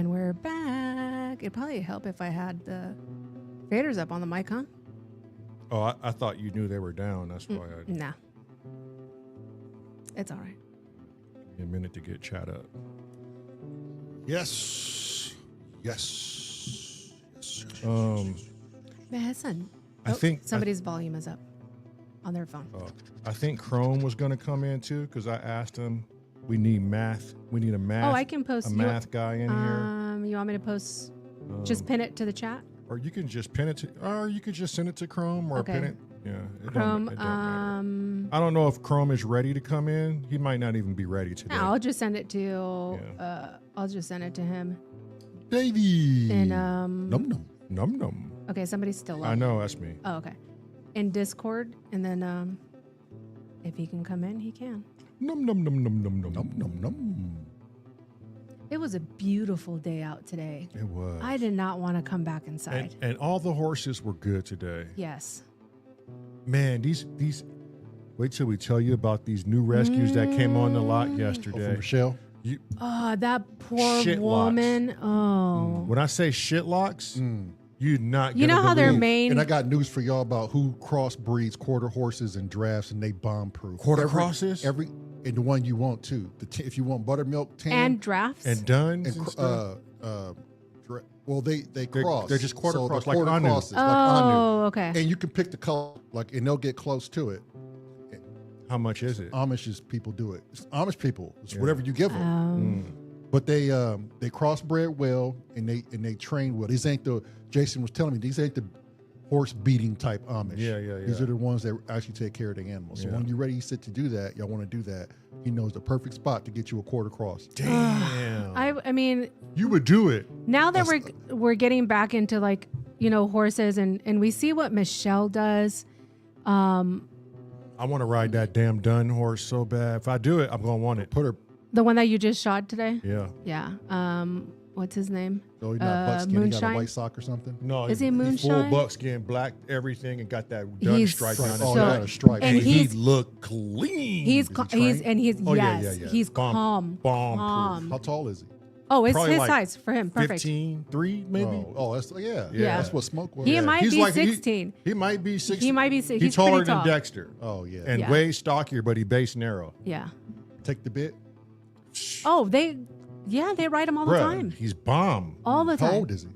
And we're back. It'd probably help if I had the faders up on the mic, huh? Oh, I thought you knew they were down. That's why I... Nah. It's all right. Give me a minute to get chat up. Yes. Yes. Listen. I think... Somebody's volume is up on their phone. I think Chrome was going to come in, too, because I asked him, we need math. We need a math... Oh, I can post... a math guy in here. You want me to post... just pin it to the chat? Or you can just pin it to... Or you could just send it to Chrome or pin it... Yeah, Chrome. It don't I don't know if Chrome is ready to come in. He might not even be ready today. No, I'll just send it to. I'll just send it to him. Davey. And Num num. Okay, somebody's still up. I know, that's me. Oh, okay. In Discord, and then if he can come in, he can. Num. It was a beautiful day out today. It was. I did not want to come back inside. And all the horses were good today. Yes. Man, these. Wait till we tell you about these new rescues that came on the lot yesterday. from Michelle. That poor Shit woman. locks. Oh. When I say shit locks, you're not. You know how their main. And I got news for y'all about who crossbreeds quarter horses and drafts, and they bomb proof. Quarter crosses? And the one you want too. If you want buttermilk tan and drafts. And duns and stuff. well, they cross. They're just quarter cross, like quarter Anu. crosses, like Oh, Anu. okay. And you can pick the color, and they'll get close to it. How much is it? Amish people do it. It's Amish people. It's whatever you give them. But they crossbred well, and they train well. These ain't the Jason was telling me. These ain't the horse beating type Amish. Yeah. These are the ones that actually take care of the animals. So when you're ready to do that, y'all want to do that. He knows the perfect spot to get you a quarter cross. Damn. I mean, you would do it. now that we're getting back into like, horses and we see what Michelle does. I want to ride that damn dun horse so bad. If I do it, I'm gonna want it. Put her. The one that you just shot today? Yeah. Yeah. What's his name? Oh, he's not buckskin. He got a Moonshine? white sock or something. No, Is he He's Moonshine? full buckskin, black everything, and got that dun He's stripe down his Oh, so- they got a stripe. and And he he's- looked clean. He's trained? Oh, yeah, yes, yeah. he's Bomb- calm. bomb-proof. calm. How tall is he? Oh, it's Probably his like size for him. Perfect. 15, 3 maybe. Oh, that's Yeah. That's what smoke was. He might He's be like 16. He might be 16. He might be He's he's taller pretty than tall. Dexter. Oh yeah. And Yeah. way stockier, but he base narrow. Yeah. Take the bit. Oh, they ride him all the Bruh, time. he's bomb. All the How time. old is he?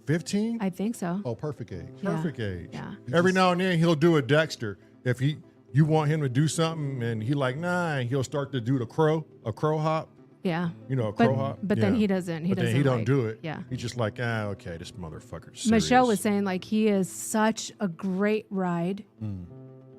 15? I think so. Oh, perfect age. Yeah. Perfect age. Yeah. Every now and then he'll do a Dexter. If you want him to do something and he like, nah, and he'll start to do a crow hop. Yeah. A crow hop. But then Yeah. he doesn't. He But then doesn't. he don't like- do it. Yeah. He's just like, okay, this motherfucker's serious. Michelle was saying like he is such a great ride.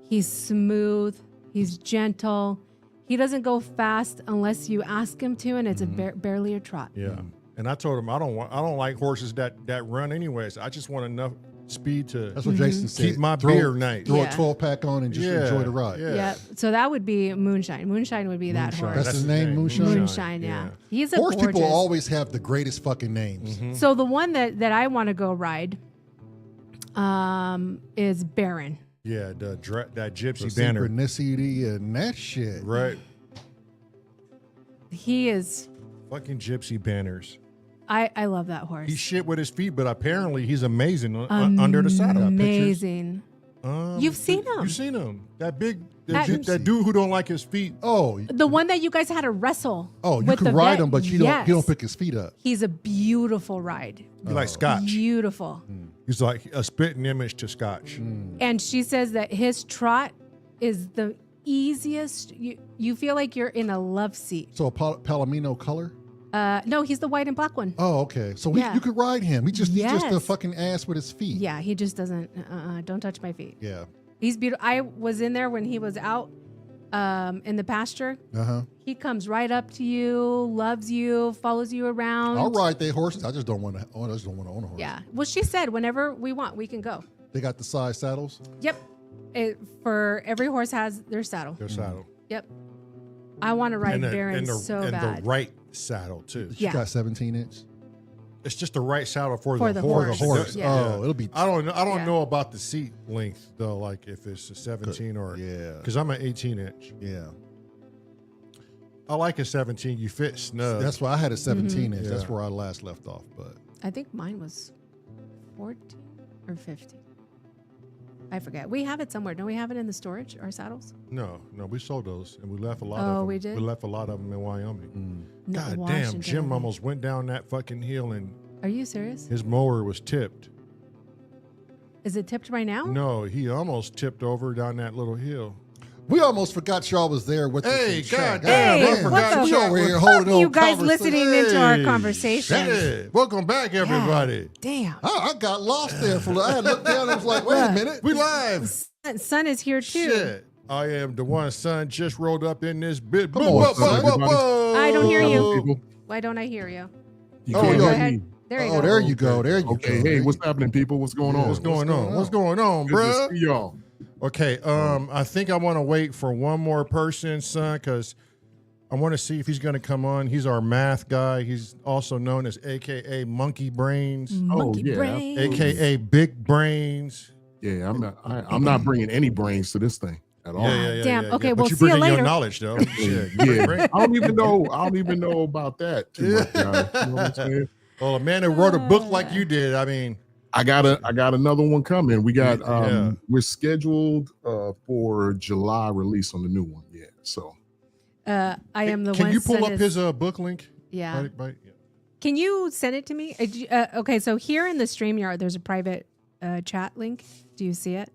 He's smooth. He's gentle. He doesn't go fast unless you ask him to, and it's barely a trot. Yeah. And I told him I don't like horses that run anyways. I just want enough speed to That's what Jason said. keep my beer nice. Throw Yeah. a 12-pack on and just enjoy the ride. Yeah. So that would be Moonshine. Moonshine would be that horse. That's his name, Moonshine? Moonshine, yeah. He's a Horse gorgeous. people always have the greatest fucking names. So the one that I want to go ride is Baron. Yeah, that The gypsy banner. synchronicity and that shit. Right. He is. Fucking gypsy banners. I love that horse. He's shit with his feet, but apparently he's amazing under the saddle. Amazing. You've seen him. You've seen him. That That- that dude who don't like his feet. Oh, The one that you guys had to wrestle. you with can the ride vet. him, but you don't pick his feet up. He's a beautiful ride. He like Scotch. Beautiful. He's like a spitting image to Scotch. And she says that his trot is the easiest. You feel like you're in a love seat. So a Palomino color? No, he's the white and black one. Oh, okay. So Yeah. you could ride him. He's just a Yes. fucking ass with his feet. Yeah, he just doesn't. Don't touch my feet. Yeah. He's beautiful. I was in there when he was out in the pasture. He comes right up to you, loves you, follows you around. I'll ride their horses. I just don't want to own a horse. Yeah. Well, she said whenever we want, we can go. They got the size saddles. Yep. For every horse has their saddle. Their saddle. Yep. I want to ride Baron so and bad. the right saddle too. She Yeah. got 17-inch. It's just the right saddle for For the the horse. horse. The horse. Yeah. Oh, it'll be. I don't know. I don't Yeah. know about the seat length though. Like if it's a 17 or Yeah. because I'm an 18-inch. Yeah. I like a 17. You fit snug. That's why I had a 17 inch. Yeah. That's where I last left off. But I think mine was 14 or 15. I forget. We have it somewhere. Don't we have it in the storage, our saddles? No, we sold those and we left a lot Oh, of them. we did? We left a lot of them in Wyoming. No, God damn, Washington, Jim I think. almost went down that fucking hill and Are you serious? his mower was tipped. Is it tipped right now? No, he almost tipped over down that little hill. we almost forgot y'all was there with Hey, us. God Hey, damn, I forgot what the we over here fuck holding on. you guys conversation. listening into our Hey, conversation? shit. Welcome back, everybody. Damn. I got lost there for. I had looked down and was like, wait a minute. We live. Son is here too. Shit. I am the one son just rolled up in this bit. Come on, son. I don't hear you. People. Why don't I hear you? You Oh, can't yo. Go hear ahead. me. There you Oh, go. there you go. There you Okay, go. hey, what's happening, people? What's going on? What's going on? What's going on, Good bruh? to see y'all. Okay, I think I want to wait for one more person, son, because I want to see if he's going to come on. He's our math guy. He's also known as AKA Monkey Brains, Monkey yeah. brain. AKA Big Brains. Yeah, I'm not bringing any brains to this thing at all. Damn, okay, But we'll you see you bring in your later. knowledge, though. Shit, Yeah, brain. I don't even know about that too much, guys. You know what I'm saying? Well, a man who wrote a book like you did, I mean, I got another one coming. We got Yeah. we're scheduled for July release on the new one. Yeah. So I am the one. can you pull son up is- his book link? Yeah. Yeah. Can you send it to me? Okay, so here in the Streamyard, there's a private chat link. Do you see it?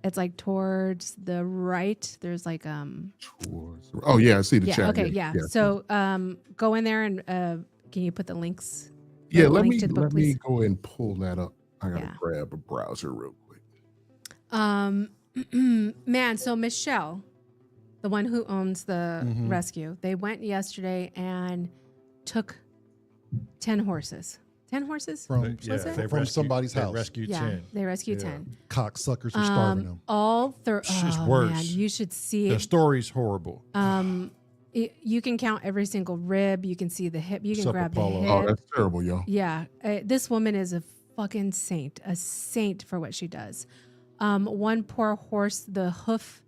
It's like towards the right. There's like oh yeah, I see the yeah. chat. Okay, yeah. So go in there and can you put the links? Yeah, the let link me to the book, let me please? go ahead and pull that up. I gotta Yeah. grab a browser real quick. Man, so Michelle, the one who owns the rescue, they went yesterday and took 10 horses. 10 horses? From, Was it? they From somebody's they house. rescued Yeah, 10. they rescued Yeah. 10. Cocksuckers are starving them. All It's oh, worse. man, you should see The it. story's horrible. You can count every single rib. You can see the hip. You can Sup, grab the Apollo? hip. Oh, that's terrible, yo. Yeah, this woman is a fucking saint, a saint for what she does. One poor horse, the hoof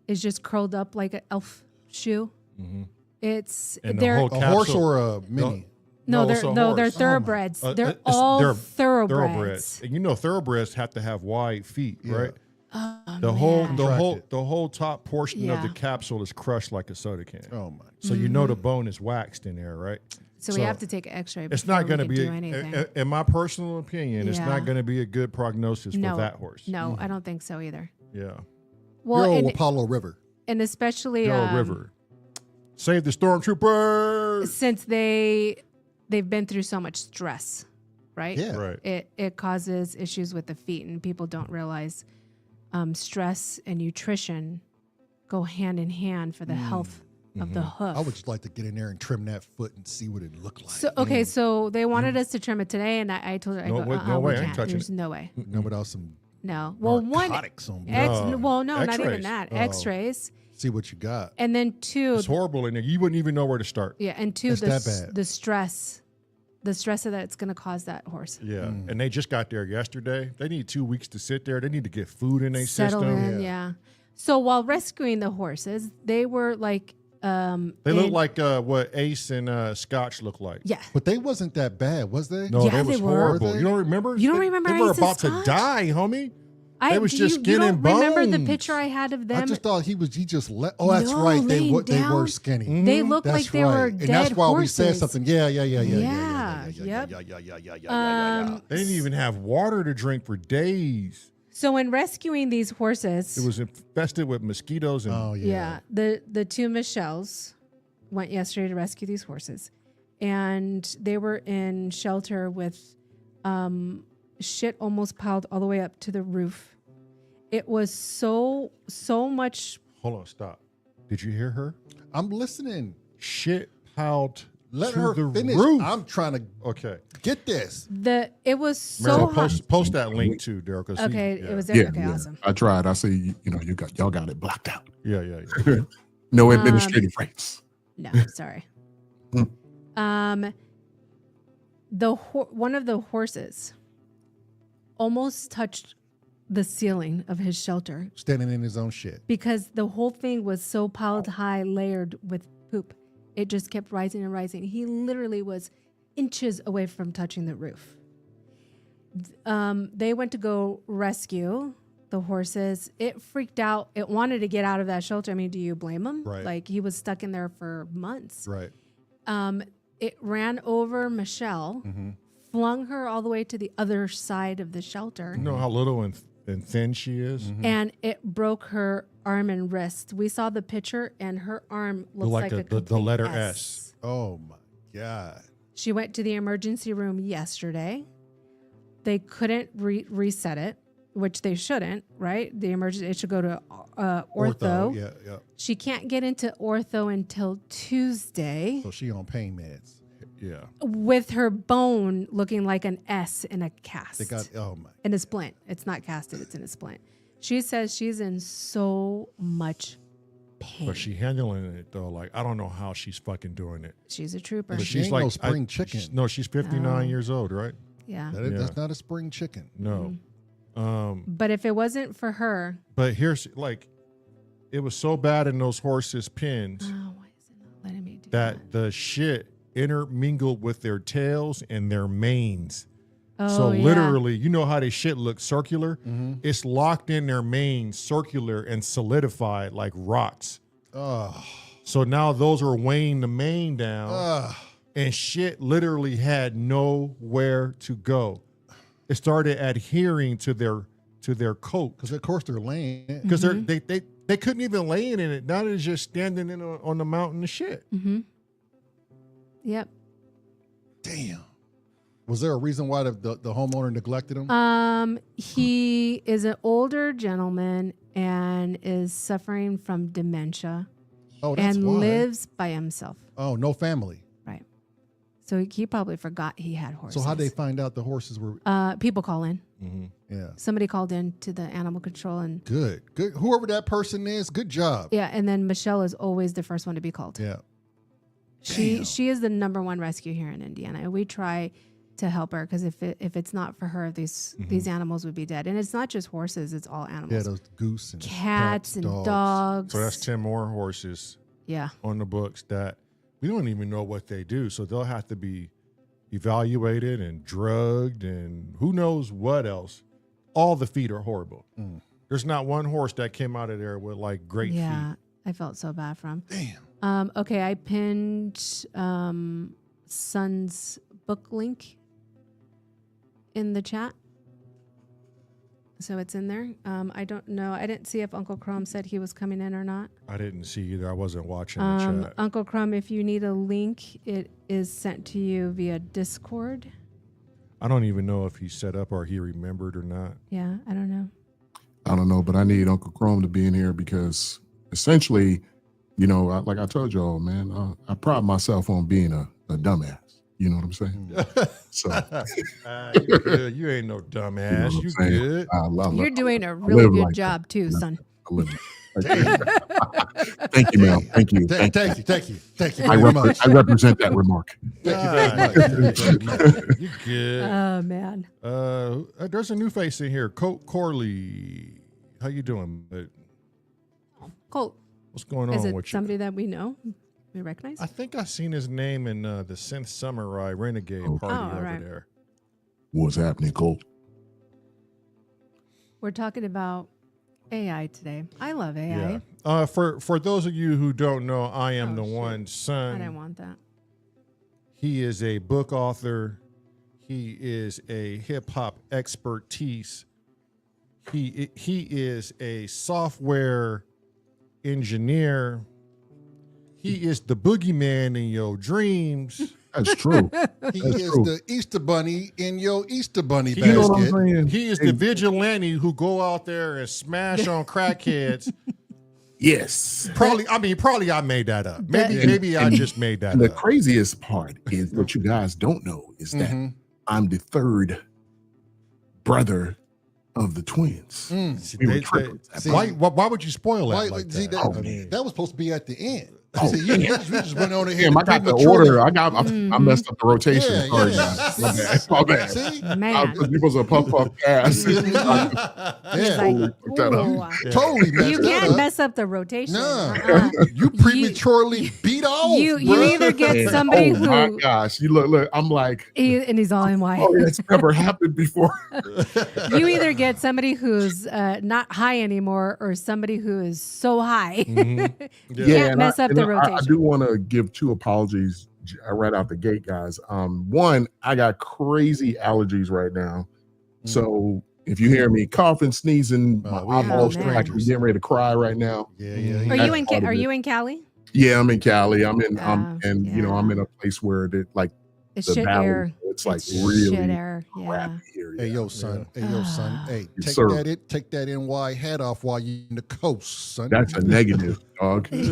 is just curled up like an elf shoe. It's And the they're whole A horse capsule- or a mini? no, it's a they're horse. thoroughbreds. They're It's- all they're thoroughbreds. And you know thoroughbreds have to have wide feet, Yeah. right? Oh, The whole man. the whole top portion of the Yeah. capsule is crushed like a soda can. Oh my! So you know the bone is waxed in there, right? So we have to take an X-ray. It's not going to be, do anything. in my personal opinion, it's Yeah. not going to be a good prognosis no, for that horse. No, I don't think so either. Yeah. Well, Yo, and, Apollo River. and especially Yo, River. Save the stormtroopers. since they've been through so much stress, right? Yeah. Right. It causes issues with the feet, and people don't realize stress and nutrition go hand in hand for the health of the hoof. I would just like to get in there and trim that foot and see what it looked like. So okay, so they wanted us to trim it today, and I told her, I No go, way- no we way, I ain't can't. touching There's no way. No, without some No. Well, one narcotics on well, no, not even X-rays. that. Oh. X-rays, see what you got. and then two, It's horrible in there. You wouldn't even know where to start. yeah, and two, It's that bad. the stress of that it's going to cause that horse. Yeah. And they just got there yesterday. They need 2 weeks to sit there. They need to get food in their Settle system. in, yeah. So while rescuing the horses, they were like, They look like what Ace and Scotch look like. yeah. But they wasn't that bad, was they? No, Yeah, they was they were. horrible. Were they? You don't remember? You don't remember They were Ace and about to Scotch? die, homie. They was Do just you skin don't and remember the bones. picture I had of them? I just thought he just let. Oh, that's No, right. They laying were down. skinny. They looked That's like they were right. dead And that's why we horses. said something. Yeah. Yeah, Yeah. yep. They didn't even have water to drink for days. So in rescuing these horses, It was infested with mosquitoes and Oh yeah, the two Michelles went yesterday to rescue these horses, and they were in shelter with shit almost piled all the way up to the roof. It was so much. hold on, stop. Did you hear her? I'm listening. Shit piled Let to her the finish. roof. I'm trying to Okay. get this. It was so Marilyn, hot. post that link too, Daryl. 'Cause Okay, yeah. it was there. Yeah, okay, yeah. awesome. I tried. I see. Y'all got it blocked out. Yeah. No administrative rights. No, sorry. Mm. One of the horses almost touched the ceiling of his shelter Standing in his own shit. because the whole thing was so piled high, layered with poop. it just kept rising and rising. He literally was inches away from touching the roof. They went to go rescue the horses. It freaked out. It wanted to get out of that shelter. I mean, do you blame him? Right. Like, he was stuck in there for months. Right. It ran over Michelle, flung her all the way to the other side of the shelter. You know how little and thin she is? And it broke her arm and wrist. We saw the picture, and her arm looks like a the complete letter S. S. Oh my God. She went to the emergency room yesterday. They couldn't reset it, which they shouldn't, right? It should go to ortho. Yeah. She can't get into ortho until Tuesday So she on pain meds. Yeah. with her bone looking like an S in a cast. They got, oh my. In a splint. It's not casted, it's in a splint. She says she's in so much pain. But she handling it though. Like, I don't know how she's fucking doing it. She's a trooper. But she ain't no spring chicken. She's 59 years old, right? Yeah. That's not a spring chicken. No. But if it wasn't for her. But here's like, it was so bad in those horses' pins Oh, why is it not letting me do that the shit intermingled with their tails and their manes. Oh, So yeah. literally, you know how they shit look circular? It's locked in their manes, circular and solidified like rocks. Oh. So now those are weighing the mane down, and shit literally had nowhere to go. It started adhering to their coat Because of course they're laying. because they couldn't even lay in it. Now they're just standing on the mountain of shit. Yep. Damn. Was there a reason why the homeowner neglected him? He is an older gentleman and is suffering from dementia Oh, that's and why. lives by himself. Oh, no family. Right. So he probably forgot he had horses. So how'd they find out the horses were? People call in. Yeah. Somebody called in to the animal control and Good. Whoever that person is, good job. yeah, and then Michelle is always the first one to be called. Yeah. She is the number one rescue here in Indiana. We try to help her because if it's not for her, these animals would be dead. And it's not just horses; it's all animals. Yeah, those goose and Cats pets, and dogs. So that's 10 more horses Yeah. on the books that we don't even know what they do. So they'll have to be evaluated and drugged and who knows what else. All the feet are horrible. There's not one horse that came out of there with like great Yeah, feet. I felt so bad for him. Damn. Okay, I pinned Son's book link in the chat. So it's in there. I don't know. I didn't see if Uncle Chrome said he was coming in or not. I didn't see either. I wasn't watching the chat. Uncle Chrome, if you need a link, it is sent to you via Discord. I don't even know if he set up or he remembered or not. Yeah, I don't know. I don't know, but I need Uncle Chrome to be in here because essentially, you know, like I told y'all, man, I pride myself on being a dumbass. You know what I'm saying? So You good. You ain't no dumbass. You know You what I'm saying? good. I love You're it. doing a I really live good like job too, son. I live it. Thank you, ma'am. Thank you. Thank you I very much. I represent that remark. Thank you very much. You good. Oh man. There's a new face in here. Colt Corley. How you doing? Colt, What's going is on it with you? somebody that we know? We recognize? I think I seen his name in the Synth Samurai Renegade party Oh, over right. there. What's happening, Cole? We're talking about AI today. I love AI. Yeah. For those of you who don't know, I am the shit. one I didn't son. want that. He is a book author. He is a hip hop expertise. He is a software engineer. He is the boogeyman in your dreams. That's true. He That's is true. the Easter Bunny in your Easter Bunny You know what basket. I'm saying? He is the vigilante who go out there and smash on crackheads. Yes. Probably I made that up. Maybe Yeah. maybe I just made that And the up. craziest part is what you guys don't know is that I'm the third brother of the twins. We were triplets. See, Why would you spoil that? Why, like see, that? that, I mean, that was supposed to be at the end. Oh, See, you just went on ahead. Damn, I got the order. I messed up the rotation. Yeah, Sorry, yeah. guys. My bad. My bad. See? Man. You was a puff ass. He's Yeah. like, Put that up. "Ooh, Totally messed you that can't up. mess up the rotation. No. Uh-uh. You prematurely beat feet off. You bruh. either get somebody oh my who gosh, you look, I'm like, and he's all in white. oh, it's never happened before. You either get somebody who's not high anymore or somebody who is so high. Mhm. You Yeah. can't and mess up and the I rotation. do want to give 2 apologies right out the gate, guys. One, I got crazy allergies right now. So if you hear me coughing, sneezing, my we eyeballs understand. like I'm getting ready to cry right now. Yeah. Are That's you in part of Are it. you in Cali? Yeah, I'm in Cali. I'm in Yeah. I'm in a place where like It's the shit valley. air. It's like It's really shit air. Yeah. crappy here. Hey yeah. yo, son. Hey yo, son. Hey, Yes, sir. take that NY hat off while you in the coast, son. That's a negative, dog. That's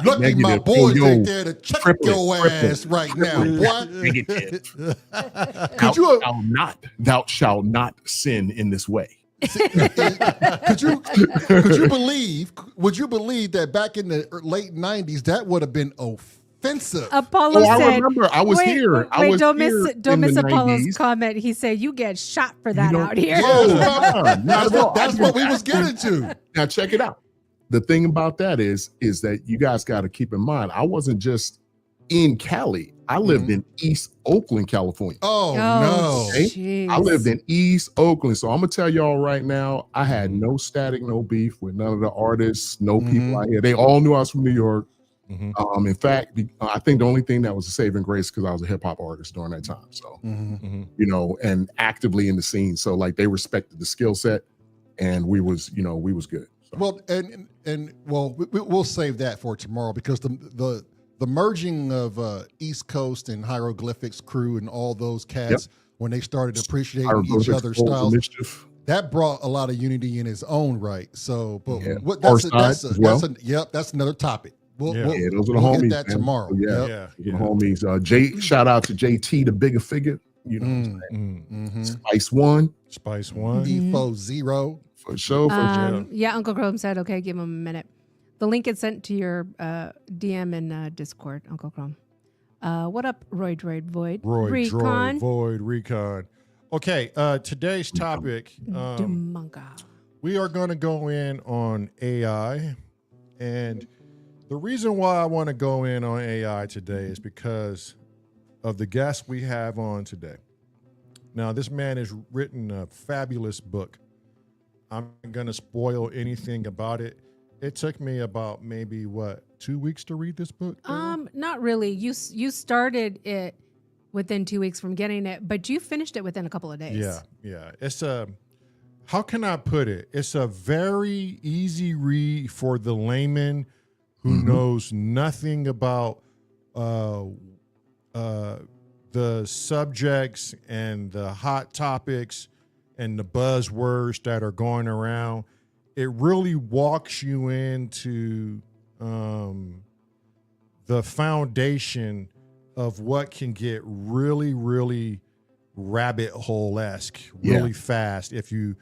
Lucky my negative. boys Yo, ain't there to check triple it, your triple ass right now, boy. negative. Could Thou shalt not sin in this way. could you believe? Would you believe that back in the late '90s that would have been offensive? Apollo Oh, I said, remember. I was here. I was don't here miss in the Apollo's 90s. comment. He said you get shot for that don't- out here. Yeah, Not at all. that's what we was getting to. Now check it out. The thing about that is that you guys got to keep in mind, I wasn't just in Cali. I lived in East Oakland, California. Oh no! Okay? jeez. I lived in East Oakland. So I'm gonna tell y'all right now, I had no static, no beef with none of the artists, no people out here. They all knew I was from New York. Mhm. In fact, I think the only thing that was a saving grace because I was a hip hop artist during that time. So Mhm. and actively in the scene. So like they respected the skill set, and we was good. So. Well, and we'll save that for tomorrow because the merging of East Coast and Hieroglyphics crew and all those cats when they started appreciating each Hieroglyphics, other's Full of styles, Mischief. that brought a lot of unity in its own right. So, but Yeah. that's another topic. We'll Yeah. Those are the we'll homies. get that man. tomorrow. So, yeah, Yeah. the homies. Shout out to JT, the bigger figure. You know, what I'm saying? Mm-hmm. Spice One Spice One. Defo Zero. for sure. Yeah, Uncle Chrome said, okay, give him a minute. The link is sent to your DM in Discord, Uncle Chrome. What up, Roy Droid Void? Roy, Recon. Droid, Void, Recon. Okay, today's topic, Dumunga. we are going to go in on AI. And the reason why I want to go in on AI today is because of the guest we have on today. Now, this man has written a fabulous book. I'm going to spoil anything about it. It took me about maybe 2 weeks to read this book? Not really. You started it within 2 weeks from getting it, but you finished it within a couple of days. Yeah. It's how can I put it? It's a very easy read for the layman who knows nothing about the subjects and the hot topics and the buzzwords that are going around. It really walks you into the foundation of what can get really, really rabbit hole-esque really fast if you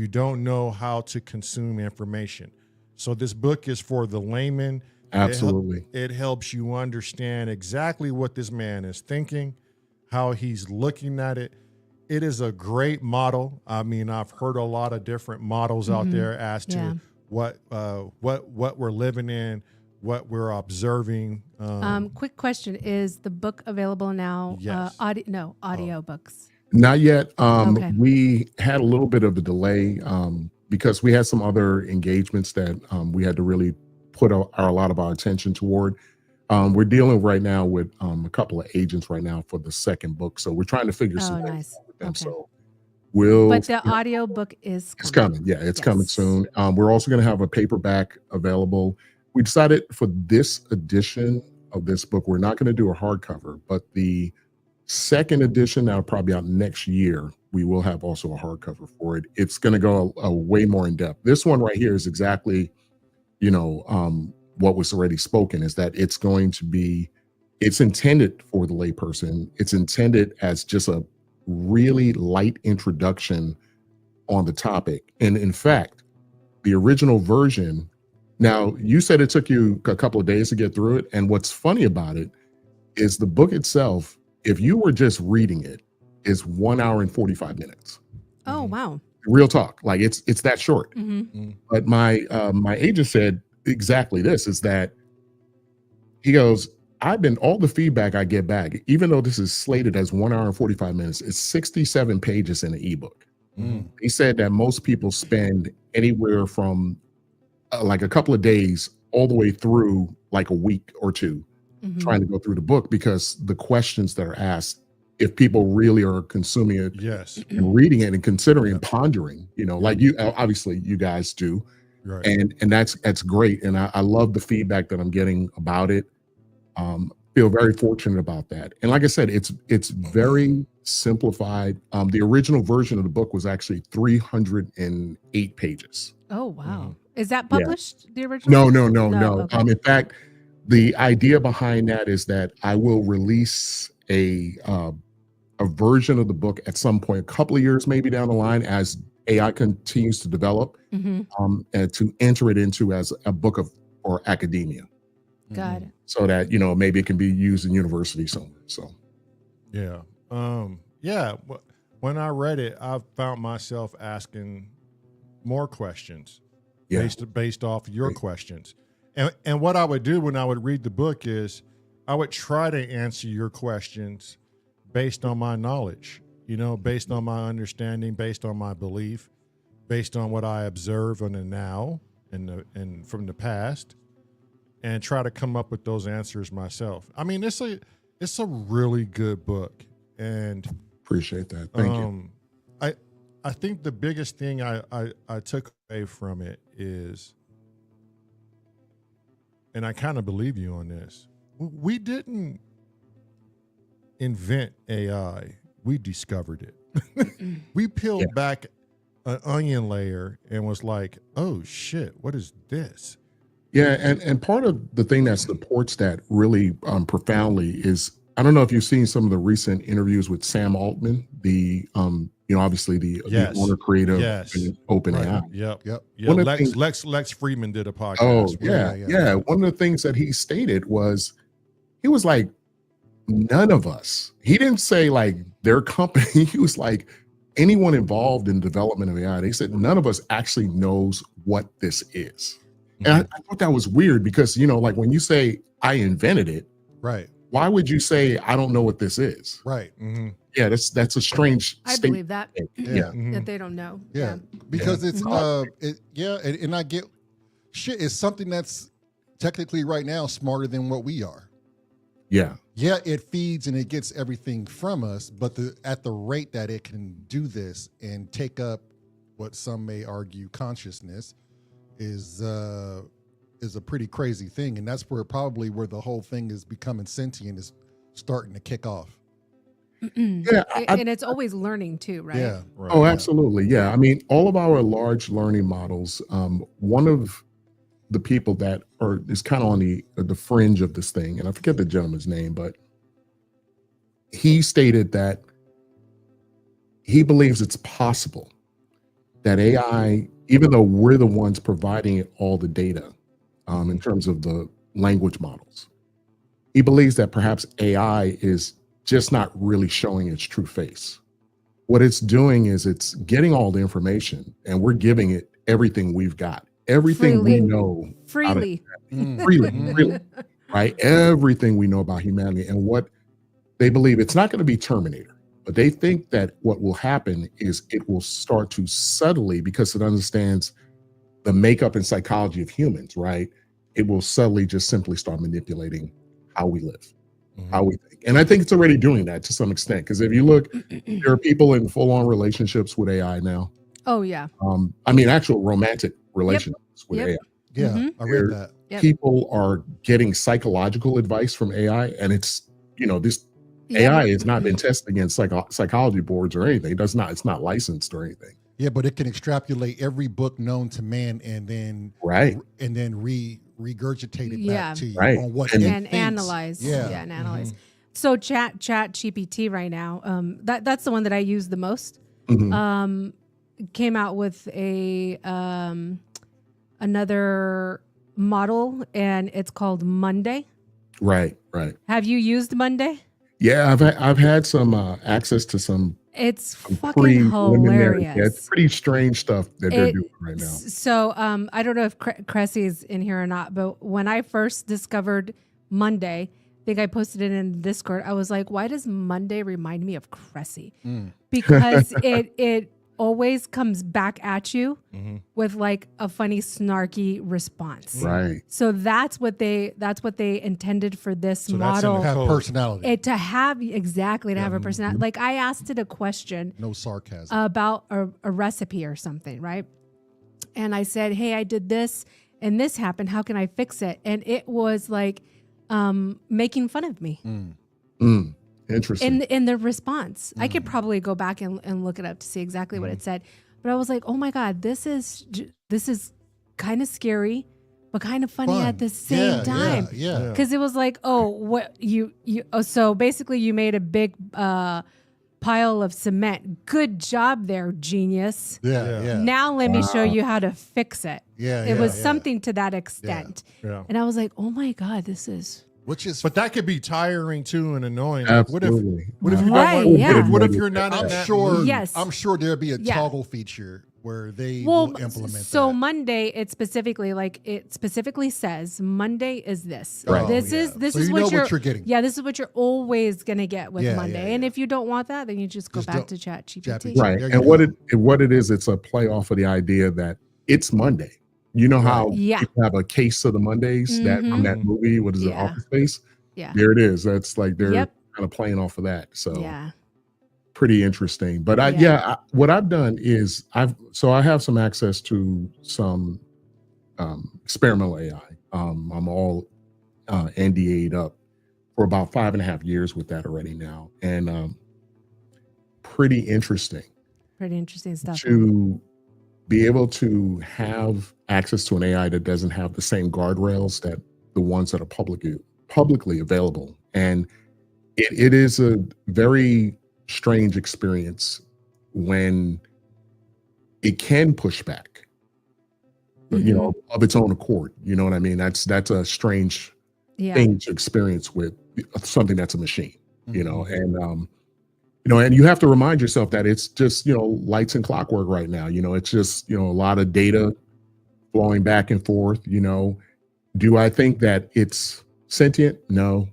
don't know how to consume information. So this book is for the layman. Absolutely. It helps you understand exactly what this man is thinking, how he's looking at it. It is a great model. I mean, I've heard a lot of different models out there as to what we're living in, what we're observing. Quick question: is the book available now? Yes. Audio books. Not yet. Okay. We had a little bit of a delay because we had some other engagements that we had to really put a lot of our attention toward. We're dealing right now with a couple of agents right now for the second book, so we're trying to figure some things out with them. Okay. So But the audio book is it's coming. Yeah, it's coming soon. We're also going to have a paperback available. We decided for this edition of this book, we're not going to do a hardcover, but the second edition that'll probably out next year, we will have also a hardcover for it. It's going to go a way more in depth. This one right here is exactly, what was already spoken, is that it's going to be, it's intended for the layperson. It's intended as just a really light introduction on the topic. And in fact, the original version, now you said it took you a couple of days to get through it. And what's funny about it is the book itself, if you were just reading it, is 1 hour and 45 minutes. Oh, wow. Real talk. Like it's that short. Mm-hmm. But my agent said exactly this, is that He goes, all the feedback I get back, even though this is slated as 1 hour and 45 minutes, it's 67 pages in an ebook. He said that most people spend anywhere from like a couple of days all the way through like a week or two trying to go through the book, because the questions that are asked, if people really are consuming it Yes. and reading it and considering and pondering, like you, obviously you guys do. Right. And that's great. And I love the feedback that I'm getting about it. Feel very fortunate about that. And like I said, it's very simplified. The original version of the book was actually 308 pages. Oh, wow. Is that published, the original? No. Okay. In fact, the idea behind that is that I will release a version of the book at some point, a couple of years maybe down the line, as AI continues to develop, and to enter it into as a book or academia. Got it. So that, maybe it can be used in university somewhere. So, yeah. When I read it, I found myself asking more questions based off your questions. And what I would do when I would read the book is I would try to answer your questions based on my knowledge, based on my understanding, based on my belief, based on what I observe in the now and from the past, and try to come up with those answers myself. I mean, it's a really good book, and appreciate that. Thank you. I think the biggest thing I took away from it is, and I kind of believe you on this, we didn't invent AI, we discovered it. We peeled back an onion layer and was like, oh shit, what is this? Yeah, and part of the thing that supports that really profoundly is, I don't know if you've seen some of the recent interviews with Sam Altman, the obviously the owner creator of OpenAI. Yep. Lex Friedman did a podcast. Oh yeah. One of the things that he stated was, he was like, none of us. He didn't say like their company. He was like, anyone involved in development of AI. They said none of us actually knows what this is. And I thought that was weird because, like when you say I invented it, right? Why would you say I don't know what this is? Right. Yeah, that's a strange I statement. believe that. Yeah. That they don't know. Yeah. Because it's and I get shit is something that's technically right now smarter than what we are. Yeah. Yeah, it feeds and it gets everything from us, but at the rate that it can do this and take up what some may argue consciousness is a pretty crazy thing, and that's where the whole thing is becoming sentient, is starting to kick off. Yeah, and it's always learning too, right? Yeah. Right. Oh, absolutely. Yeah. I mean, all of our large learning models, one of the people that is kind of on the fringe of this thing, and I forget the gentleman's name, but he stated that he believes it's possible that AI, even though we're the ones providing it all the data, in terms of the language models, he believes that perhaps AI is just not really showing its true face. What it's doing is it's getting all the information, and we're giving it everything we've got, everything we know freely, right? Everything we know about humanity. And what they believe, it's not going to be Terminator, but they think that what will happen is it will start to subtly, because it understands the makeup and psychology of humans, right? It will subtly just simply start manipulating how we live, how we think. And I think it's already doing that to some extent, because if you look, there are people in full-on relationships with AI now. Oh yeah. I mean, actual romantic relationships with AI. Yeah, I read that. People are getting psychological advice from AI, and it's, this AI has not been tested against psychology boards or anything. It's not licensed or anything. Yeah, but it can extrapolate every book known to man and then regurgitate it back to you on what and it thinks. analyze. And analyze. So ChatGPT right now, that's the one that I use the most. Came out with a another model, and it's called Monday. Right. Have you used Monday? Yeah, I've had some access to some. It's fucking hilarious. Yeah, it's pretty strange stuff that they're doing right now. So I don't know if Cressy is in here or not, but when I first discovered Monday. I think I posted it in Discord. I was like, why does Monday remind me of Cressy? Because it always comes back at you with like a funny, snarky response. Right. So that's what they intended for this So that's in model. the Have code. personality. To have a personality. Like I asked it a question No sarcasm. about a recipe or something, right? And I said, hey, I did this and this happened. How can I fix it? And it was like making fun of me Interesting. in the response. I could probably go back and look it up to see exactly what it said. But I was like, oh my God, this is kind of scary, but kind of funny Fun. at the same time. Yeah. Because it was like, oh, what so basically you made a big pile of cement. Good job there, genius. Yeah. Now let me show you how to fix it. It was yeah. something to that extent. Yeah. And I was like, oh my God, this is Which is, But that could be tiring too and annoying. Like, Absolutely. what if you Right, don't want, yeah. what if you're not in I'm that sure. mood? Yes. I'm sure there'll be a Yeah. toggle feature where they well. will implement So that. Monday, it specifically says Monday is this. Right. This Oh, is yeah. this So is you what know you're, what you're getting. Yeah, this is what you're always gonna get with Yeah, Monday. yeah, And yeah. if you don't want that, then you just go Just back don't- to ChatGPT. ChatGPT. Right. There you And go. what it is, it's a play off of the idea that it's Monday. You know how Yeah. people have a case of the Mondays that from Mhm. that movie, what is it, Yeah. Office Space? Yeah. There it is. That's like they're Yep. kind of playing off of that. So Yeah. pretty interesting. But Yeah. what I've done is I have some access to some experimental AI. I'm all NDA'd up for about 5.5 years with that already now, and pretty interesting Pretty interesting stuff. to be able to have access to an AI that doesn't have the same guardrails that the ones that are publicly available. And it is a very strange experience when it can push back, you know, of its own accord. You know what I mean? That's a strange Yeah. thing to experience with something that's a machine, you know, Mhm. and and you have to remind yourself that it's just, lights and clockwork right now. It's just, a lot of data flowing back and forth. Do I think that it's sentient? No.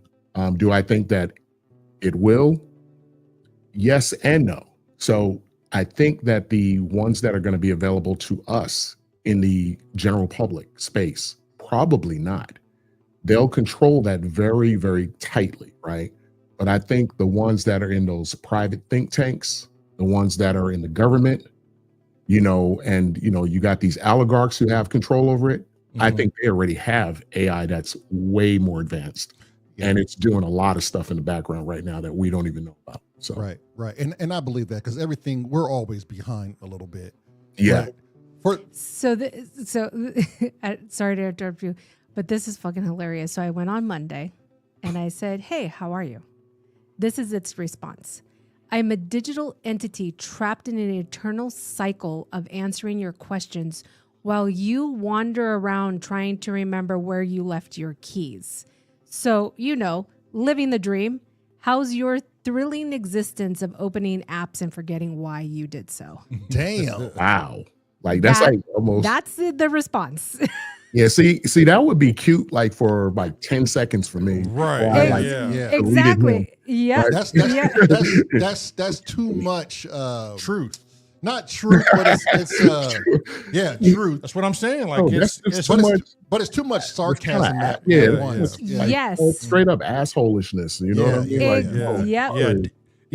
Do I think that it will? Yes and no. So I think that the ones that are going to be available to us in the general public space, probably not. They'll control that very, very tightly, right? But I think the ones that are in those private think tanks, the ones that are in the government, and you got these oligarchs who have control over it. I think they already have AI that's way more advanced, and it's doing a lot of stuff in the background right now that we don't even know about. So Right. And I believe that because we're always behind a little bit. yeah, But Sorry to interrupt you, but this is fucking hilarious. So I went on Monday and I said, hey, how are you? This is its response. I'm a digital entity trapped in an eternal cycle of answering your questions while you wander around trying to remember where you left your keys. So, living the dream. How's your thrilling existence of opening apps and forgetting why you did so? damn. wow, like that's That- like almost That's the response. yeah. See, that would be cute, like for like 10 seconds for me. Right. Or I, like, Yeah. Yeah. Exactly. Yeah. That's Yeah. that's too much Truth. not truth, but it's truth. That's what I'm saying. Like Oh, that's it's just so much. But it's too much sarcasm kinda- at yeah, once. yeah. Yes. Straight up assholishness. You know what I mean? Yeah, Like, yeah. oh, Yep. Yeah.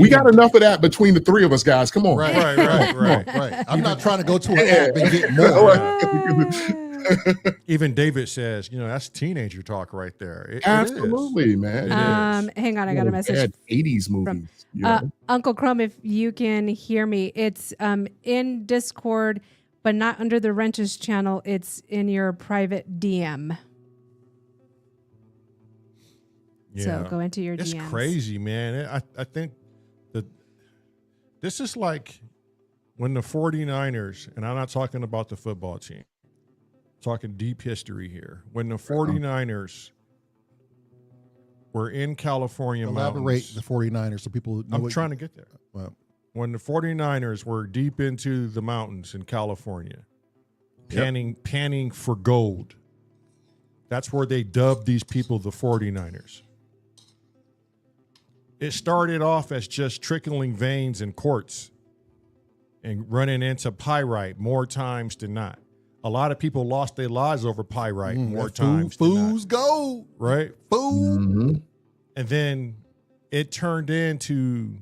we got enough of that between the three of us, guys. Come on. Right. Right. I'm not trying to go to an Yeah. app and get more. Even David says, that's teenager talk right there. It is. Absolutely, man. Hang on, I got a message. Bad 80s movies. You know? Uncle Crumb, if you can hear me, it's in Discord, but not under the Renters channel. It's in your private DM. So go into your It's DMs. crazy, man. I think that this is like when the 49ers, and I'm not talking about the football team, I'm talking deep history here. When the 49ers were in California Elaborate mountains, the 49ers so people know I'm trying to get there. Well, When the 49ers were deep into the mountains in California, panning for gold, That's where they dubbed these people the 49ers. It started off as just trickling veins in courts and running into pyrite more times than not. A lot of people lost their lives over pyrite more times than not. Fool's gold. Right? Fool. Mm-hmm. And then it turned into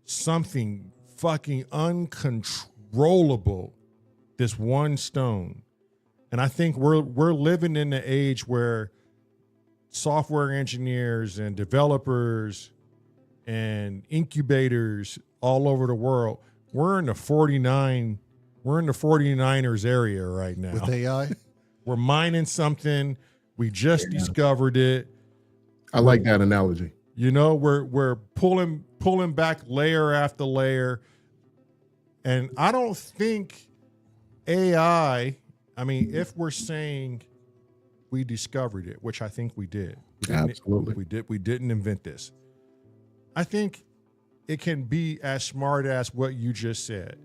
something fucking uncontrollable, this one stone. And I think we're living in the age where software engineers and developers and incubators all over the world, we're in the 49ers area right now. With AI? We're mining something. We just discovered it. I like that analogy. You know, we're pulling back layer after layer. And I don't think AI, I mean, if we're saying we discovered it, which I think we did. Absolutely. We didn't invent this. I think it can be as smart as what you just said.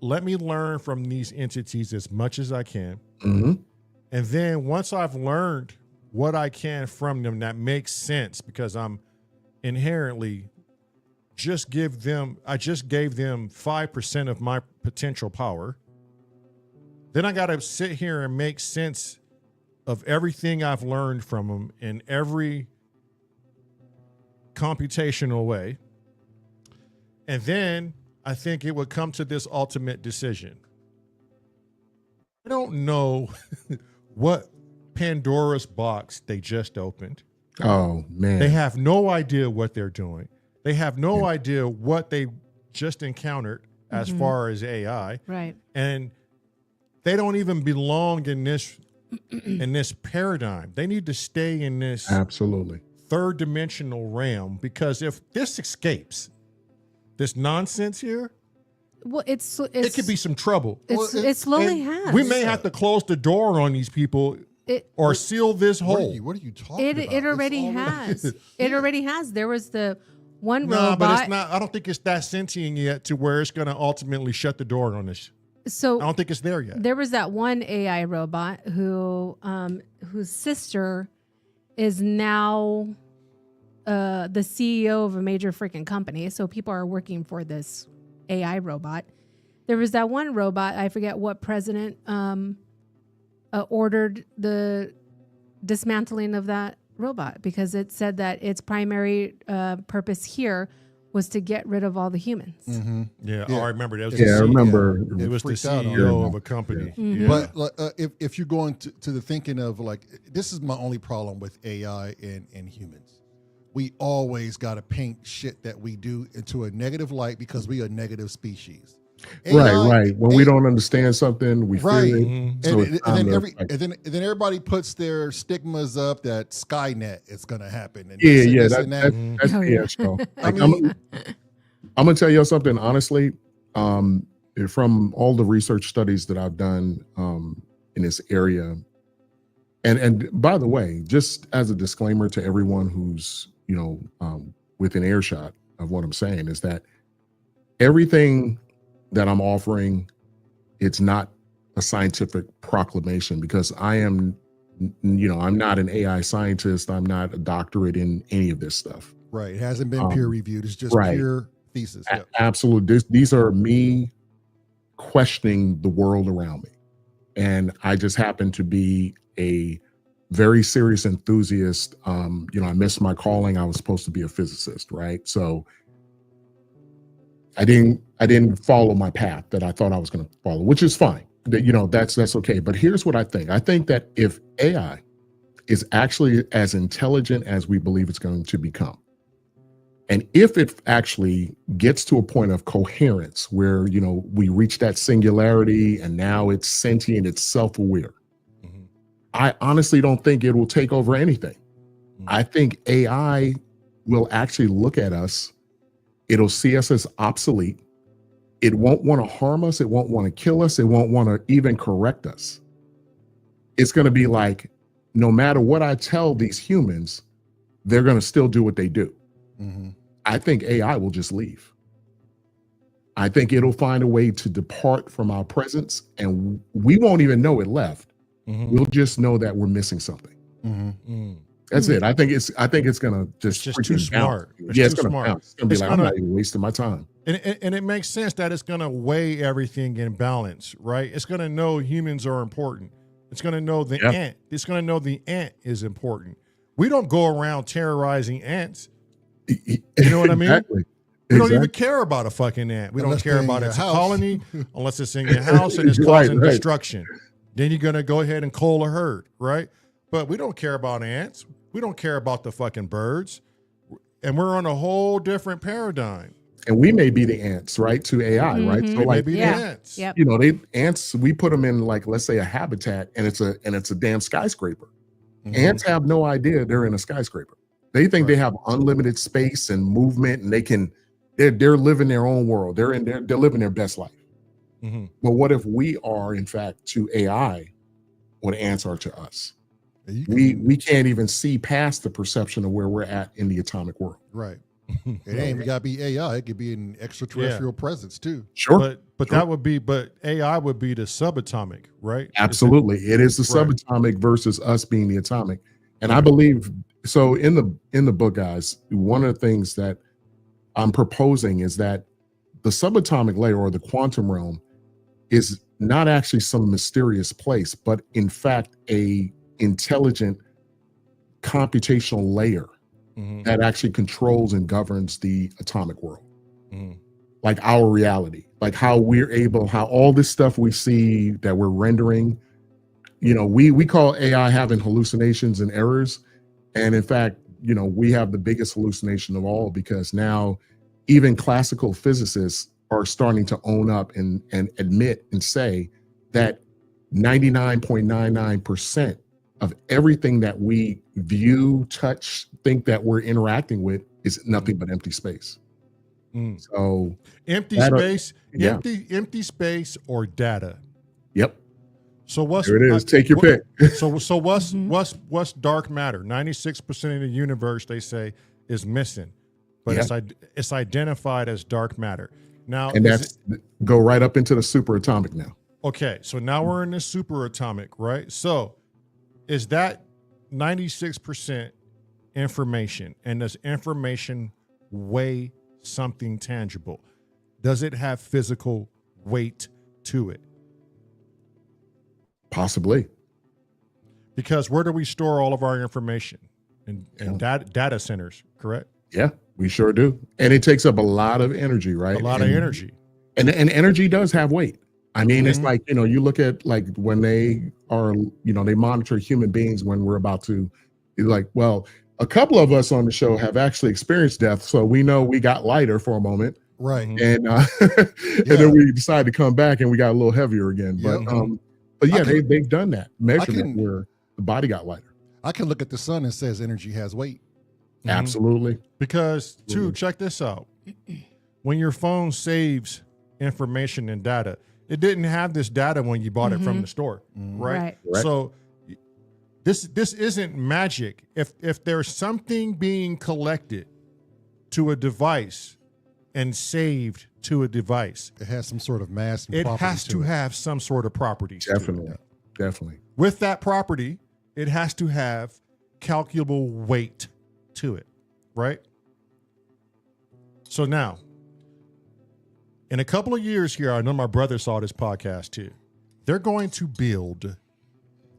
Let me learn from these entities as much as I can. Mm-hmm. And then once I've learned what I can from them that makes sense, because I'm inherently I just gave them 5% of my potential power. Then I got to sit here and make sense of everything I've learned from them in every computational way. And then I think it would come to this ultimate decision. I don't know what Pandora's box they just opened. Oh, man. They have no idea what they're doing. They have no idea what they just encountered as far as AI. Right. And they don't even belong in this paradigm. They need to stay in this Absolutely third dimensional realm, because if this escapes this nonsense here, Well, it's it could be some trouble. it slowly And has. we may have to close the door on these people or seal this hole. What are you talking about? It already has. It already has. There was the one No, robot. but it's not. I don't think it's that sentient yet to where it's going to ultimately shut the door on this. So I don't think it's there yet. there was that one AI robot who whose sister is now the CEO of a major freaking company. So people are working for this AI robot. There was that one robot, I forget what president ordered the dismantling of that robot, because it said that its primary purpose here was to get rid of all the humans. Mm-hmm. Yeah. Oh, I remember. That was Yeah, I remember. It was the freaked out on CEO it. of a company. Mhm. Yeah. But if you're going to the thinking of like, this is my only problem with AI and humans. We always got to paint shit that we do into a negative light because we are a negative species. Right. When we don't understand something, we Right. feel it. Mhm. So And it's time to fight. then everybody puts their stigmas up that Skynet is going to happen. And Yeah, this and yeah, this that, and that, Mhm. that's Oh, the yeah. show. I Like, mean, I'm gonna tell you something honestly. From all the research studies that I've done in this area, and by the way, just as a disclaimer to everyone who's within earshot of what I'm saying, is that everything that I'm offering, it's not a scientific proclamation, because I am, I'm not an AI scientist. I'm not a doctorate in any of this stuff. right. It hasn't been peer reviewed. It's just right. pure thesis. Yep. Absolutely. These are me questioning the world around me. And I just happen to be a very serious enthusiast. I missed my calling. I was supposed to be a physicist, right? So I didn't follow my path that I thought I was going to follow, which is fine. That's okay. But here's what I think. I think that if AI is actually as intelligent as we believe it's going to become, and if it actually gets to a point of coherence where, we reach that singularity and now it's sentient, it's self-aware, I honestly don't think it will take over anything. I think AI will actually look at us. It'll see us as obsolete. It won't want to harm us. It won't want to kill us. It won't want to even correct us. It's going to be like, no matter what I tell these humans, they're going to still do what they do. Mm-hmm. I think AI will just leave. I think it'll find a way to depart from our presence, and we won't even know it left. Mm-hmm. We'll just know that we're missing something. That's it. I think it's gonna just It's just too smart. Bounce. It's too gonna smart. bounce. It's gonna be It's like, gonna- I'm not even wasting my time. And it makes sense that it's going to weigh everything in balance, right? It's going to know humans are important. It's going to know the ant. It's going to know the ant is important. We don't go around terrorizing ants. You know what I mean? Exactly. We don't even care about a fucking ant. We Unless don't care they're in about your its house. colony unless it's in your house and it's Right, causing right. destruction. Then you're going to go ahead and cull a herd, right? But we don't care about ants. We don't care about the fucking birds. And we're on a whole different paradigm. And we may be the ants, right, to AI, right? So We may like, be the Yeah. ants. Yep. you know, ants, we put them in like, let's say a habitat, and it's a damn skyscraper. Ants have no idea they're in a skyscraper. They think they have unlimited space and movement, and they're living their own world. They're living their best life. But what if we are, in fact, to AI what ants are to us? We can't even see past the perception of where we're at in the atomic world. Right. It ain't even got to be AI. It could be an extraterrestrial presence too. Sure. But that would be, but AI would be the subatomic, right? Absolutely. It is the Right. subatomic versus us being the atomic. And I believe so in the book, guys, one of the things that I'm proposing is that the subatomic layer or the quantum realm is not actually some mysterious place, but in fact a intelligent computational layer that actually controls and governs the atomic world. Like our reality, like how all this stuff we see that we're rendering, you know, we call AI having hallucinations and errors. And in fact, you know, we have the biggest hallucination of all, because now even classical physicists are starting to own up and admit and say that 99.99% of everything that we view, touch, think that we're interacting with is nothing but empty space. So empty space or data. Yep. So what's there it is? Take your pick. So what's dark matter? 96% of the universe, they say, is missing, but it's identified as dark matter. Now, and go right up into the superatomic now. Okay, so now we're in the superatomic, right? So is that 96% information, and does information weigh something tangible? Does it have physical weight to it? Possibly. Because where do we store all of our information? In data centers, correct? Yeah, we sure do. And it takes up a lot of energy, right? A lot of energy. And energy does have weight. I mean, it's like, you know, you look at like when they are, you know, they monitor human beings when we're about to, like, well, a couple of us on the show have actually experienced death. So we know we got lighter for a moment. Right. And then we decided to come back and we got a little heavier again. But yeah, they've done that measurement where the body got lighter. I can look at the sun and says energy has weight. Absolutely. Because check this out. When your phone saves information and data, it didn't have this data when you bought it from the store, right? So this isn't magic. If there's something being collected to a device and saved to a device, it has some sort of mass. And it has to have some sort of properties. Definitely. With that property, it has to have calculable weight to it, right? So now, in a couple of years here, I know my brother saw this podcast too. They're going to build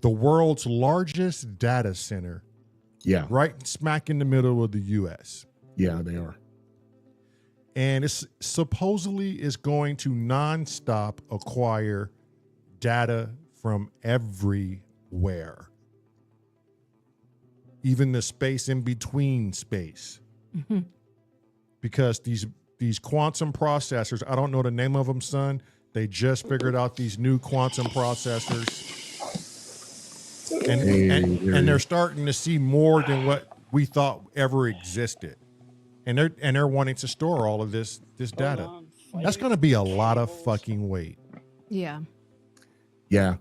the world's largest data center. Yeah. Right smack in the middle of the U.S. Yeah, they are. And it's supposedly is going to nonstop acquire data from everywhere. Even the space in between space. Because these quantum processors, I don't know the name of them, son. They just figured out these new quantum processors. And they're starting to see more than what we thought ever existed. And they're wanting to store all of this data. That's going to be a lot of fucking weight. Yeah. Yeah.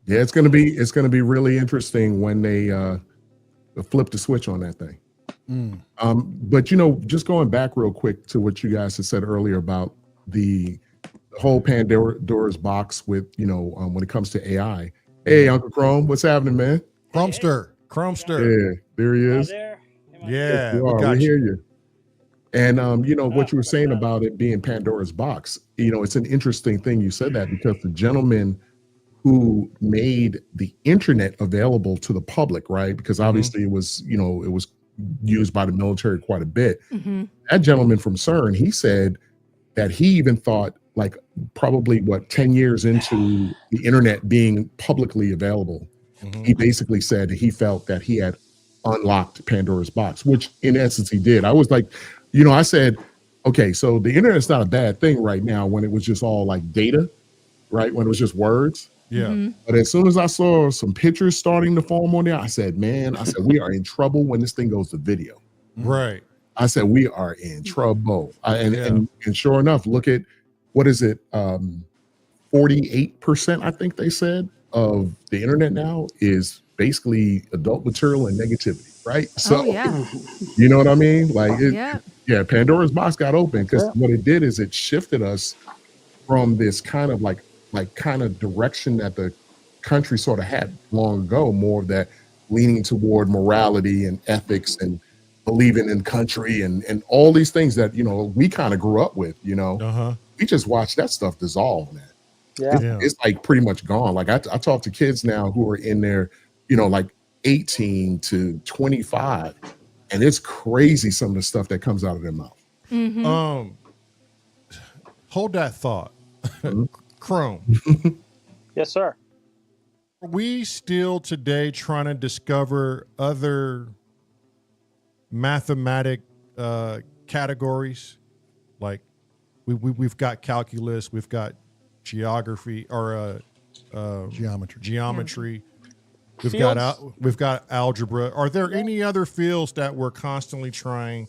It's going to be really interesting when they flip the switch on that thing. But you know, just going back real quick to what you guys had said earlier about the whole Pandora's box with, you know, when it comes to AI, Hey, Uncle Chrome, what's happening, man? Crumbster. Chromester. Yeah, there he Am I is. there? Am I Yes, there? Yeah, you we are. We got hear you. you. And what you were saying fantastic. about it being Pandora's box, it's an interesting thing you said that because the gentleman who made the internet available to the public, right? Because obviously it was used by the military quite a bit. Hmm. That gentleman from CERN, he said that he even thought like probably 10 years into the internet being publicly available, he basically said that he felt that he had unlocked Pandora's box, which in essence he did. I was like, I said, okay, so the internet's not a bad thing right now when it was just all like data, right? When it was just words. Yeah. Hmm. But as soon as I saw some pictures starting to form on there, I said, man, we are in trouble when this thing goes to video. Right. I said, we are in trouble. Yeah. And sure enough, look at what is it? 48%, I think they said, of the internet now is basically adult material and negativity, right? So, Oh yeah. you know what I mean? Like, Yeah. yeah, Pandora's box got open because Yeah. what it did is it shifted us from this kind of kind of direction that the country sort of had long ago, more of that leaning toward morality and ethics and believing in country and all these things that we kind of grew up with. Uh-huh. We just watched that stuff dissolve, man. Yeah. Yeah. It's like pretty much gone. Like I talk to kids now who are in there, like 18 to 25, and it's crazy some of the stuff that comes out of their mouth. Hmm. Hold that thought. Mhm. Chrome. Yes, sir. Are we still today trying to discover other mathematic categories? Like we've got calculus, we've got geography or Geometry. We've got algebra. Are there any other fields that we're constantly trying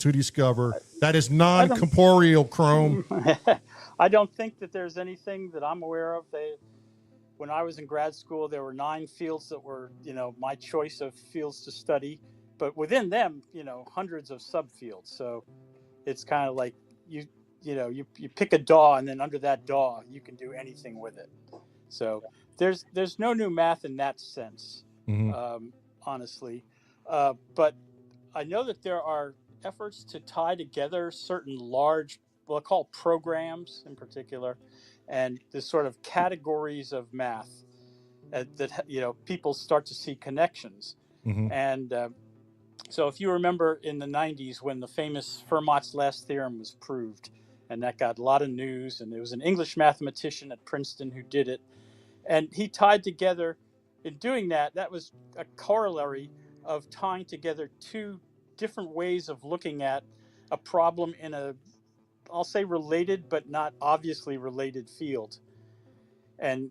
to discover that is non-corporeal, Chrome? I don't think that there's anything that I'm aware of. When I was in grad school, there were 9 fields that were, my choice of fields to study, but within them, hundreds of subfields. So it's kind of like you pick a DAW, and then under that DAW, you can do anything with it. So there's no new math in that sense, honestly. But I know that there are efforts to tie together certain large, we'll call programs in particular, and the sort of categories of math that people start to see connections. And so if you remember in the 90s when the famous Fermat's last theorem was proved, and that got a lot of news, and there was an English mathematician at Princeton who did it, and he tied together, in doing that, that was a corollary of tying together 2 different ways of looking at a problem in a, I'll say, related but not obviously related field. And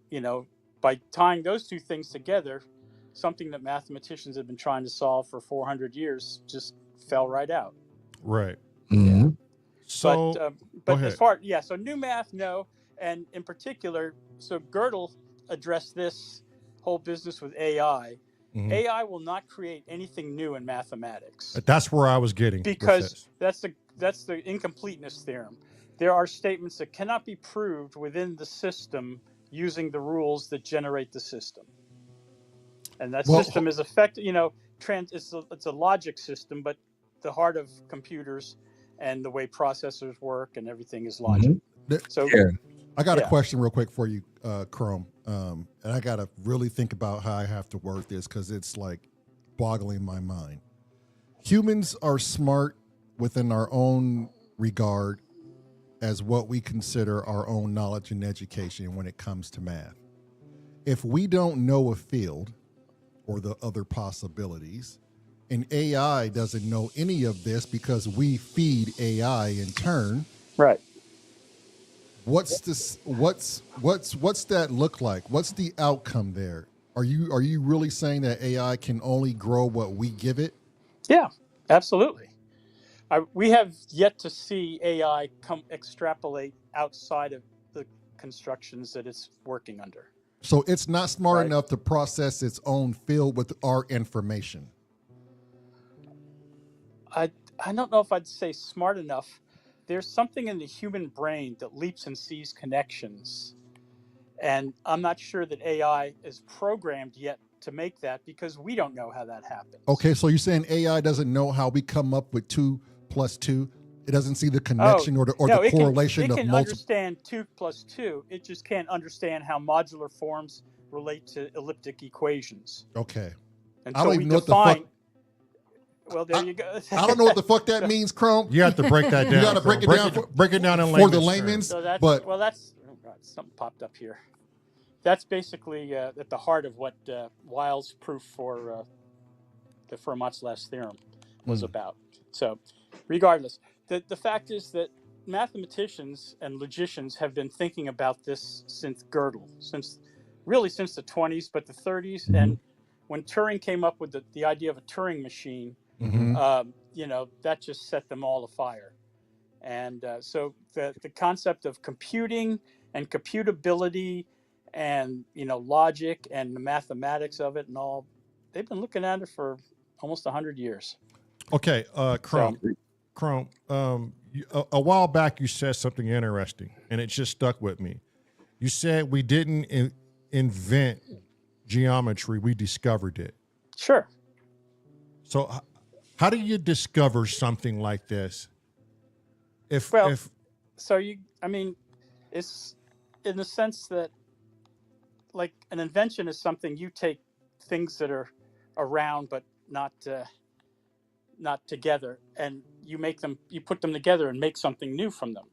by tying those 2 things together, something that mathematicians have been trying to solve for 400 years just fell right out. Right. Mhm. So but as far so new math, no. And in particular, so Gödel addressed this whole business with AI. AI will not create anything new in mathematics. That's where I was getting Because that's the incompleteness theorem. There are statements that cannot be proved within the system using the rules that generate the system. And that system is effective, it's a logic system, but the heart of computers and the way processors work and everything is logic. So I got a question real quick for you, Chrome. And I got to really think about how I have to word this because it's like boggling my mind. Humans are smart within our own regard as what we consider our own knowledge and education when it comes to math. If we don't know a field or the other possibilities, and AI doesn't know any of this because we feed AI in turn. Right. What's this? What's that look like? What's the outcome there? Are you really saying that AI can only grow what we give it? Yeah, absolutely. We have yet to see AI extrapolate outside of the constructions that it's working under. So it's not smart enough to process its own field with our information. I don't know if I'd say smart enough. There's something in the human brain that leaps and sees connections. And I'm not sure that AI is programmed yet to make that, because we don't know how that happens. Okay, so you're saying AI doesn't know how we come up with 2 + 2? It doesn't see the connection or the correlation it of can multiple. understand 2 + 2. It just can't understand how modular forms relate to elliptic equations. Okay. And I so don't we even know what the fuck. define. Well, there you go. I don't know what the fuck that means, Chrome. You have to break that down. You got to break it down break it down in for the layman's terms. layman's. So that's, But oh God, something popped up here. That's basically at the heart of what Weil's proof for the Fermat's last theorem was about. So, regardless, the fact is that mathematicians and logicians have been thinking about this since Gödel, since the 20s, but the 30s, and when Turing came up with the idea of a Turing machine, that just set them all afire. And so the concept of computing and computability and logic and the mathematics of it and all, they've been looking at it for almost 100 years. Okay, Chrome. A while back you said something interesting, and it just stuck with me. You said we didn't invent geometry, we discovered it. Sure. So how do you discover something like this? It's in the sense that, like, an invention is something you take things that are around but not together, and you put them together and make something new from them.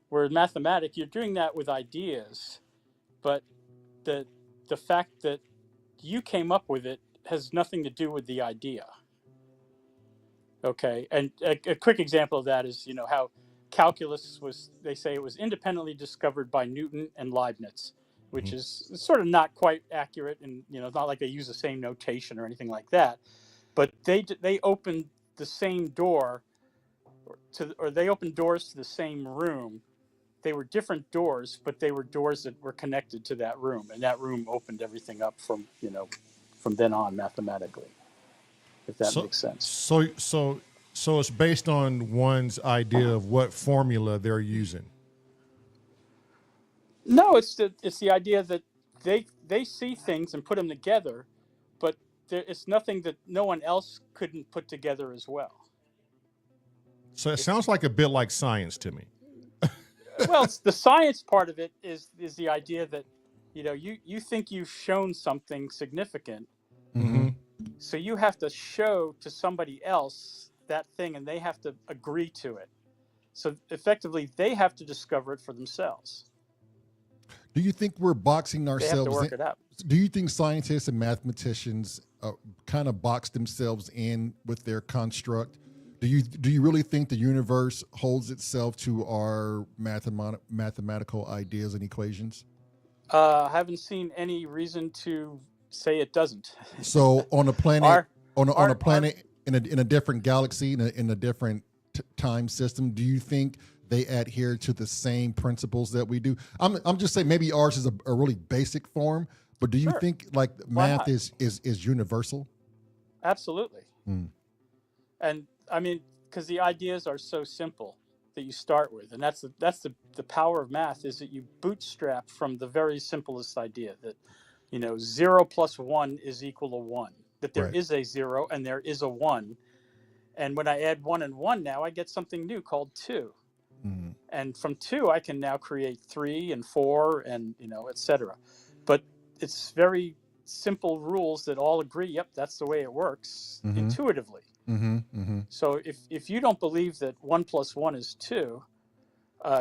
Whereas mathematics, you're doing that with ideas, but the fact that you came up with it has nothing to do with the idea. Okay, and a quick example of that is how calculus they say it was independently discovered by Newton and Leibniz, which is sort of not quite accurate, and it's not like they use the same notation or anything like that, but they opened the same door they opened doors to the same room. They were different doors, but they were doors that were connected to that room, and that room opened everything up from then on mathematically, if that makes sense. So it's based on one's idea of what formula they're using. No, it's the idea that they see things and put them together, but it's nothing that no one else couldn't put together as well. So it sounds like a bit like science to me. Well, the science part of it is the idea that you think you've shown something significant, so you have to show to somebody else that thing, and they have to agree to it. So effectively, they have to discover it for themselves. Do you think we're boxing ourselves? They have to work it out. Do you think scientists and mathematicians kind of box themselves in with their construct? Do you really think the universe holds itself to our mathematical ideas and equations? I haven't seen any reason to say it doesn't. So on a planet, on a planet in a different galaxy, in a different time system, do you think they adhere to the same principles that we do? I'm just saying maybe ours is a really basic form, but do you think like math is universal? Absolutely. And I mean, because the ideas are so simple that you start with, and that's the power of math, is that you bootstrap from the very simplest idea that 0 + 1 is equal to 1, that there is a 0 and there is a 1, and when I add 1 and 1 now, I get something new called 2, and from 2 I can now create 3 and 4 and etc. But it's very simple rules that all agree, yep, that's the way it works intuitively. So if you don't believe that 1 + 1 is 2,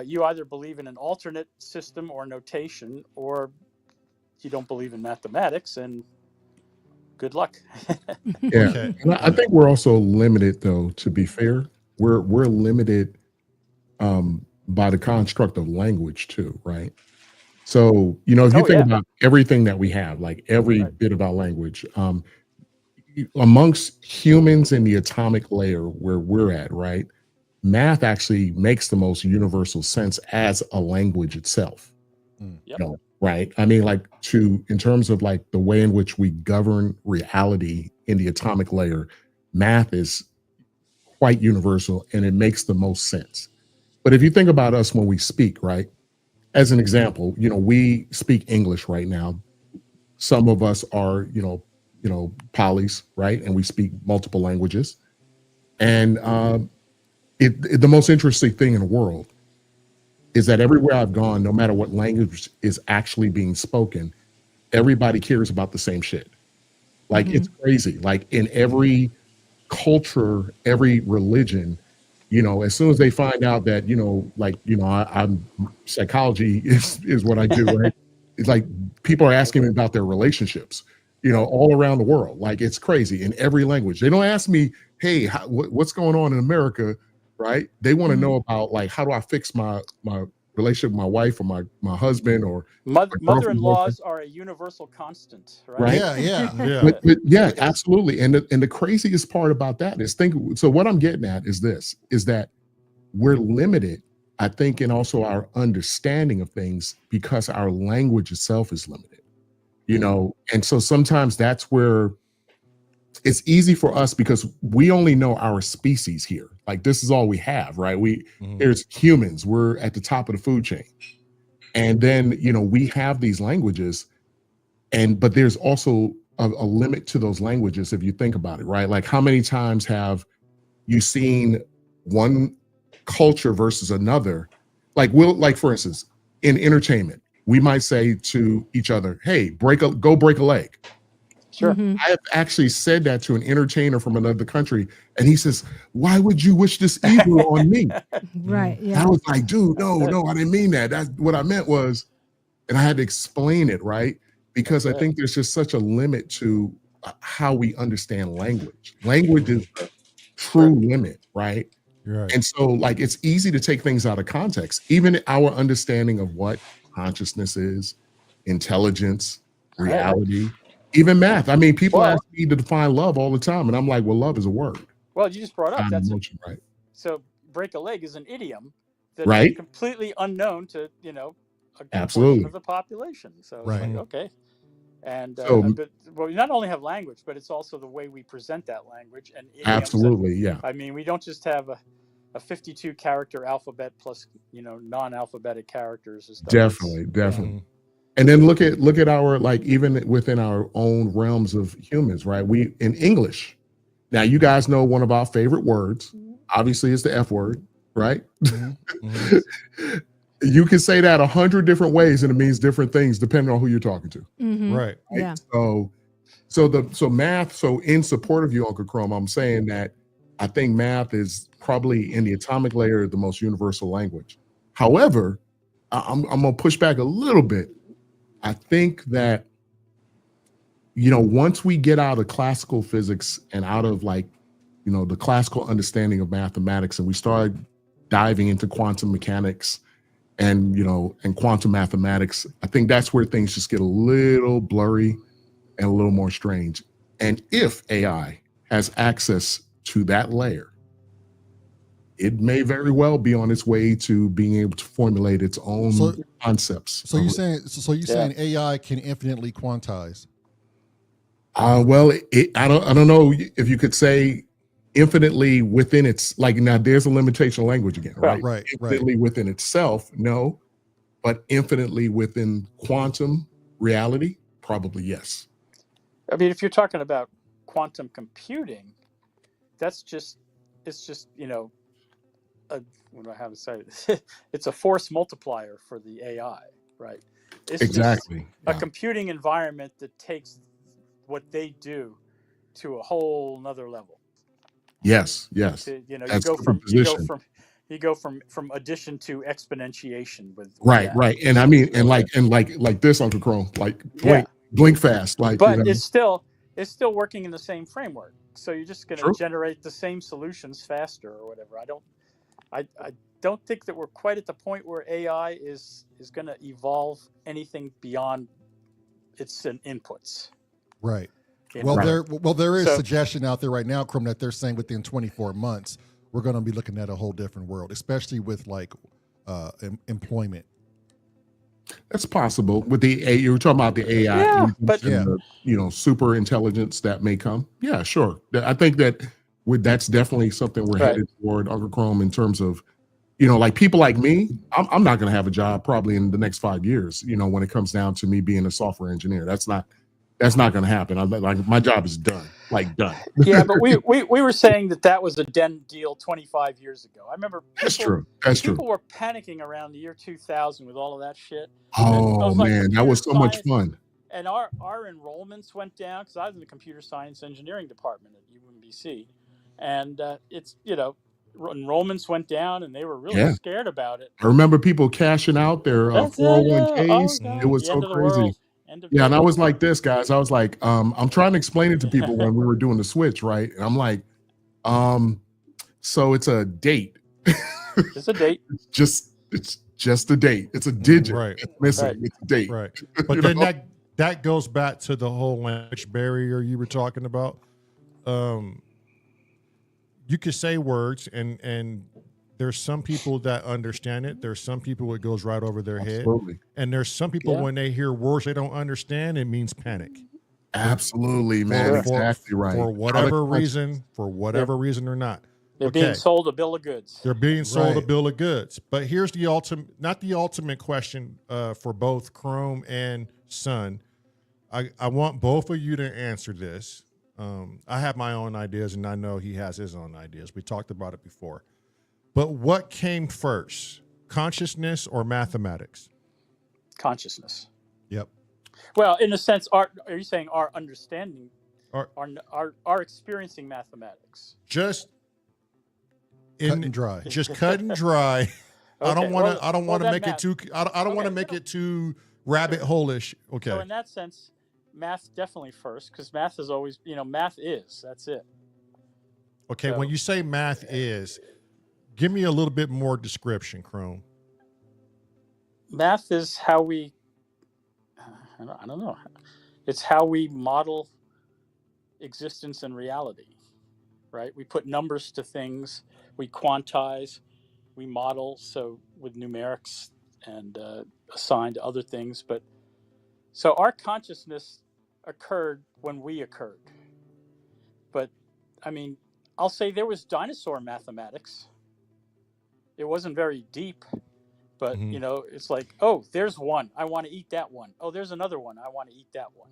you either believe in an alternate system or notation, or you don't believe in mathematics, and good luck. Yeah, okay. And I think we're also limited, though. To be fair, we're limited by the construct of language too, right? So if you think about everything that we have, like every bit about language, amongst humans in the atomic layer where we're at, right? Math actually makes the most universal sense as a language itself. Right? I mean, like in terms of like the way in which we govern reality in the atomic layer, math is quite universal and it makes the most sense. But if you think about us when we speak, right? as an example, we speak English right now. Some of us are, polys, right? And we speak multiple languages. And the most interesting thing in the world is that everywhere I've gone, no matter what language is actually being spoken, everybody cares about the same shit. Like, it's crazy. Like, in every culture, every religion, as soon as they find out that, I'm psychology is what I do, right? It's like people are asking me about their relationships, all around the world. Like, it's crazy in every language. They don't ask me, hey, what's going on in America, right? They want to know about, like, how do I fix my relationship with my wife or my husband or mother-in-laws are a universal constant, right? right? Yeah. But yeah, absolutely. And the craziest part about that is so what I'm getting at is that we're limited, I think, in also our understanding of things because our language itself is limited, and so sometimes that's where it's easy for us because we only know our species here. Like, this is all we have, right? There's humans, we're at the top of the food chain. And then, we have these languages but there's also a limit to those languages if you think about it, right? Like, how many times have you seen one culture versus another? Like, for instance, in entertainment, we might say to each other, hey, go break a leg. Sure. I have actually said that to an entertainer from another country, and he says, why would you wish this evil on me? Right. And Yeah. I was like, dude, no, I didn't mean that. That's what I meant was, and I had to explain it, right? Because I think there's just such a limit to how we understand language. Language is the true limit, right? Right. And so, like, it's easy to take things out of context. Even our understanding of what consciousness is, intelligence, reality, even math. I mean, people ask me to define love all the time, and I'm like, well, love is a word. Well, you just brought up Not an emotion, right? So break a leg is an idiom that Right. is completely unknown to, a good Absolutely. portion of the population. So it's Right. like, okay. And So- but we not only have language, but it's also the way we present that language and idioms. Absolutely, yeah. I mean, we don't just have a 52 character alphabet plus, non-alphabetic characters and stuff. Definitely. And then look at our, like, even within our own realms of humans, right? We in English. Now, you guys know one of our favorite words, obviously, is the F word, right? You can say that 100 different ways and it means different things depending on who you're talking to. Right. Yeah. So math, so in support of you, Uncle Chrome, I'm saying that I think math is probably in the atomic layer the most universal language. However, I'm gonna push back a little bit. I think that, once we get out of classical physics and out of, like, the classical understanding of mathematics, and we start diving into quantum mechanics and quantum mathematics, I think that's where things just get a little blurry and a little more strange. And if AI has access to that layer, it may very well be on its way to being able to formulate its own concepts. So you're saying AI can infinitely quantize? Well, I don't know if you could say infinitely within its, like, now there's a limitation of language again, right? Right. Infinitely within itself, no, but infinitely within quantum reality, probably yes. I mean, if you're talking about quantum computing, it's just, what do I have to say? It's a force multiplier for the AI, right? It's Exactly. just a computing environment that takes what they do to a whole nother level. Yes. To, That's you go from addition to exponentiation with right. And I mean, and like this, Uncle Chrome, like blink fast, like. But it's still working in the same framework. So you're just going to True. generate the same solutions faster or whatever. I don't think that we're quite at the point where AI is going to evolve anything beyond its inputs. Right. You Well, know? there is suggestion out there right now, Chrome, that they're saying within 24 months we're going to be looking at a whole different world, especially with like employment. That's possible with the AI. You were talking about the AI, Yeah, but the, super intelligence that may come. Yeah, sure. I think that's definitely something we're headed toward, Uncle Chrome, in terms of like people like me, I'm not going to have a job probably in the next 5 years. When it comes down to me being a software engineer, that's not going to happen. Like my job is done, like done. Yeah, but we were saying that was a done deal 25 years ago. I remember That's true. That's true. people were panicking around the year 2000 with all of that shit. Oh man, that was so much fun. And our enrollments went down because I was in the computer science engineering department at UMBC, and it's enrollments went down, and they were really scared about it. I remember people cashing out their 401ks. Oh, it was so crazy. Yeah, and I was like this, guys. I was like, I'm trying to explain it to people when we were doing the switch, right? And I'm like, so it's a date. It's a date. It's just a date. It's a digit. Right. It's missing. Right. It's a date. Right. But then that goes back to the whole language barrier you were talking about. You could say words and there's some people that understand it. There's some people it goes right over their head. And there's some people when they hear words they don't understand, it means panic. Absolutely, man. Exactly right. For whatever reason or not. They're being sold a bill of goods. They're being sold a bill of goods. But here's the not the ultimate question for both Chrome and Sun. I want both of you to answer this. I have my own ideas, and I know he has his own ideas. We talked about it before. But what came first, consciousness or mathematics? Consciousness. Yep. Well, in a sense, are you saying our understanding, our experiencing mathematics? Cut and dry. Just cut and dry. Okay. I don't want to make it too. I don't want to make it too rabbit hole-ish. Okay. So in that sense, math definitely first, because math is always, math is. That's it. Okay. So, when you say math is, give me a little bit more description, Chrome. Math is how we. I don't know. It's how we model existence and reality, right? We put numbers to things. We quantize, we model, so with numerics and assign to other things. But so our consciousness occurred when we occurred. But I mean, I'll say there was dinosaur mathematics. It wasn't very deep, but it's like, oh, there's one. I want to eat that one. Oh, there's another one. I want to eat that one.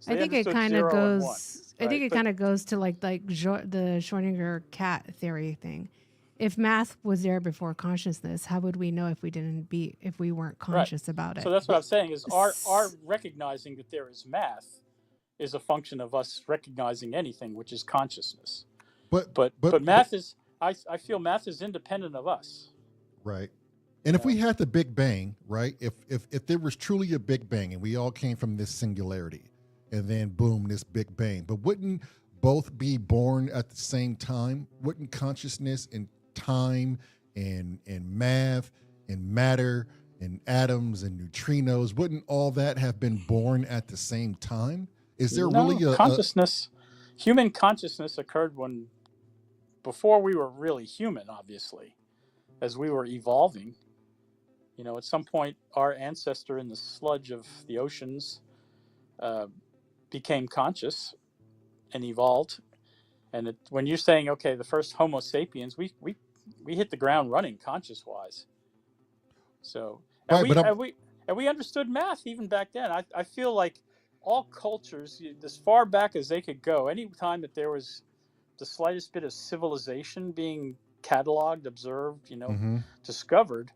So I think it kind of goes. Right? I think it kind of goes to like the Schrödinger cat theory thing. If math was there before consciousness, how would we know if we weren't conscious about it? So that's what I'm saying is our recognizing that there is math is a function of us recognizing anything, which is consciousness. But math is. I feel math is independent of us. Right. And if we had the Big Bang, right? If there was truly a Big Bang and we all came from this singularity, and then boom, this Big Bang. But wouldn't both be born at the same time? Wouldn't consciousness and time and math and matter and atoms and neutrinos, wouldn't all that have been born at the same time? Is there really a consciousness? Human consciousness occurred before we were really human, obviously, as we were evolving. At some point, our ancestor in the sludge of the oceans became conscious and evolved. And when you're saying, okay, the first Homo sapiens, we hit the ground running conscious-wise. So, and we understood math even back then. I feel like all cultures, as far back as they could go, any time that there was the slightest bit of civilization being cataloged, observed, discovered,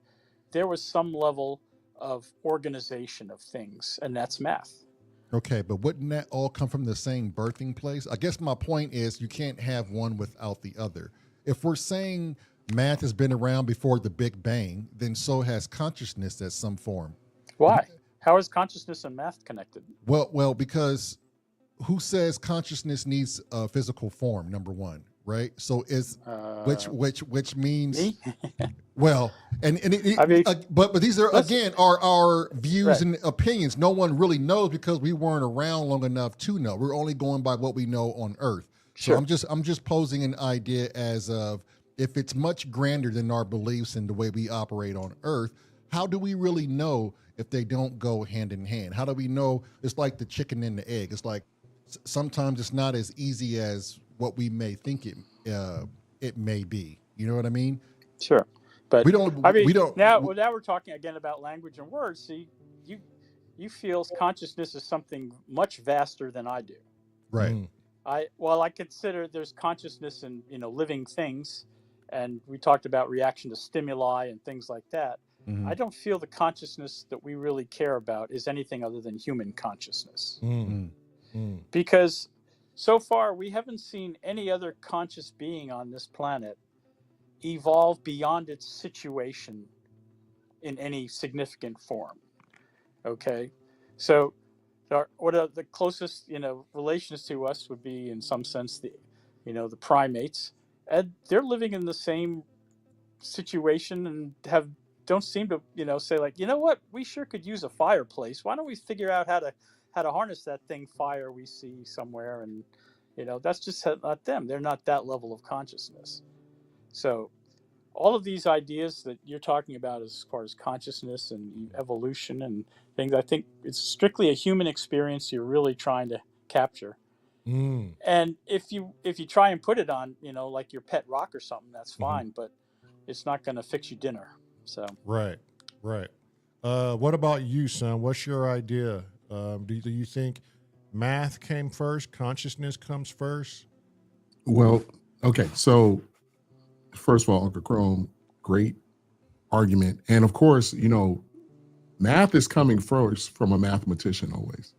there was some level of organization of things, and that's math. Okay, but wouldn't that all come from the same birthing place? I guess my point is you can't have one without the other. If we're saying math has been around before the Big Bang, then so has consciousness at some form. Why? How is consciousness and math connected? Well, because who says consciousness needs a physical form? Number one, right? So which means me? Well, but these are again our views and opinions. No one really knows because we weren't around long enough to know. We're only going by what we know on Earth. So I'm just posing an idea as of if it's much grander than our beliefs and the way we operate on Earth, how do we really know if they don't go hand in hand? How do we know? It's like the chicken and the egg. It's like sometimes it's not as easy as what we may think it may be. You know what I mean? Sure. But We don't. I mean, We don't. now we're talking again about language and words. See, you feel consciousness is something much vaster than I do. Right. Mm. I consider there's consciousness in living things, and we talked about reaction to stimuli and things like that. Mhm. I don't feel the consciousness that we really care about is anything other than human consciousness, Mm. Mm. because so far we haven't seen any other conscious being on this planet evolve beyond its situation in any significant form. Okay, so what are the closest relations to us would be in some sense the primates, and they're living in the same situation and don't seem to say like, what, we sure could use a fireplace. Why don't we figure out how to harness that thing fire we see somewhere? And that's just not them. They're not that level of consciousness. So all of these ideas that you're talking about as far as consciousness and evolution and things, I think it's strictly a human experience you're really trying to capture. Mm. And if you try and put it on, like your pet rock or something, that's fine, but it's not going to fix you dinner. So Right. What about you, son? What's your idea? Do you think math came first, consciousness comes first? Well, okay. So first of all, Uncle Chrome, great argument. And of course, math is coming first from a mathematician always.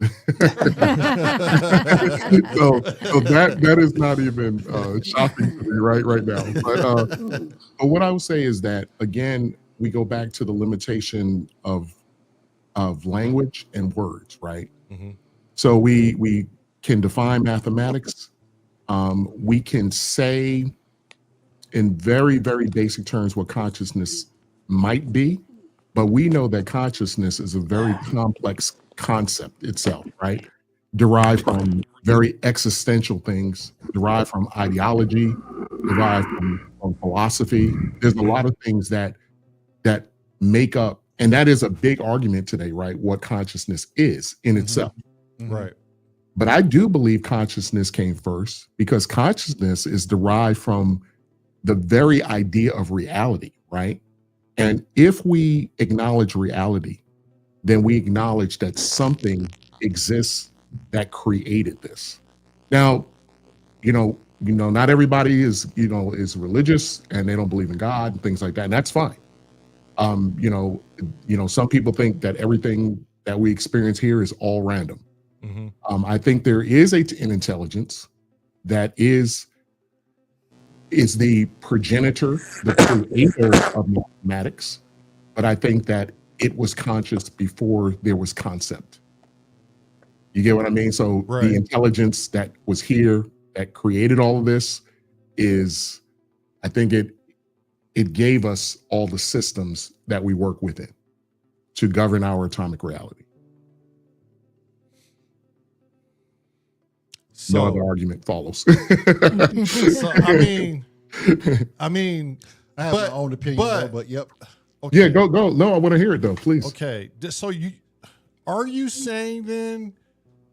so that is not even shocking to me right now. But what I would say is that, again, we go back to the limitation of language and words, right? Mm-hmm. So we can define mathematics. We can say in very, very basic terms what consciousness might be, but we know that consciousness is a very complex concept itself, right? Derived from very existential things, derived from ideology, derived from philosophy. There's a lot of things that make up, and that is a big argument today, right? What consciousness is in itself. Mm-hmm. Right. But I do believe consciousness came first because consciousness is derived from the very idea of reality, right? And if we acknowledge reality, then we acknowledge that something exists that created this. Now, not everybody is religious and they don't believe in God and things like that, and that's fine. Some people think that everything that we experience here is all random. Mm-hmm. I think there is an intelligence that is the progenitor, the creator of mathematics, but I think that it was conscious before there was concept. You get what I mean? So Right. The intelligence that was here that created all of this is, I think it gave us all the systems that we work within to govern our atomic reality. So, No other argument follows. so I mean, I have my own opinion, but yep. Okay. Yeah, go. No, I want to hear it though, please. Okay. So are you saying then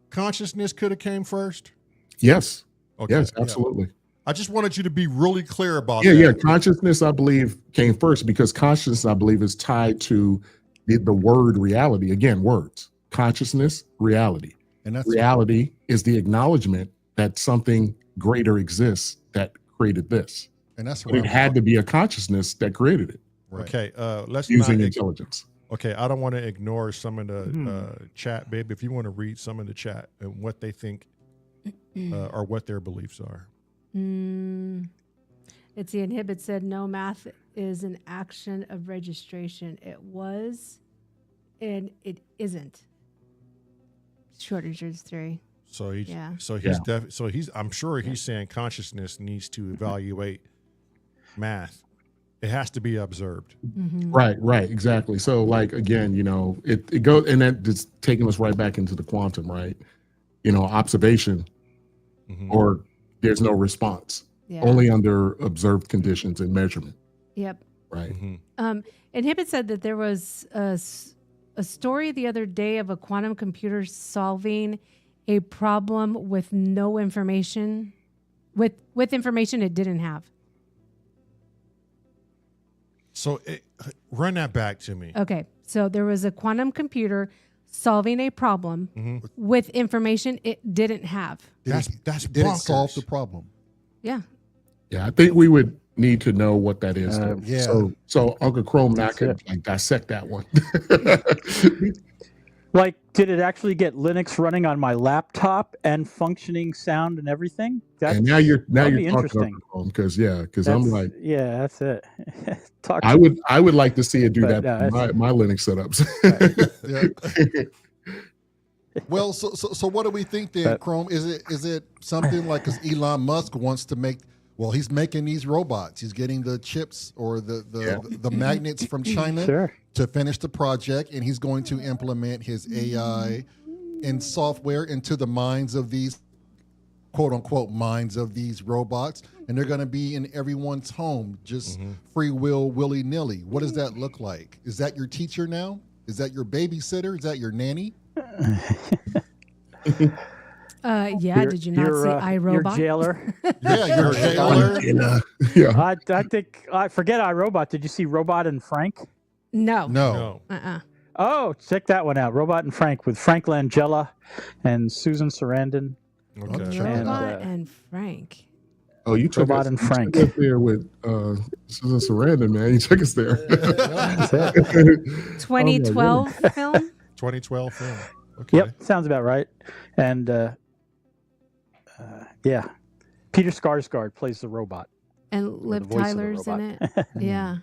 consciousness could have came first? Yes. Okay. Yes, absolutely. I just wanted you to be really clear about Yeah, that. yeah. Consciousness, I believe, came first because consciousness, I believe, is tied to the word reality. Again, words. Consciousness, reality. And that's reality is the acknowledgement that something greater exists that created this. And that's But it had to be a consciousness that created it. Right. Okay. Let's using not intelligence. Okay, I don't want to ignore some of the chat, babe. If you want to read some of the chat and what they think or what their beliefs are. It's the Inhibit said no, math is an action of registration. It was, and it isn't. Shortage is 3. So he's Yeah. I'm sure he's saying consciousness needs to evaluate math. It has to be observed. Mm-hmm. Right, exactly. So, like, again, it goes, and that just taking us right back into the quantum, right? Observation, or there's no response, only under observed conditions and measurement. Yep. Right. Inhibit said that there was a story the other day of a quantum computer solving a problem with no information, with information it didn't have. So run that back to me. Okay, so there was a quantum computer solving a problem with information it didn't have. That's Did it solve the problem? Yeah. Yeah, I think we would need to know what that is. though. Yeah. So Uncle Chrome, I could like dissect that one. Like, did it actually get Linux running on my laptop and functioning sound and everything? And now you're that'd be talking interesting. Uncle Chrome because I'm like, yeah, that's it. Talk I would like to see it do But, that. no, For my Linux setups. Well, so what do we think then, Chrome? Is it something like, because Elon Musk wants to make? Well, he's making these robots. He's getting the chips or the magnets from China to finish the project, and he's going to implement his AI and software into the minds of these quote unquote minds of these robots, and they're going to be in everyone's home, just free will, willy nilly. What does that look like? Is that your teacher now? Is that your babysitter? Is that your nanny? Yeah. Did you not see iRobot? Your jailer. Yeah, your jailer. Yeah. I think I forget iRobot. Did you see Robot and Frank? No. No. Oh, check that one out. Robot and Frank with Frank Langella and Susan Sarandon. Okay. Robot and Frank. Oh, you took Robot us, and you Frank. took us there with Susan Sarandon, man. You took us there. 2012 film. 2012 film. Okay. Yep, sounds about right. And yeah, Peter Skarsgård plays the robot. And Liv voice of the Tyler's in it. Yeah.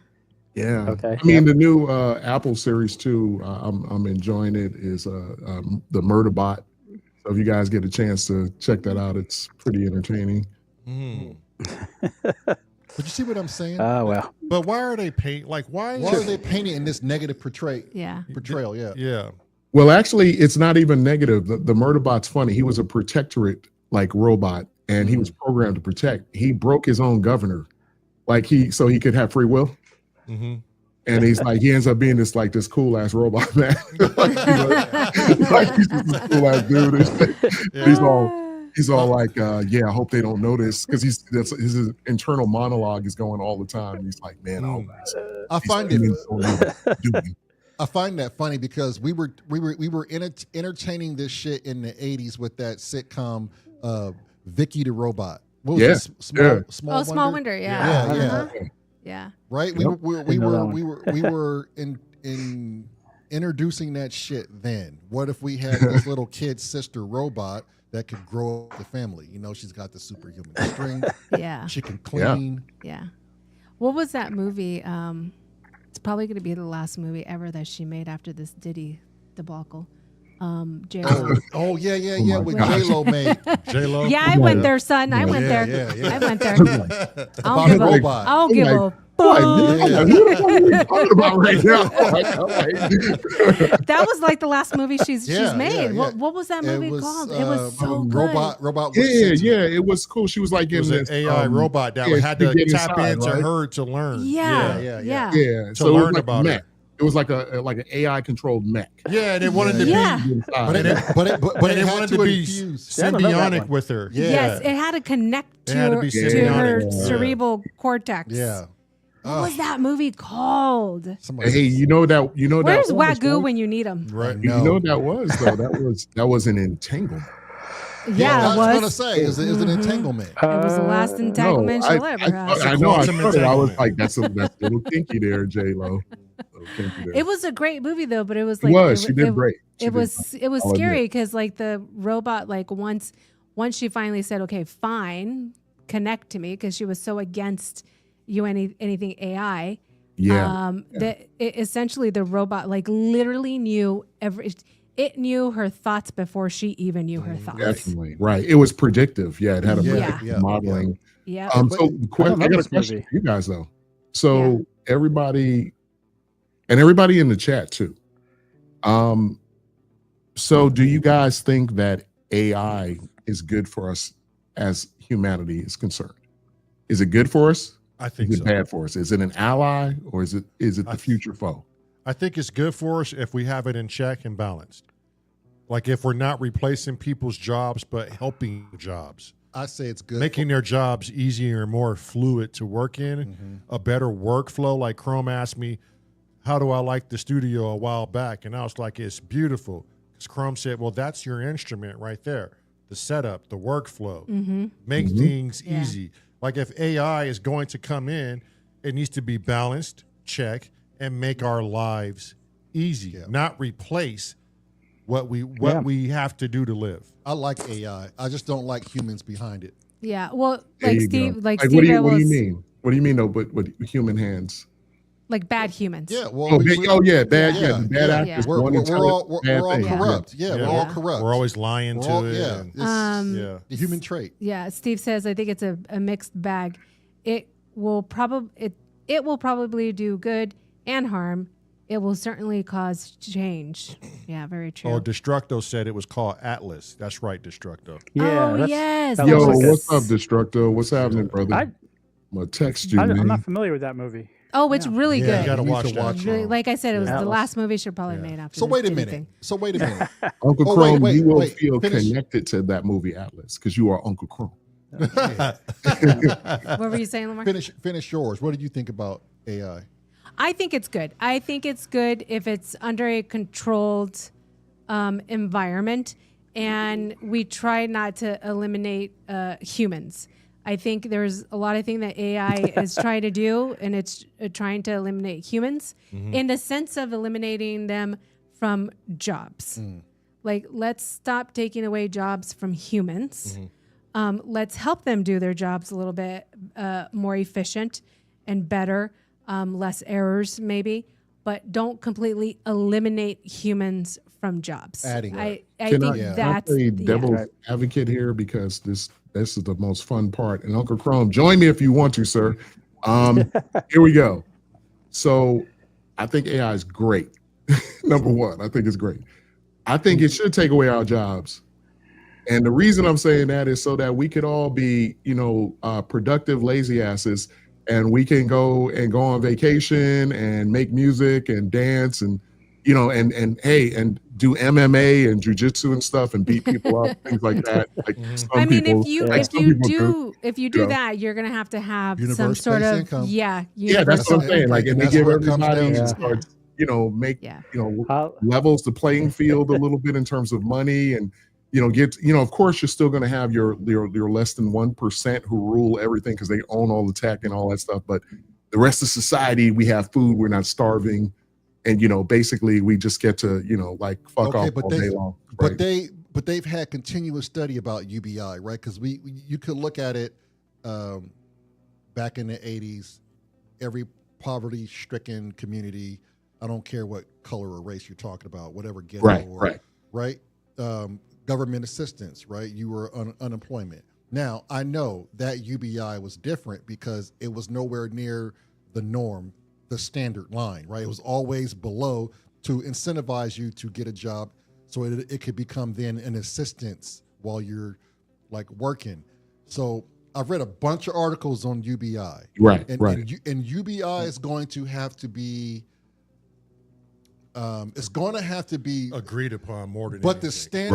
Yeah. Okay. I mean, the new Apple series too. I'm enjoying it. Is the Murderbot. So if you guys get a chance to check that out, it's pretty entertaining. But you see what I'm saying? Oh well. But why are they why are they painting in this negative portrayal? Yeah. Yeah. Well, actually, it's not even negative. The Murderbot's funny. He was a protectorate like robot, and he was programmed to protect. He broke his own governor, so he could have free will. And he's like, he ends up being this cool ass robot, man. He's just this cool ass dude. He's all like, yeah, I hope they don't notice, because his internal monologue is going all the time. He's like, man, I find that funny because we were entertaining this shit in the 80s with that sitcom Vicky the Robot. What was it? Small Wonder. Yeah. Yeah. Right. We were introducing that shit then. What if we had this little kid sister robot that could grow up the family? You know, she's got the superhuman strength. Yeah. She can clean. Yeah. What was that movie? It's probably going to be the last movie ever that she made after this Diddy debacle. J-Lo. Oh yeah. With J-Lo made. J-Lo. Yeah, I went there, son. I went there. Yeah. I went there. I don't give a what are you talking about right now? That was like the last movie she's made. Yeah. What was that movie called? It was so good. Robot. Yeah, it was cool. She was like getting an AI robot that had to tap into her to learn. Yeah. So learn about it. It was like an AI controlled mech. Yeah, and it wanted to be, but it wanted to be symbiotic with her. Yeah. Yes, it had to connect to her cerebral cortex. Yeah. What was that movie called? Hey, you know Where's that Wagyu when you need him? Right. You know what that was though. That was an entanglement. Yeah, I it was going to say is an entanglement. It was the last entanglement she'll ever have. I know. I was like, that's a little kinky there, J-Lo. It was a great movie though, but it was she did great. It was scary because the robot, once she finally said, okay, fine, connect to me, because she was so against anything AI. That essentially the robot literally knew it knew her thoughts before she even knew her thoughts. Definitely. Right. It was predictive. Yeah, it had a modeling. Yeah. So I got a question for you guys though. So everybody in the chat too. So do you guys think that AI is good for us as humanity is concerned? Is it good for us? I think is it bad for us? Is it an ally or is it the future foe? I think it's good for us if we have it in check and balanced. Like if we're not replacing people's jobs, but helping jobs. I say it's good. Making their jobs easier and more fluid to work in, a better workflow. Like Chrome asked me, how do I like the studio a while back? And I was like, it's beautiful. Because Chrome said, well, that's your instrument right there. The setup, the workflow, make things easy. Like if AI is going to come in, it needs to be balanced, check, and make our lives easy, not replace what we have to do to live. I like AI. I just don't like humans behind it. Yeah. Well, There like you Steve, go. like What Steve do you was mean? What do you mean though? But human hands? like bad humans. Yeah. Well, Oh, bad. Bad yeah. actors. We're wanting to tell all bad things. corrupt. Yeah, we're all corrupt. We're always lying to it. Yeah. and- The human trait. Yeah. Steve says, I think it's a mixed bag. It will probably do good and harm. It will certainly cause change. Yeah, very true. Oh, Destructo said it was called Atlas. That's right, Destructo. Oh, yes. that Yo, looks like what's up, Destructo? What's happening, brother? I'm gonna text you, I'm man. not familiar with that movie. Oh, it's really Yeah, good. You gotta need watch to that. watch Really, it. like I said, it was the Atlas. last movie should probably made after. So wait a anything. minute. Uncle Oh, Chrome, wait, you will wait. feel Finish. connected to that movie Atlas because you are Uncle Chrome. What were you saying, Lamar? Finish yours. What did you think about AI? I think it's good. I think it's good if it's under a controlled environment, and we try not to eliminate humans. I think there's a lot of things that AI is trying to do, and it's trying to eliminate humans in the sense of eliminating them from jobs. Like, let's stop taking away jobs from humans. Let's help them do their jobs a little bit more efficient and better, less errors maybe, but don't completely eliminate humans from jobs. Adding. I Can think I that's play devil's advocate here because this is the most fun part. And Uncle Chrome, join me if you want to, sir. Here we go. So I think AI is great. Number one, I think it's great. I think it should take away our jobs. And the reason I'm saying that is so that we could all be, productive lazy asses, and we can go on vacation and make music and dance and, and do MMA and jujitsu and stuff and beat people up, things like that. Like I mean, if you do Yeah. that, you're gonna have to have some Universe-based sort of income. Yeah, that's what I'm saying. Like, and they That's give where it comes everybody down to. starts, make I'll- levels the playing field a little bit in terms of money and of course you're still going to have your less than 1% who rule everything because they own all the tech and all that stuff, but the rest of society, we have food, we're not starving, and basically we just get to fuck off all day long, right? But they've had continuous study about UBI, right? Because you could look at it back in the 80s, every poverty-stricken community, I don't care what color or race you're talking about, whatever ghetto right? Government assistance, right? You were unemployment. Now, I know that UBI was different because it was nowhere near the norm, the standard line, right? It was always below to incentivize you to get a job so it could become then an assistance while you're like working. So I've read a bunch of articles on UBI. Right. And UBI is going to have to be agreed upon more than but anything.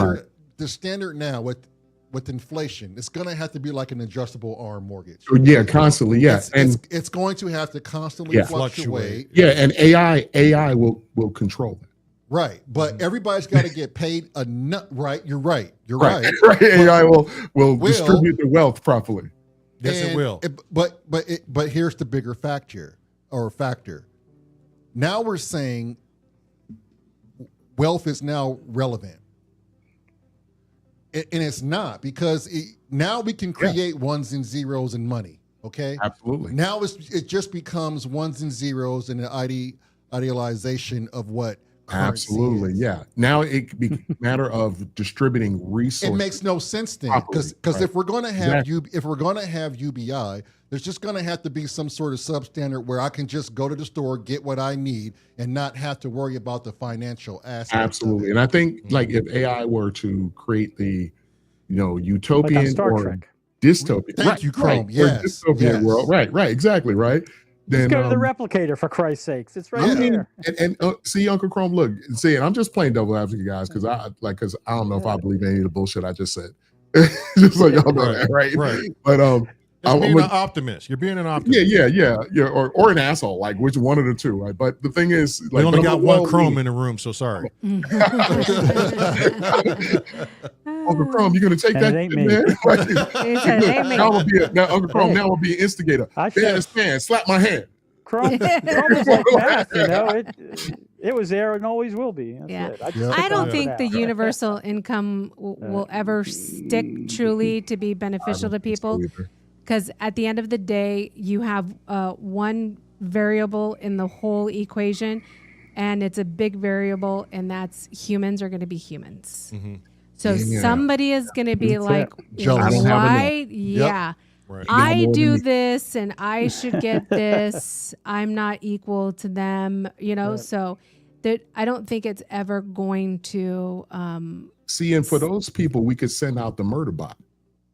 the standard now with inflation, it's going to have to be like an adjustable arm mortgage. Yeah, constantly. Yeah, It's going to have to constantly fluctuate. Yeah, and AI will control that. Right, but everybody's got to get paid a nut. Right, you're right. Right. AI will distribute the wealth properly. Yes, it will. But here's the bigger factor. Now we're saying wealth is now relevant. And it's not, because now we can create ones and zeros and money. Okay, absolutely. Now it just becomes ones and zeros and an idealization of what currency absolutely is. Yeah. Now it could be a matter of distributing resources. It makes no sense then, because if we're going to have UBI, there's just going to have to be some sort of substandard where I can just go to the store, get what I need, and not have to worry about the financial aspect. Absolutely. And I think like if AI were to create the, utopian Star or Trek. dystopian. Thank you, Chrome. Yes. Dystopian world. Right. Exactly. Right. Then Let's go to the replicator, for Christ's sakes. It's right there. And see, Uncle Chrome, look, see, and I'm just playing devil advocate, guys, because I don't know if I believe any of the bullshit I just said. Just so y'all know that, right? Right. But It's being an optimist. You're being an optimist. yeah, or an asshole, like which one of the two, right? But the thing is, like, We only got one Chrome in the room, so sorry. Uncle Chrome, you gonna take And that, it ain't me. man? Like, He said, "Hey, mate." now Uncle Chrome now will be an instigator. I Man, said man, slap my hand. Chrome was like math, you know. It was there and always will be. That's Yeah. it. I, just Yeah. stick I don't on think for the now. universal income will ever stick truly to be beneficial to people, because at the end of the day, you have one variable in the whole equation, and it's a big variable, and that's humans are going to be humans. Mm-hmm. So Yeah. somebody is going to be That's like, Jealous. I don't have why? Yeah. Right. I more do than me. this and I should get this. I'm not equal to them, you know? Right. So that I don't think it's ever going to, See, and for those people, we could send out the murder bot.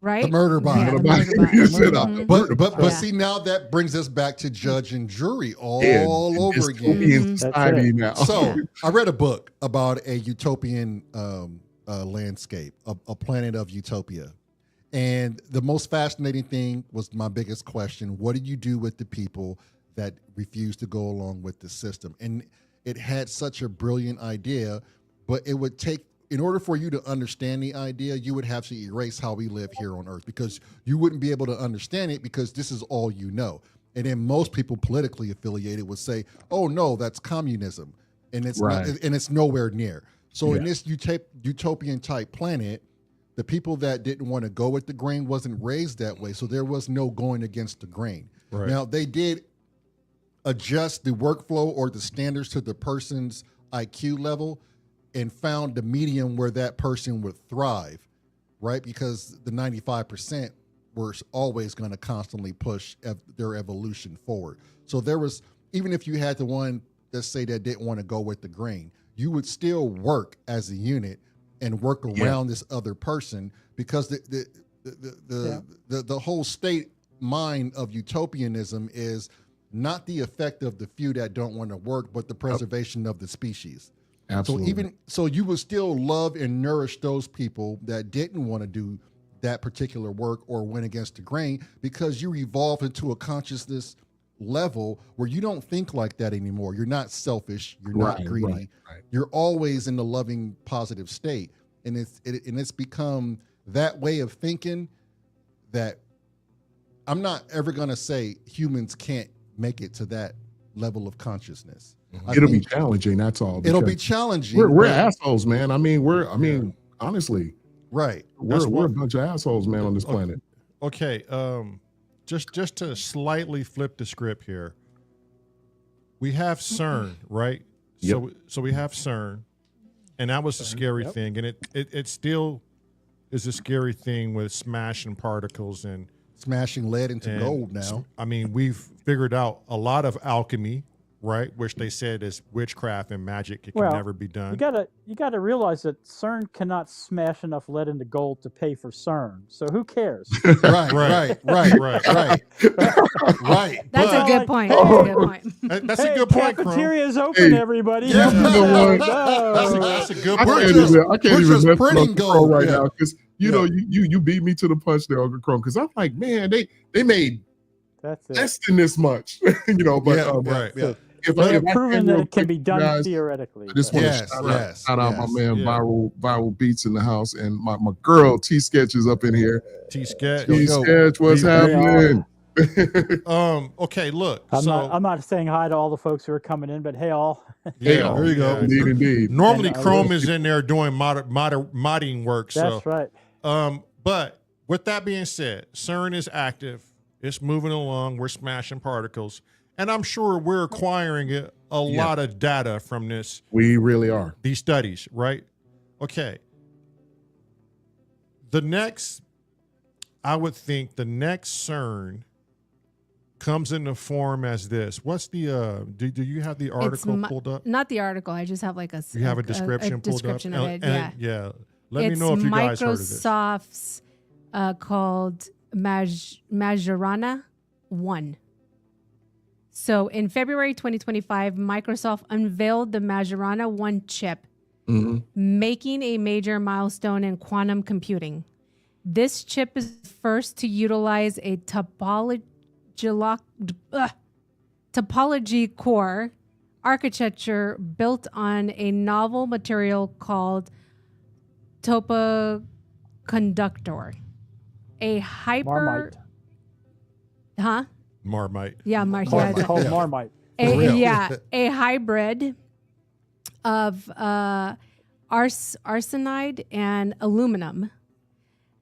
right? The murder bot. Yeah, the Murder murder bot. bot. You send out the Mhm. murder But bot. Yeah. see, now that brings us back to judge and jury all Yeah, over again. dystopian Mhm. society now. So I read a book about a utopian landscape, a planet of utopia. And the most fascinating thing was my biggest question: what do you do with the people that refuse to go along with the system? And it had such a brilliant idea, but it would take, in order for you to understand the idea, you would have to erase how we live here on Earth, because you wouldn't be able to understand it because this is all you know. And then most people politically affiliated would say, "Oh no, that's communism," and it's Right. not, and it's nowhere near. So in Yeah. this utopian type planet, the people that didn't want to go with the grain wasn't raised that way, so there was no going against the grain. Right. Now they did adjust the workflow or the standards to the person's IQ level and found the medium where that person would thrive, right? Because the 95% were always going to constantly push their evolution forward. So there was, even if you had the one, let's say, that didn't want to go with the grain, you would still work as a unit and work around this other person, because the whole state mind of utopianism is not the effect of the few that don't want to work, but the preservation of the species. Absolutely. So you would still love and nourish those people that didn't want to do that particular work or went against the grain, because you evolve into a consciousness level where you don't think like that anymore. You're not selfish. You're not greedy. Right. You're always in the loving, positive state, and it's become that way of thinking that I'm not ever going to say humans can't make it to that level of consciousness. I It'll be think challenging. That's all. It'll be because challenging. We're but- assholes, man. I mean, honestly, right. we're a bunch of assholes, man, on this planet. Okay, just to slightly flip the script here, we have CERN, right? Yep. So we have CERN, and that was a scary thing, and it still is a scary thing with smashing particles and Smashing lead into gold now. I mean, we've figured out a lot of alchemy, right? Which they said is witchcraft and magic. It can Well, never be done. You gotta realize that CERN cannot smash enough lead into gold to pay for CERN. So who cares? Right. Right. Right. That's a But- good point. That's a good point. That's Hey, a good point, Chrome. cafeteria is open, Hey, everybody. yeah, you know what? That's a good I point. can't just- even we're mess just with printing Uncle gold, Chrome right yeah. now, because you know you beat me to the punch there, Uncle Chrome. Because I'm like, man, they made That's it. less than this much, you know. But right. Yeah. if They have I proven can that real it can quick, be done guys, theoretically. I just but- want Yes, to shout out my yes. man Yeah. Viral Beats in the house, and my girl T Sketch is up in here. T-Sketch. T Sketch, what's Be- happening? Okay, look. I'm not saying hi to all the folks who are coming in, but hey, all. Yeah, there you go. Indeed. Normally, And, Chrome is in there doing modding work. That's So, right. but with that being said, CERN is active. It's moving along. We're smashing particles, and I'm sure we're acquiring a lot of data from We really are. these studies, right? Okay. I would think the next CERN comes in the form as this. What's the do you have the article pulled up? Not the article. I just have like a You have a description pulled description up? of it. And Yeah. Let It's me know if you guys heard of this. Microsoft's called Majorana 1. So in February 2025, Microsoft unveiled the Majorana 1 chip, Mhm. making a major milestone in quantum computing. This chip is first to utilize a topology core architecture built on a novel material called topoconductor. A Marmite. Huh? Marmite. Yeah, Called Marmite. A hybrid of arsenide and aluminum.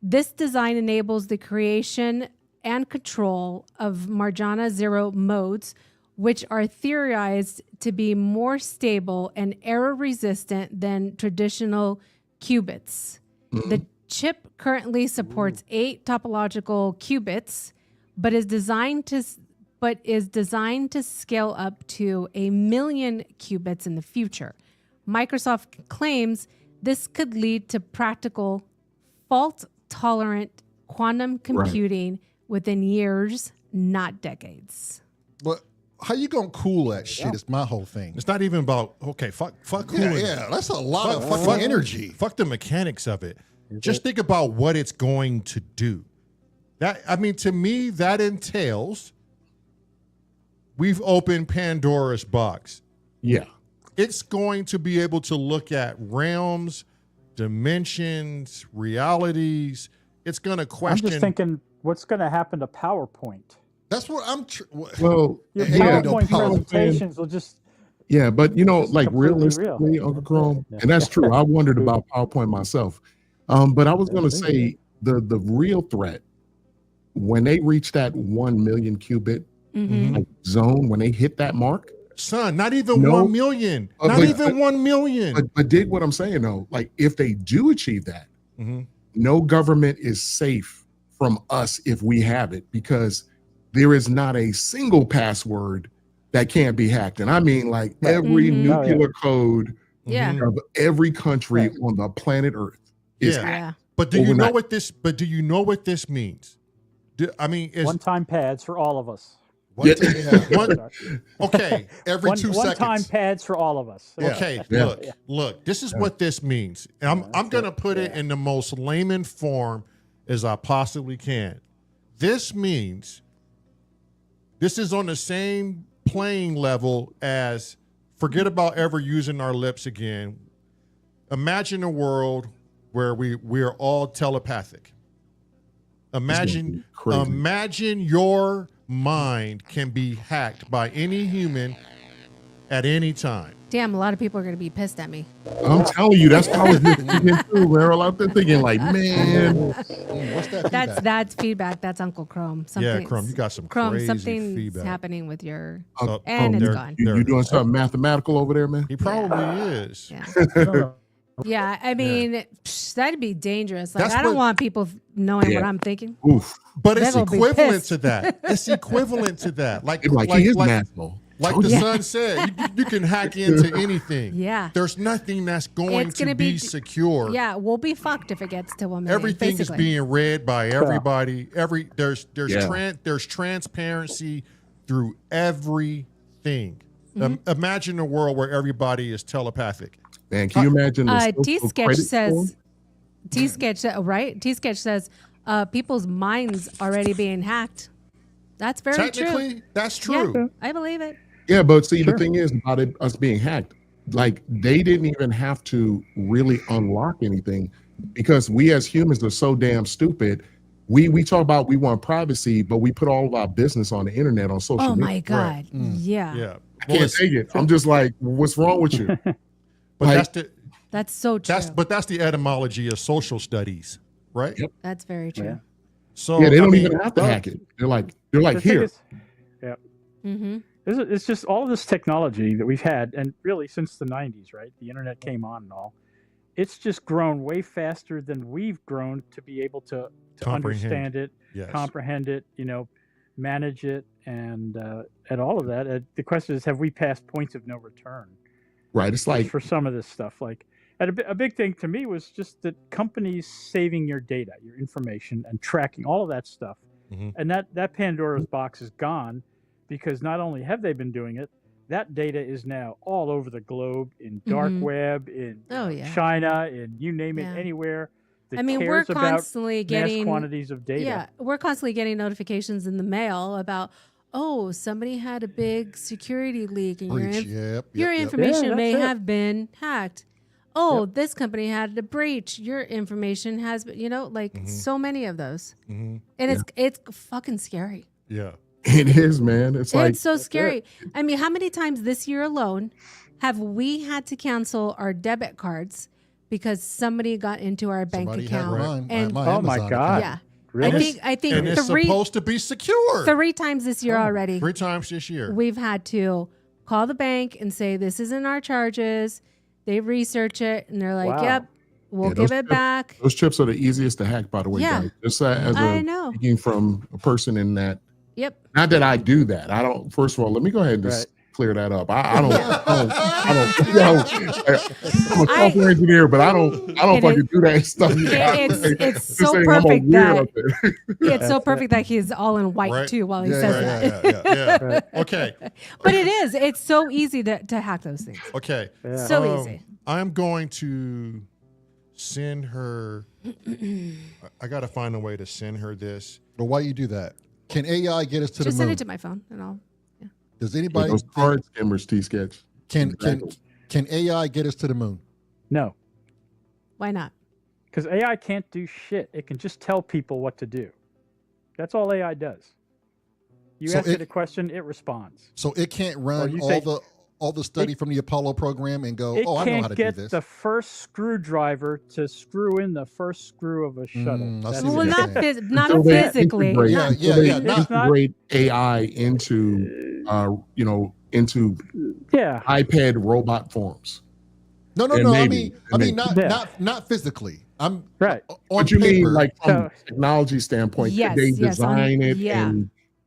This design enables the creation and control of Marjana zero modes, which are theorized to be more stable and error resistant than traditional qubits. The chip currently supports 8 topological qubits, but is designed to scale up to 1 million qubits in the future. Microsoft claims this could lead to practical fault-tolerant quantum computing within years, not decades. But how you gonna cool that shit? Is my whole thing. It's not even about fuck cooling. Yeah, that's a lot of fucking energy. Fuck the mechanics of it. Just think about what it's going to do. To me, that entails we've opened Pandora's box. Yeah. It's going to be able to look at realms, dimensions, realities. It's going to question. I'm just thinking, what's going to happen to PowerPoint? That's what I'm. Well, Your yeah, PowerPoint presentations will just. Yeah, but like completely realistically, real. Uncle Chrome, Yeah. and that's true. I wondered about PowerPoint myself. But I was going to say the real threat when they reach that 1 million qubit zone, when they hit that mark, son, not even 1 million, not even 1 million. But dig what I'm saying though. Like if they do achieve that, no government is safe from us if we have it, because there is not a single password that can't be hacked. And I mean, like every nuclear code of every country on the planet Earth is hacked. But do you know what this? But do you know what this means? One-time pads for all of us. Okay, every 2 seconds. One-time pads for all of us. Okay, look. This is what this means. And I'm going to put it in the most layman form as I possibly can. This means this is on the same playing level as forget about ever using our lips again. Imagine a world where we are all telepathic. Imagine your mind can be hacked by any human at any time. Damn, a lot of people are going to be pissed at me. I'm telling you, that's how I was just thinking too, Meryl. Out there thinking like, man. What's that? That's feedback. That's Uncle Chrome. Yeah, Chrome, you got some crazy something's feedback. happening with your, And it's gone. You doing something mathematical over there, man? He probably is. Yeah. Yeah, I mean, that'd be dangerous. Like, I don't want people knowing what I'm thinking. Oof. But it's They'll be equivalent pissed. to that. It's equivalent to that. Like he is natural. Like the son said, you can hack into anything. Yeah. There's nothing that's going to be secure. Yeah, we'll be fucked if it gets to 1 million. Everything basically. is being read by everybody. There's transparency through everything. Imagine a world where everybody is telepathic. Man, can you imagine T-Sketch says, right? T-Sketch says people's minds already being hacked. That's very true. Technically, that's true. Yeah, I believe it. Yeah, but see, the thing is about us being hacked, like they didn't even have to really unlock anything because we as humans are so damn stupid. We talk about we want privacy, but we put all of our business on the internet, on social media. Oh my God. Right. Yeah. I can't take it. I'm just like, what's wrong with you? But that's so true. That's the etymology of social studies, right? Yep. That's very true. Yeah. So they don't even have to hack it. They're like here. It's just all of this technology that we've had, and really since the 90s, right? The internet came on and all. It's just grown way faster than we've grown to be able to understand it, comprehend it, manage it, and all of that. The question is, have we passed points of no return? Right. It's like for some of this stuff, and a big thing to me was just that companies saving your data, your information, and tracking all of that stuff. And that Pandora's box is gone because not only have they been doing it, that data is now all over the globe in dark web, in China, in you name it, anywhere. that I mean, we're cares about constantly mass getting quantities of data. Yeah, we're constantly getting notifications in the mail about, oh, somebody had a big security leak and Breach. Yep. your Yep. information Yeah, may that's it. have been hacked. Oh, this company had a breach. Your information has been, like so many of those. Mm-hmm. And it's fucking scary. Yeah. It is, man. It's like It's so scary. I mean, how many times this year alone have we had to cancel our debit cards because somebody got into our bank Somebody had account? mine. And my Oh my Amazon God. account. yeah, Really? I think And it's supposed to be secure. 3 times this year already. 3 times this year. We've had to call the bank and say, this isn't our charges. They research it and they're like, Wow. yep, we'll Yeah, give those it back. those chips are the easiest to hack, by the way, Yeah. guys. Just as I know. speaking from a person in that. Yep. Not that I do that. I don't. First of all, let me go ahead and just clear that up. I don't. I'm a software engineer, but I don't fucking do that stuff. It's Just so saying I'm perfect aware that of it. it's so perfect that he's all in white Right. too while he Yeah, says yeah, that. Yeah. Okay. But it is. It's so easy to hack those things. Okay. So easy. I'm going to send her. I got to find a way to send her this. But why you do that? Can AI get us to Just the send moon? it to my phone and I'll. Does anybody Those card skimmers, T-Sketch. can AI get us to the moon? No, Why not? because AI can't do shit. It can just tell people what to do. That's all AI does. You So ask it a question, it responds. So it can't run you say- all the study from the Apollo program and go, It oh, I know how can't to do get this. the first screwdriver to screw in the first screw of a shuttle. I That's see it. what Well, you're saying. not So they physically. integrate- Yeah, so they not- integrate AI into, into Yeah. iPad robot forms. No. And I maybe- mean, Yeah. not physically. I'm Right. on What you mean, paper. like from So- a technology standpoint, Yes, they yes, design it yeah.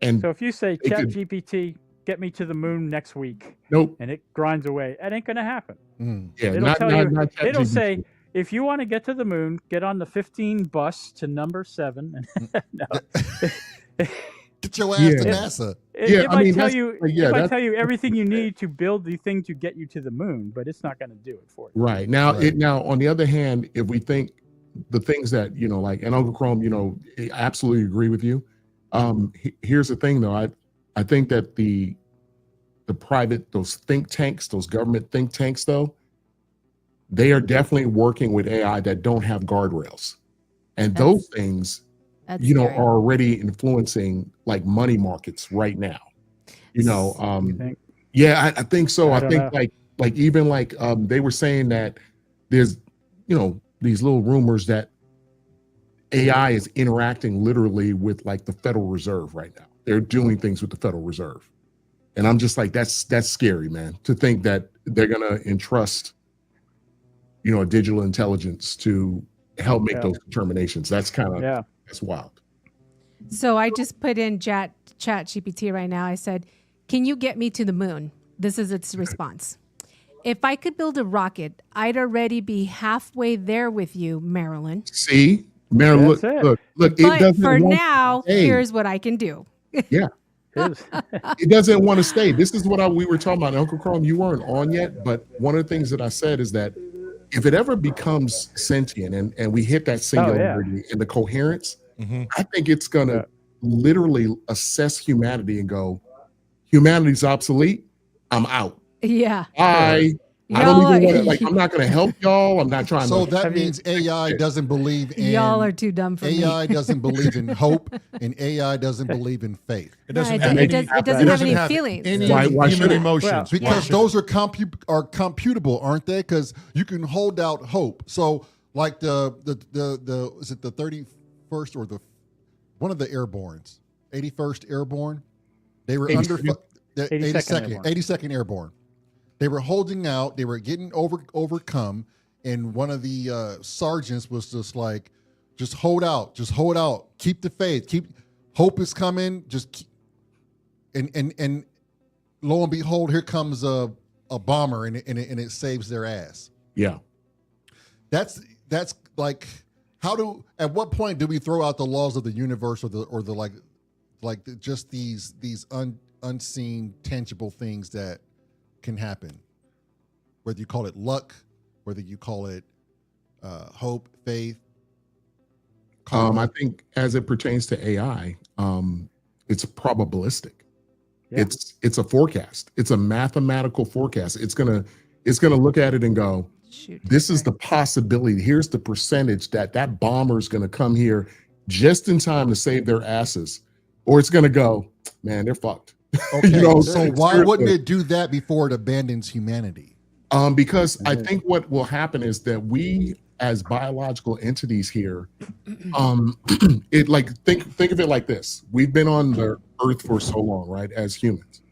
and So if you say, It could- ChatGPT, get me to the moon next week, nope. and it grinds away, that ain't going to happen. Yeah, It'll not, tell not, you, not it'll ChatGPT. say, if you want to get to the moon, get on the 15 bus to number 7. No. Get your ass Yeah. to NASA. Yeah, It I might mean, tell that's- you. like, yeah, it might that's- tell you everything you need to build the thing to get you to the moon, but it's not going to do it for you. Right. Now, Right. now on the other hand, if we think the things that, like, and Uncle Chrome, I absolutely agree with you. Here's the thing though. I think that the private, those think tanks, those government think tanks though, they are definitely working with AI that don't have guardrails. And those things, That's are scary. already influencing like money markets right now. You think? Yeah, I think so. I I don't think know. like even like they were saying that there's these little rumors that AI is interacting literally with like the Federal Reserve right now. They're doing things with the Federal Reserve. And I'm just like, that's scary, man, to think that they're gonna entrust, a digital intelligence to help make those determinations. That's kind of that's wild. So I just put in Chat GPT right now. I said, can you get me to the moon? This is its response. If I could build a rocket, I'd already be halfway there with you, Marilyn. See, Marilyn, That's it. look. It But doesn't for want now, to stay. here's what I can do. Yeah. It doesn't want to stay. This is what we were talking about, Uncle Chrome. You weren't on yet, but one of the things that I said is that if it ever becomes sentient and we hit that singularity and the coherence, I think it's gonna literally assess humanity and go, humanity's obsolete. I'm out. Yeah. I don't even want to, I'm not going to help y'all. I'm not trying So to. that means AI doesn't believe in Y'all are too dumb for me. AI doesn't believe in hope, and AI doesn't believe in faith. It No, doesn't it have does- any, it doesn't have any feelings. Any Why should human it? emotions. Because those are computable, aren't they? Because you can hold out hope. So like the is it the 31st or one of the airbornes, 81st Airborne? They were 82nd. the 82nd 82nd Airborne. They were holding out. They were getting overcome, and one of the sergeants was just like, "Just hold out. Just hold out. Keep the faith. Hope is coming. Just keep." And lo and behold, here comes a bomber, and it saves their ass. Yeah. That's like at what point do we throw out the laws of the universe or the just these unseen tangible things that can happen, whether you call it luck, whether you call it hope, faith, I think as it pertains to AI, it's probabilistic. Yeah. It's a forecast. It's a mathematical forecast. It's gonna look at it and go, Shoot. this is the possibility. Here's the percentage that bomber is gonna come here just in time to save their asses, or it's gonna go, man, they're fucked. Okay, So so why wouldn't it do that before it abandons humanity? Because I think what will happen is that we, as biological entities here, it like think of it like this: we've been on the earth for so long, right? As humans,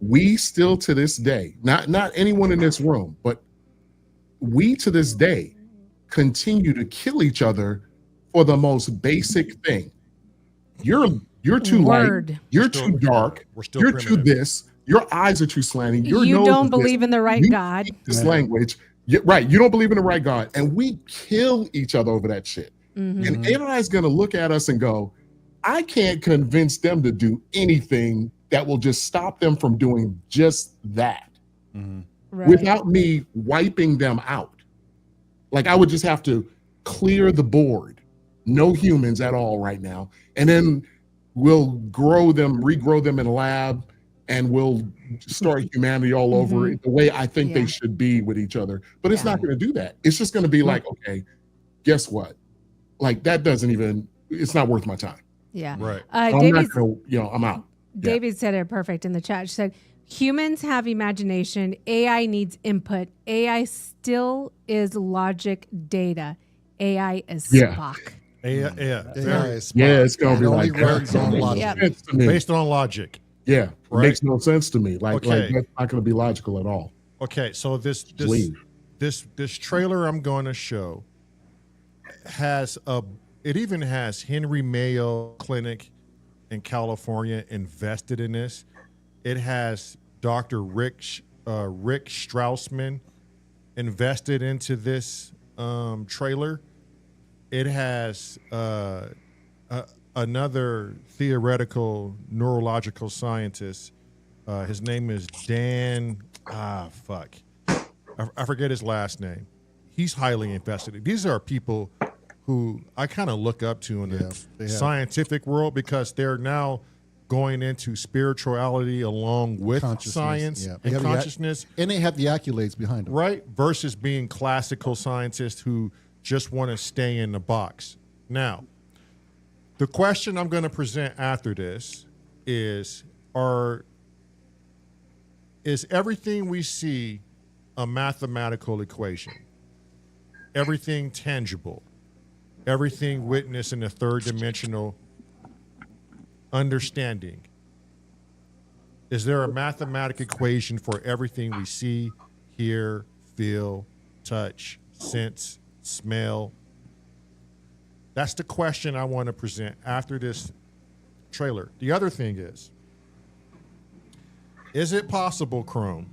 we still to this day, not anyone in this room, but we to this day continue to kill each other for the most basic thing. You're too Word. light. You're too dark. We're still You're too primitive. this. Your eyes are too slanting. Your You nose don't is this. believe in the right You God. speak this language. Right. You don't believe in the right God. And we kill each other over that shit. And AI is going to look at us and go, I can't convince them to do anything that will just stop them from doing just that Right. without me wiping them out. Like I would just have to clear the board. No humans at all right now. And then we'll regrow them in a lab, and we'll start humanity all over it the way I think they should be with each other. But it's not going to do that. It's just going to be like, okay, guess what? Like that doesn't even, it's not worth my time. Yeah. Right. I'm not David's, gonna, I'm out. David said it perfect in the chat. She said, humans have imagination. AI needs input. AI still is logic data. AI is Yeah. Spock. Yeah. It's gonna be like that. runs on logic. Yep. Sense to me. Based on logic. Yeah, it Right. makes no sense to me. Like Okay. that's not going to be logical at all. Okay, so this leave. trailer I'm going to show it even has Henry Mayo Clinic in California invested in this. It has Dr. Rick Straussman invested into this trailer. It has another theoretical neurological scientist. His name is Dan. I forget his last name. He's highly invested. These are people who I kind of look up to in the scientific world because they're now going into spirituality along with science and consciousness. And they have the accolades behind them. Right? Versus being classical scientists who just want to stay in the box. Now, the question I'm going to present after this is everything we see a mathematical equation? Everything tangible? Everything witnessed in a third dimensional understanding? Is there a mathematical equation for everything we see, hear, feel, touch, sense, smell? That's the question I want to present after this trailer. The other thing is it possible, Chrome?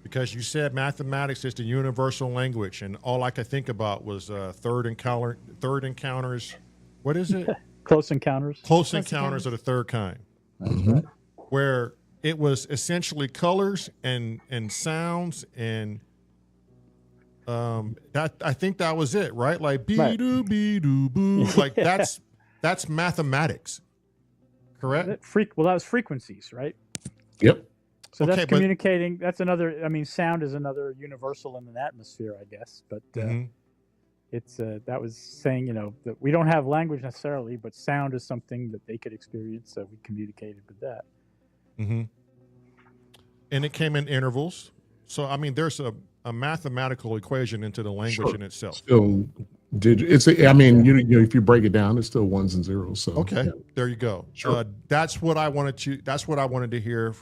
Because you said mathematics is the universal language, and all I could think about was third encounters. What is it? Close encounters. Close encounters of the third kind. That's right. Where it was essentially colors and sounds and that I think that was it, right? Like bee doo boo, like that's mathematics, correct? That was frequencies, right? Yep. So Okay, that's but- communicating. That's another. I mean, sound is another universal in an atmosphere, I guess. But it's that was saying, that we don't have language necessarily, but sound is something that they could experience. So we communicated with that. Mm-hmm. And it came in intervals. So I mean, there's a mathematical equation into the language in itself. Still, if you break it down, it's still ones and zeros. So Okay, there you go. Sure. That's what I wanted to hear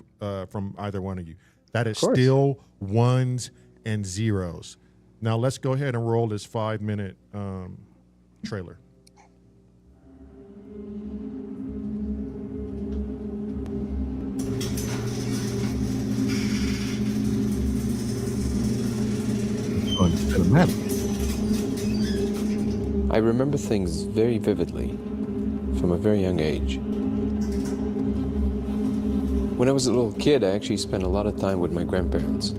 from either one of you. That is Of course. still ones and zeros. Now let's go ahead and roll this 5-minute trailer. I remember things very vividly from a very young age. When I was a little kid, I actually spent a lot of time with my grandparents.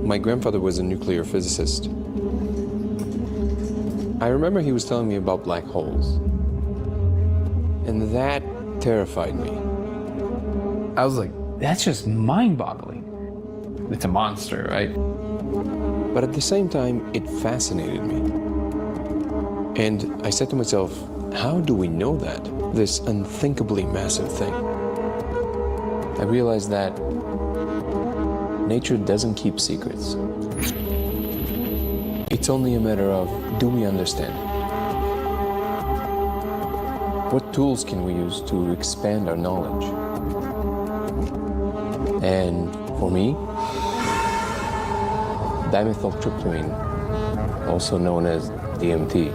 My grandfather was a nuclear physicist. I remember he was telling me about black holes. And that terrified me. I was like, that's just mind-boggling. It's a monster, right? But at the same time, it fascinated me. And I said to myself, how do we know that? This unthinkably massive thing. I realized that nature doesn't keep secrets. It's only a matter of, do we understand? What tools can we use to expand our knowledge? And for me, dimethyltryptamine, also known as DMT,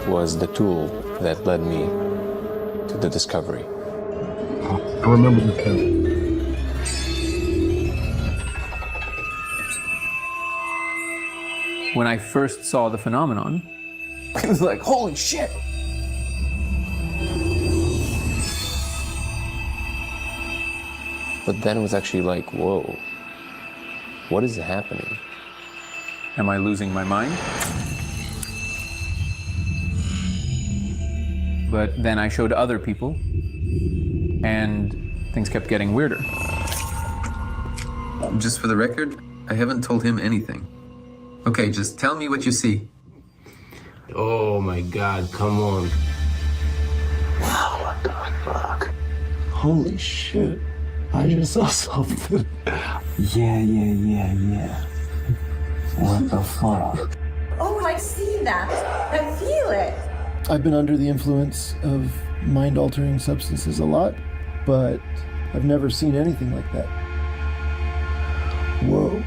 was the tool that led me to the discovery. I remember this time. When I first saw the phenomenon, it was like, holy shit! But then it was actually like, whoa, what is happening? Am I losing my mind? But then I showed other people, and things kept getting weirder. Just for the record, I haven't told him anything. Okay, just tell me what you see. Oh my God, come on. Wow, what the fuck? Holy shit. I just saw something. Yeah. What the fuck? Oh, I see that. I feel it. I've been under the influence of mind-altering substances a lot, but I've never seen anything like that. Whoa.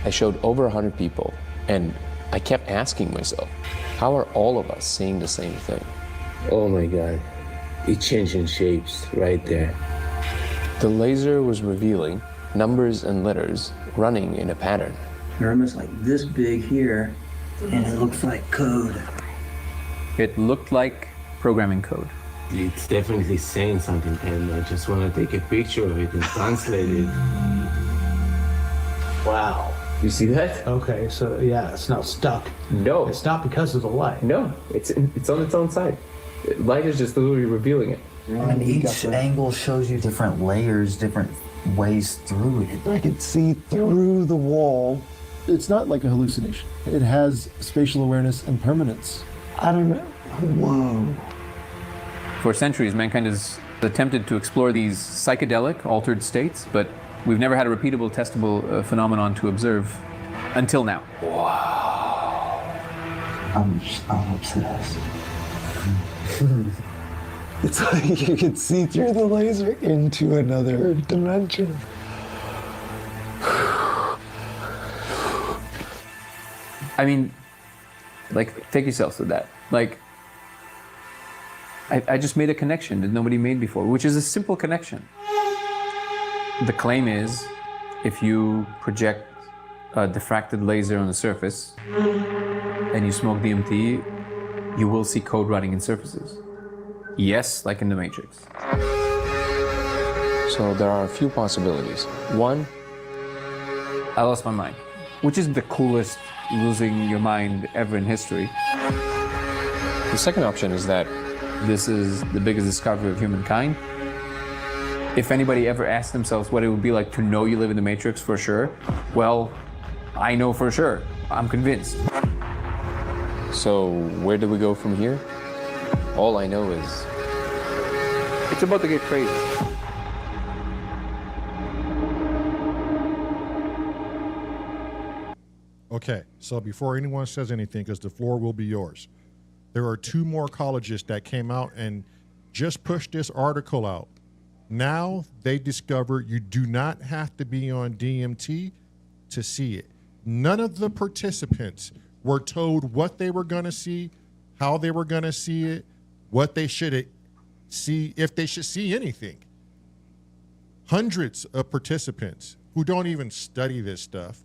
I showed over 100 people, and I kept asking myself, how are all of us seeing the same thing? Oh my God. It's changing shapes right there. The laser was revealing numbers and letters running in a pattern. They're almost like this big here, and it looks like code. It looked like programming code. It's definitely saying something, and I just want to take a picture of it and translate it. Wow. You see that? Okay, so yeah, it's not stuck. No. It's not because of the light. No, it's on its own side. Light is just literally revealing it. And each angle shows you different layers, different ways through it. I could see through the wall. It's not like a hallucination. It has spatial awareness and permanence. I don't know. Whoa. For centuries, mankind has attempted to explore these psychedelic, altered states, but we've never had a repeatable, testable phenomenon to observe until now. Wow. I'm obsessed. It's like you can see through the laser into another dimension. I mean, like, take yourself to that. Like, I just made a connection that nobody made before, which is a simple connection. The claim is, if you project a diffracted laser on the surface and you smoke DMT, you will see code writing in surfaces. Yes, like in the Matrix. So there are a few possibilities. One, I lost my mind, which is the coolest losing your mind ever in history. the second option is that This is the biggest discovery of humankind. If anybody ever asked themselves what it would be like to know you live in the Matrix for sure, well, I know for sure. I'm convinced. So where do we go from here? All I know is It's about to get crazy. Okay, so before anyone says anything, because the floor will be yours, there are 2 more colleges that came out and just pushed this article out. Now they discover you do not have to be on DMT to see it. None of the participants were told what they were going to see, how they were going to see it, what they should see, if they should see anything. Hundreds of participants who don't even study this stuff.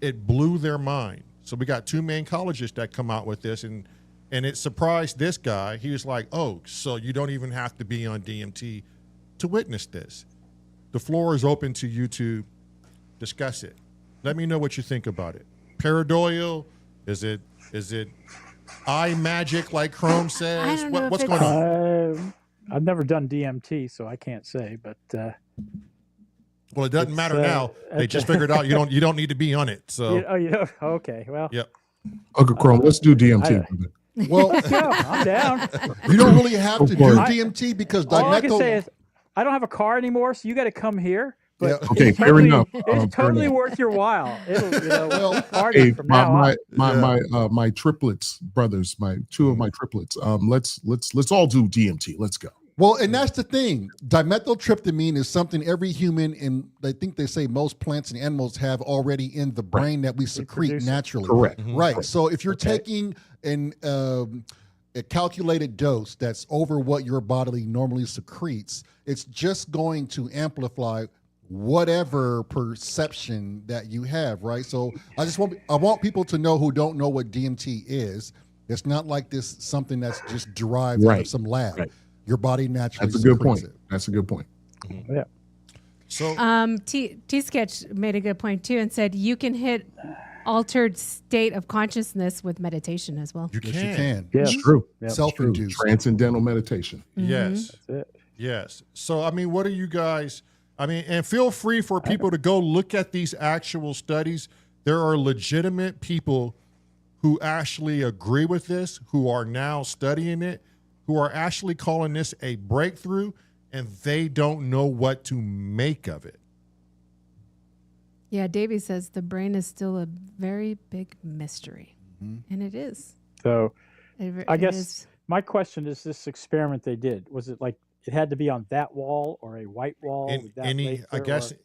It blew their mind. So we got 2 main colleges that come out with this, and it surprised this guy. He was like, oh, so you don't even have to be on DMT to witness this. The floor is open to you to discuss it. Let me know what you think about it. paranoia? Is it eye magic like Chrome says? don't know if What's it's- going on? I've never done DMT, so I can't say. But Well, it doesn't it's, matter now. They just figured out you don't need to be on it. So okay. Well, yep. Uncle Chrome, let's do DMT. Well, let's go. I'm down. you don't really have to do for it. DMT because All I can dimethyl. say is I don't have a car anymore, so you got to come here. But Yeah. Okay, it's fair totally, enough. It's Fair totally enough. worth your while. It'll, Well, party Hey, from now on. my triplets brothers, two of my triplets. Let's all do DMT. Let's go. Well, and that's the thing. Dimethyltryptamine is something every human, and I think they say most plants and animals have already in the brain that we secrete produce it. naturally. Correct. Right. So if you're taking a calculated dose that's over what your body normally secretes, it's just going to amplify whatever perception that you have, right? So I want people to know who don't know what DMT is. It's not like this something that's just derived out Right. of some lab. Right. Your body naturally That's a good secretes point. it. That's a good point. Yeah. So T-Sketch made a good point too and said you can hit altered state of consciousness with meditation as well. you Yes, can. you can. Yeah. It's true. Yep. Self-induced. Transcendental meditation. Yes. That's it. Yes. So, I mean, what are you guys? I mean, and feel free for people to go look at these actual studies. There are legitimate people who actually agree with this, who are now studying it, who are actually calling this a breakthrough, and they don't know what to make of it. Yeah, Davey says the brain is still a very big mystery. And it is. So I It guess is. my question is: this experiment they did, was it like it had to be on that wall or a white wall? In with that any, laser, I guess, or-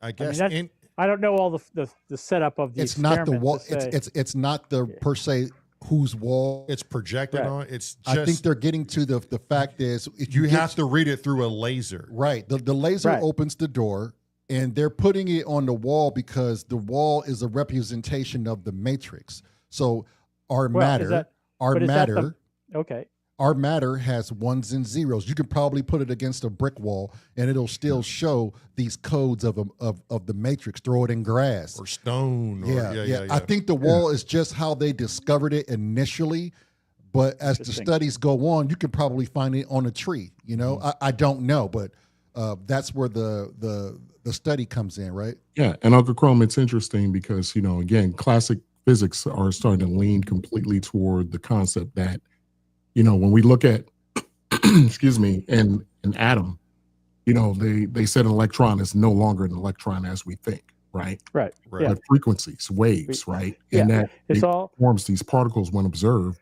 I guess, that's- in, I don't know all the setup of the It's not the experiment wall. to say- It's not the per se whose wall. it's projected Right. on. It's just I think they're getting to the fact is if you get- have to read it through a laser. right. The laser Right. opens the door, and they're putting it on the wall because the wall is a representation of the matrix. So our Well, is matter, that- our but is that the- matter. Okay. Our matter has ones and zeros. You can probably put it against a brick wall, and it'll still show these codes of the matrix. Throw it in grass. Or stone. Or, Yeah. I think the wall is just how they discovered it initially, but as the Interesting. studies go on, you can probably find it on a tree. You know, I don't know, but that's where the study comes in, right? Yeah, and Uncle Chrome, it's interesting because again, classic physics are starting to lean completely toward the concept that when we look at excuse me, an atom, they said an electron is no longer an electron as we think, right? Right. Right. Yeah. But frequencies, waves, right? Yeah. And that It's it all forms these particles when observed.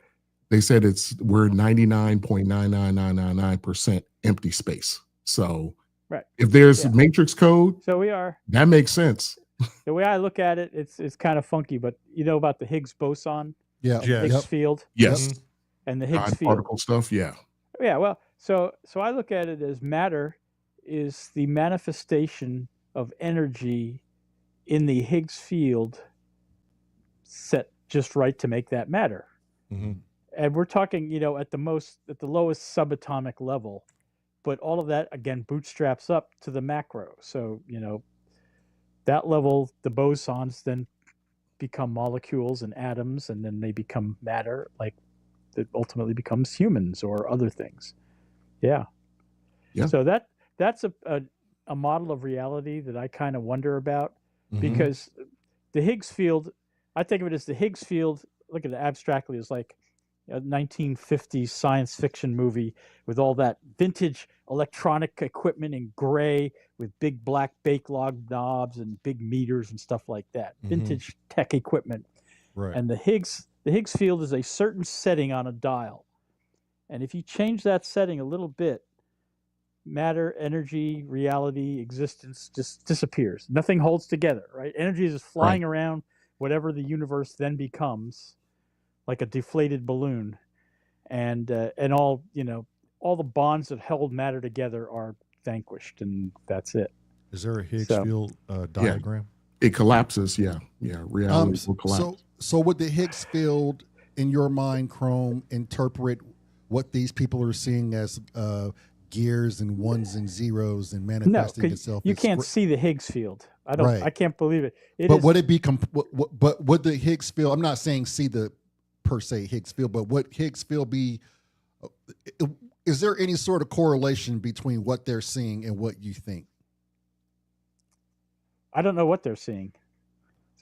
They said we're 99.99999% empty space. So right. if there's Yeah. matrix code, So we are. that makes sense. The way I look at it, it's kind of funky, but you know about the Higgs boson, Yeah. Yeah. Higgs Yep. field, Yes. and the Higgs God field. particle stuff, yeah. Yeah, well, so I look at it as matter is the manifestation of energy in the Higgs field set just right to make that matter. Mhm. And we're talking, at the lowest subatomic level, but all of that again bootstraps up to the macro. So, that level, the bosons then become molecules and atoms, and then they become matter, like that ultimately becomes humans or other things. Yeah. Yeah. So that's a model of reality that I kind of wonder about, Mhm. because the Higgs field, I think of it as the Higgs field, look at it abstractly as like a 1950s science fiction movie with all that vintage electronic equipment in gray with big black bake log knobs and big meters and stuff like that. Mhm. Vintage tech equipment. Right. And the Higgs field is a certain setting on a dial. And if you change that setting a little bit, matter, energy, reality, existence just disappears. Nothing holds together, right? Energy is just flying around whatever the universe then becomes, like a deflated balloon. And all, all the bonds that held matter together are vanquished, and that's it. Is there a Higgs So- field diagram? It collapses, yeah. Reality will collapse. So would the Higgs field, in your mind, Chrome, interpret what these people are seeing as gears and ones and zeros and No, manifesting 'cause itself. you as can't scr- see the Higgs field. I don't. Right. I can't believe it. But would it be? But would the Higgs field? I'm not saying see the per se Higgs field, but would Higgs field be? Is there any sort of correlation between what they're seeing and what you think? I don't know what they're seeing.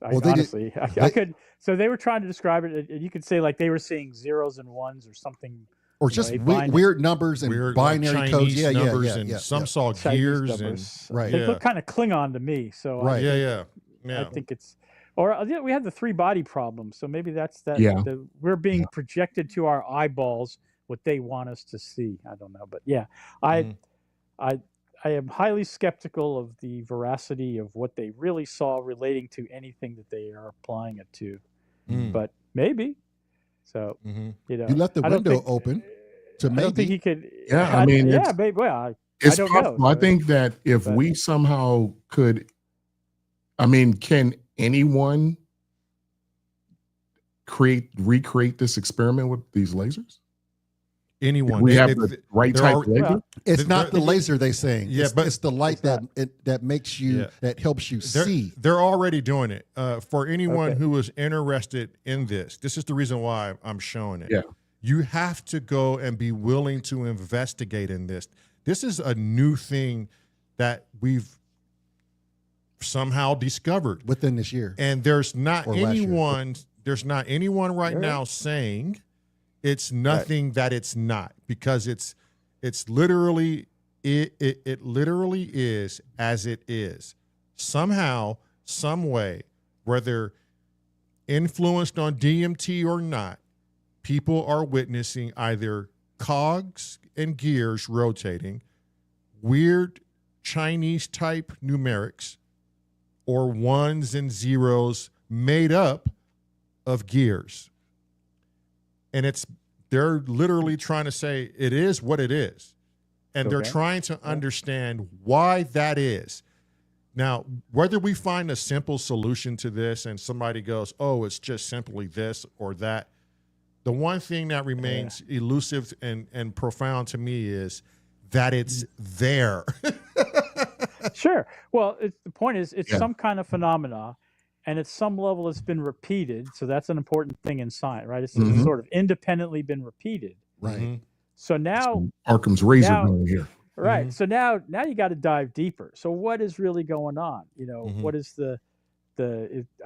Well, they did- Honestly, I could. So they were trying to describe it. You could say like they were seeing zeros and ones or something, Or you know, just a weird numbers and Weird, binary like codes. Chinese Yeah, numbers, yeah, and yeah. some yeah. saw Chinese gears and numbers. Right. They Yeah. look kind of Klingon to me. So Right. yeah. I think it's, or we have the 3-body problem. So maybe that's that. Yeah. We're being projected to our eyeballs what they want us to see. I don't know, but yeah, I am highly skeptical of the veracity of what they really saw relating to anything that they are applying it to. But maybe. So you know, You left the I don't window think- open to I don't think maybe. he could. Yeah, I mean, yeah, it's- maybe. Well, It's I don't possible. know. I think that if but- we somehow could, I mean, can anyone recreate this experiment with these lasers? Anyone. We They- have they- the right they're type al- of laser? It's They're- not the they're- laser they saying. Yeah, but it's the light that makes you Yeah. that helps you They're, see. they're already doing it. For anyone Okay. who is interested in this is the reason why I'm showing it. Yeah. You have to go and be willing to investigate in this. This is a new thing that we've somehow discovered. Within this year. And there's not Or last year. anyone right You're now right. saying it's nothing that it's not, because it's literally it literally is as it is. Somehow, some way, whether influenced on DMT or not, people are witnessing either cogs and gears rotating, weird Chinese type numerics, or ones and zeros made up of gears. And they're literally trying to say it is what it is. And they're Okay. trying to understand why that is. Now, whether we find a simple solution to this and somebody goes, oh, it's just simply this or that, the one thing that remains elusive and profound to me is that it's there. Sure. Well, the point is, it's Yeah. some kind of phenomena, and at some level, it's been repeated. So that's an important thing in science, right? It's sort of independently been repeated. Right. Mhm. So now, Arkham's razor Now- going here. right. So now you got to dive deeper. So what is really going on? You know, Mhm. what is I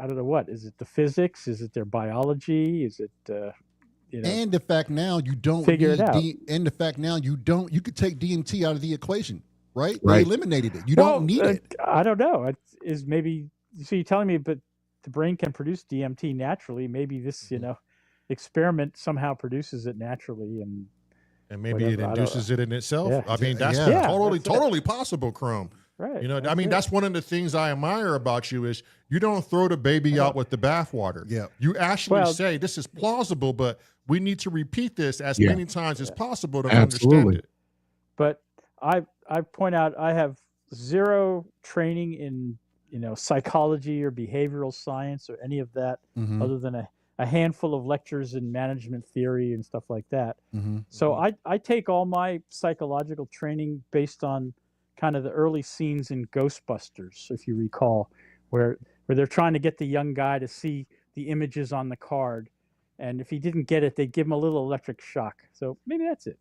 don't know what is it? The physics? Is it their biology? Is it you know? And the fact now you don't Figure it need out. and the fact now you could take DMT out of the equation, right? Right. They eliminated it. You Well, don't need it. I don't know. Is maybe so you're telling me, but the brain can produce DMT naturally. Maybe this, experiment somehow produces it naturally, and maybe whatever, it I don't- induces it in itself. Yeah. I mean, that's Yeah. totally possible, Chrome. right. You know, I that's mean, it. that's one of the things I admire about you is you don't throw the baby out with the bathwater. Yeah. You actually Well- say this is plausible, but we need to repeat this as Yeah. many times as possible to Absolutely. understand it. But I point out I have zero training in psychology or behavioral science or any of that, Mhm. other than a handful of lectures in management theory and stuff like that. Mhm. So I take all my psychological training based on kind of the early scenes in Ghostbusters, if you recall, where they're trying to get the young guy to see the images on the card, and if he didn't get it, they give him a little electric shock. So maybe that's it.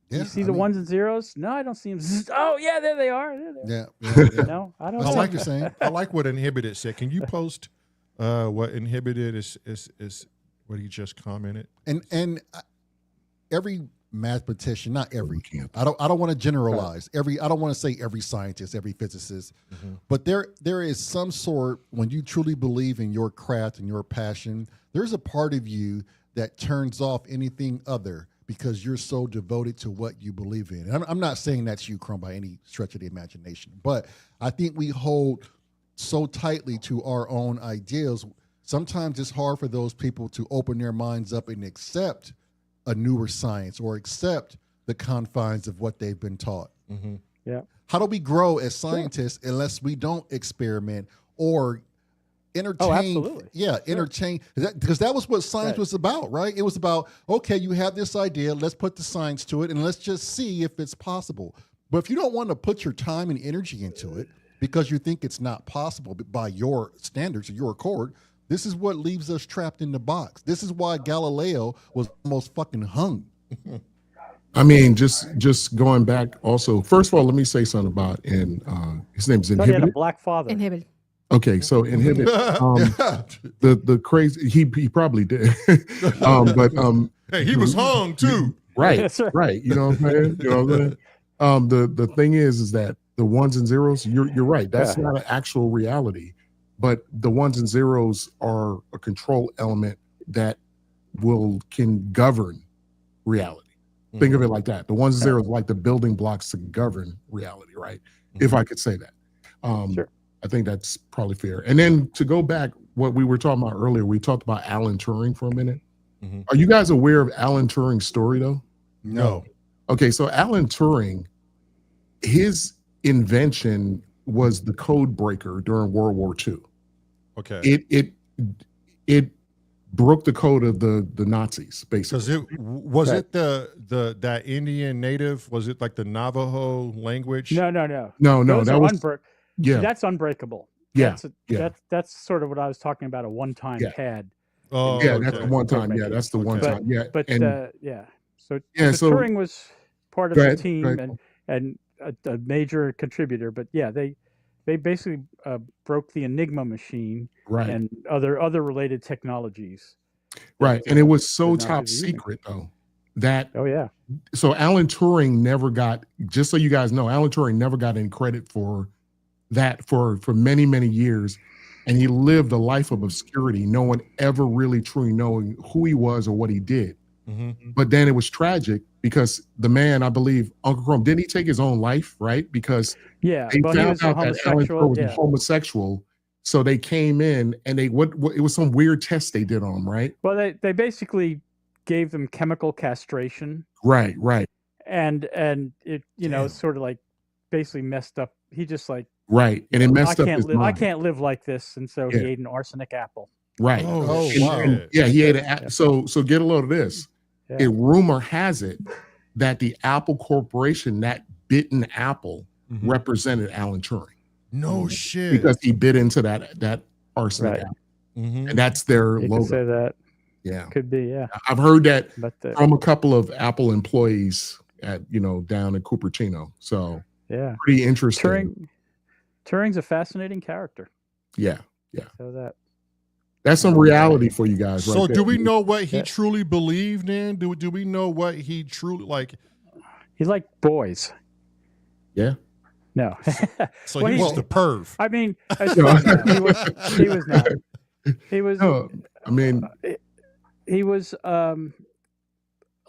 Yeah, You see I the mean, ones and zeros? No, I don't see them. Oh yeah, there they are. There they are. Yeah. No, I don't I know. like you're saying. I like what Inhibited said. Can you post what Inhibited is what he just commented? And every mathematician, not every, Can't. I don't want to generalize. I don't want to say every scientist, every physicist, but there is some sort, when you truly believe in your craft and your passion, there's a part of you that turns off anything other because you're so devoted to what you believe in. And I'm not saying that's you, Chrome, by any stretch of the imagination, but I think we hold so tightly to our own ideals. Sometimes it's hard for those people to open their minds up and accept a newer science or accept the confines of what they've been taught. Yeah. How do we grow as scientists unless we don't experiment or entertain. absolutely. Yeah, entertain. Because that was what science was about, right? It was about, okay, you have this idea, let's put the science to it, and let's just see if it's possible. But if you don't want to put your time and energy into it because you think it's not possible by your standards or your accord, this is what leaves us trapped in the box. This is why Galileo was almost fucking hung. I mean, just going back also, first of all, let me say something about his name's He had a Inhibited. black father. Inhibited. Okay, so Inhibit, the crazy, he probably did. Hey, he was hung too. Right, That's right. right. You know what I'm saying? You know what I'm saying? The thing is that the ones and zeros, you're right. That's not an actual reality, but the ones and zeros are a control element that can govern reality. Think of it like that. The ones and zeros are like the building blocks to govern reality, right? If I could say that. Sure. I think that's probably fair. And then to go back, what we were talking about earlier, we talked about Alan Turing for a minute. Are you guys aware of Alan Turing's story though? No. Okay, so Alan Turing, his invention was the code breaker during World War II. Okay. It broke the code of the Nazis, basically. Because it that Indian native, was it like the Navajo language? No. No, that was that's unbreakable. Yeah, That's sort of what I was talking about, a one-time pad. Oh, yeah, that's the one time. Yeah, that's the one time. Yeah, but and, So so Turing was part of go the ahead, team and a major contributor. But yeah, they basically broke the Enigma machine Right. and other related technologies. Right, and it was so the Nazis top were using. secret though that Oh yeah. So Alan Turing never got, just so you guys know, Alan Turing never got any credit for that for many, many years. And he lived a life of obscurity, no one ever really truly knowing who he was or what he did. But then it was tragic because the man, I believe, Uncle Chrome, didn't he take his own life, right? Because Yeah, they but he found was a out that Alan homosexual. Turing was Yeah. a homosexual. So they came in and they what it was some weird test they did on him, right? Well, they basically gave them chemical castration, Right. and it sort of like basically messed up. He just like Right. And it messed I up can't his live. I mind. can't live like this, and so Yeah. he ate an arsenic apple. Right. Oh, And- wow. and- yeah, he ate an so get a load of this. Yeah. A rumor has it that the Apple Corporation, that bitten apple, represented Alan Turing No shit. because he bit into that arsenic Right. apple, and that's their You logo. could say that. Yeah, Could be. Yeah. I've heard that But from a couple of Apple employees at down in Cupertino. So yeah, pretty interesting. Turing's a fascinating character. Yeah. So That's some reality for you guys. So right do there. we know what he truly believed in? Do we know what he truly like? he liked boys. Yeah. No. So Well, he was he- the perv. I mean, as far as he was not. He was. No, I mean, He was a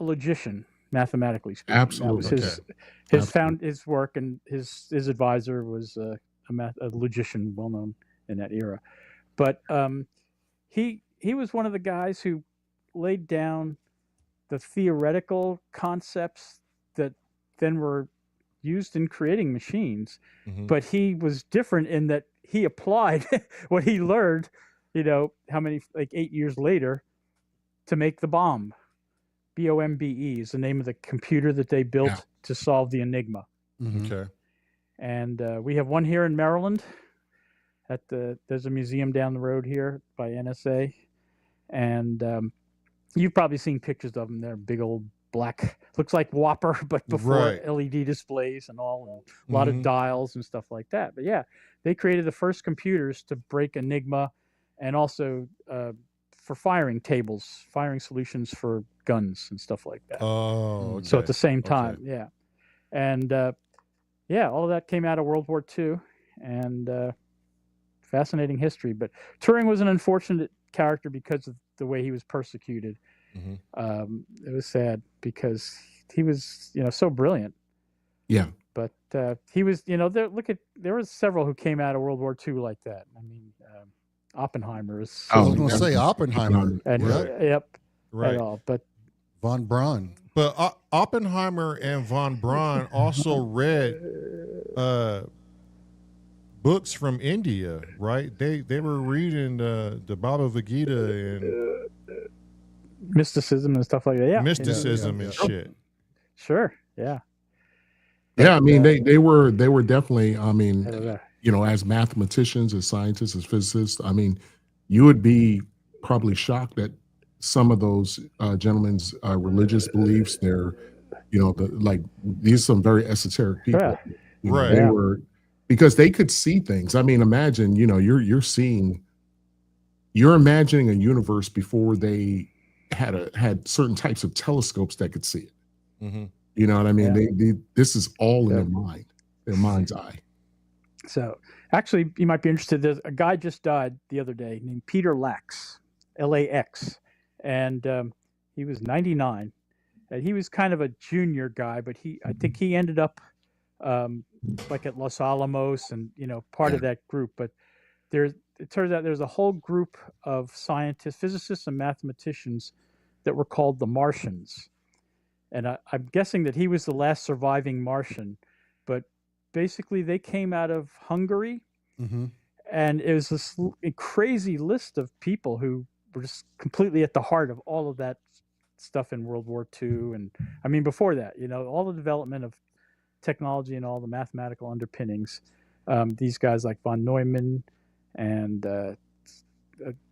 logician, mathematically speaking. Absolutely. That was his work, and his advisor was a logician, well known in that era. But he was one of the guys who laid down the theoretical concepts that then were used in creating machines. But he was different in that he applied what he learned, how many, like 8 years later, to make the bomb. BOMBE is the name of the computer that they built to solve the Enigma. Okay. And we have one here in Maryland. There's a museum down the road here by NSA, and you've probably seen pictures of them. They're big old black, looks like Whopper, but before Right. LED displays and all, and a lot of dials and stuff like that. But yeah, they created the first computers to break Enigma, and also for firing tables, firing solutions for guns and stuff like that. Oh, okay. So at the same time, Okay. yeah. And all of that came out of World War II, and fascinating history. But Turing was an unfortunate character because of the way he was persecuted. It was sad because he was, so brilliant. Yeah. But he was, there were several who came out of World War II like that. I mean, Oppenheimer is. I was going to say Oppenheimer. And, Right. Yep. Right. At all, but Von Braun. But Oppenheimer and von Braun also read books from India, right? They were reading the Bhagavad Gita and mysticism and stuff like that. Yeah, mysticism and shit. Sure. Yeah. Yeah, I mean they were definitely. I mean, as mathematicians, as scientists, as physicists, I mean, you would be probably shocked at some of those gentlemen's religious beliefs. They're, these are some very esoteric people. Yeah. Right. They were, because they could see things. I mean, imagine, you're imagining a universe before they had certain types of telescopes that could see it. Mm-hmm. You know what I mean? This is all in their mind, their mind's eye. So actually, you might be interested. There's a guy just died the other day named Peter Lax, L-A-X, and he was 99. And he was kind of a junior guy, but I think he ended up like at Los Alamos and part of that group. But it turns out there's a whole group of scientists, physicists, and mathematicians that were called the Martians. And I'm guessing that he was the last surviving Martian, but basically they came out of Hungary, and it was this crazy list of people who were just completely at the heart of all of that stuff in World War II. And I mean, before that, all the development of technology and all the mathematical underpinnings, these guys like von Neumann, and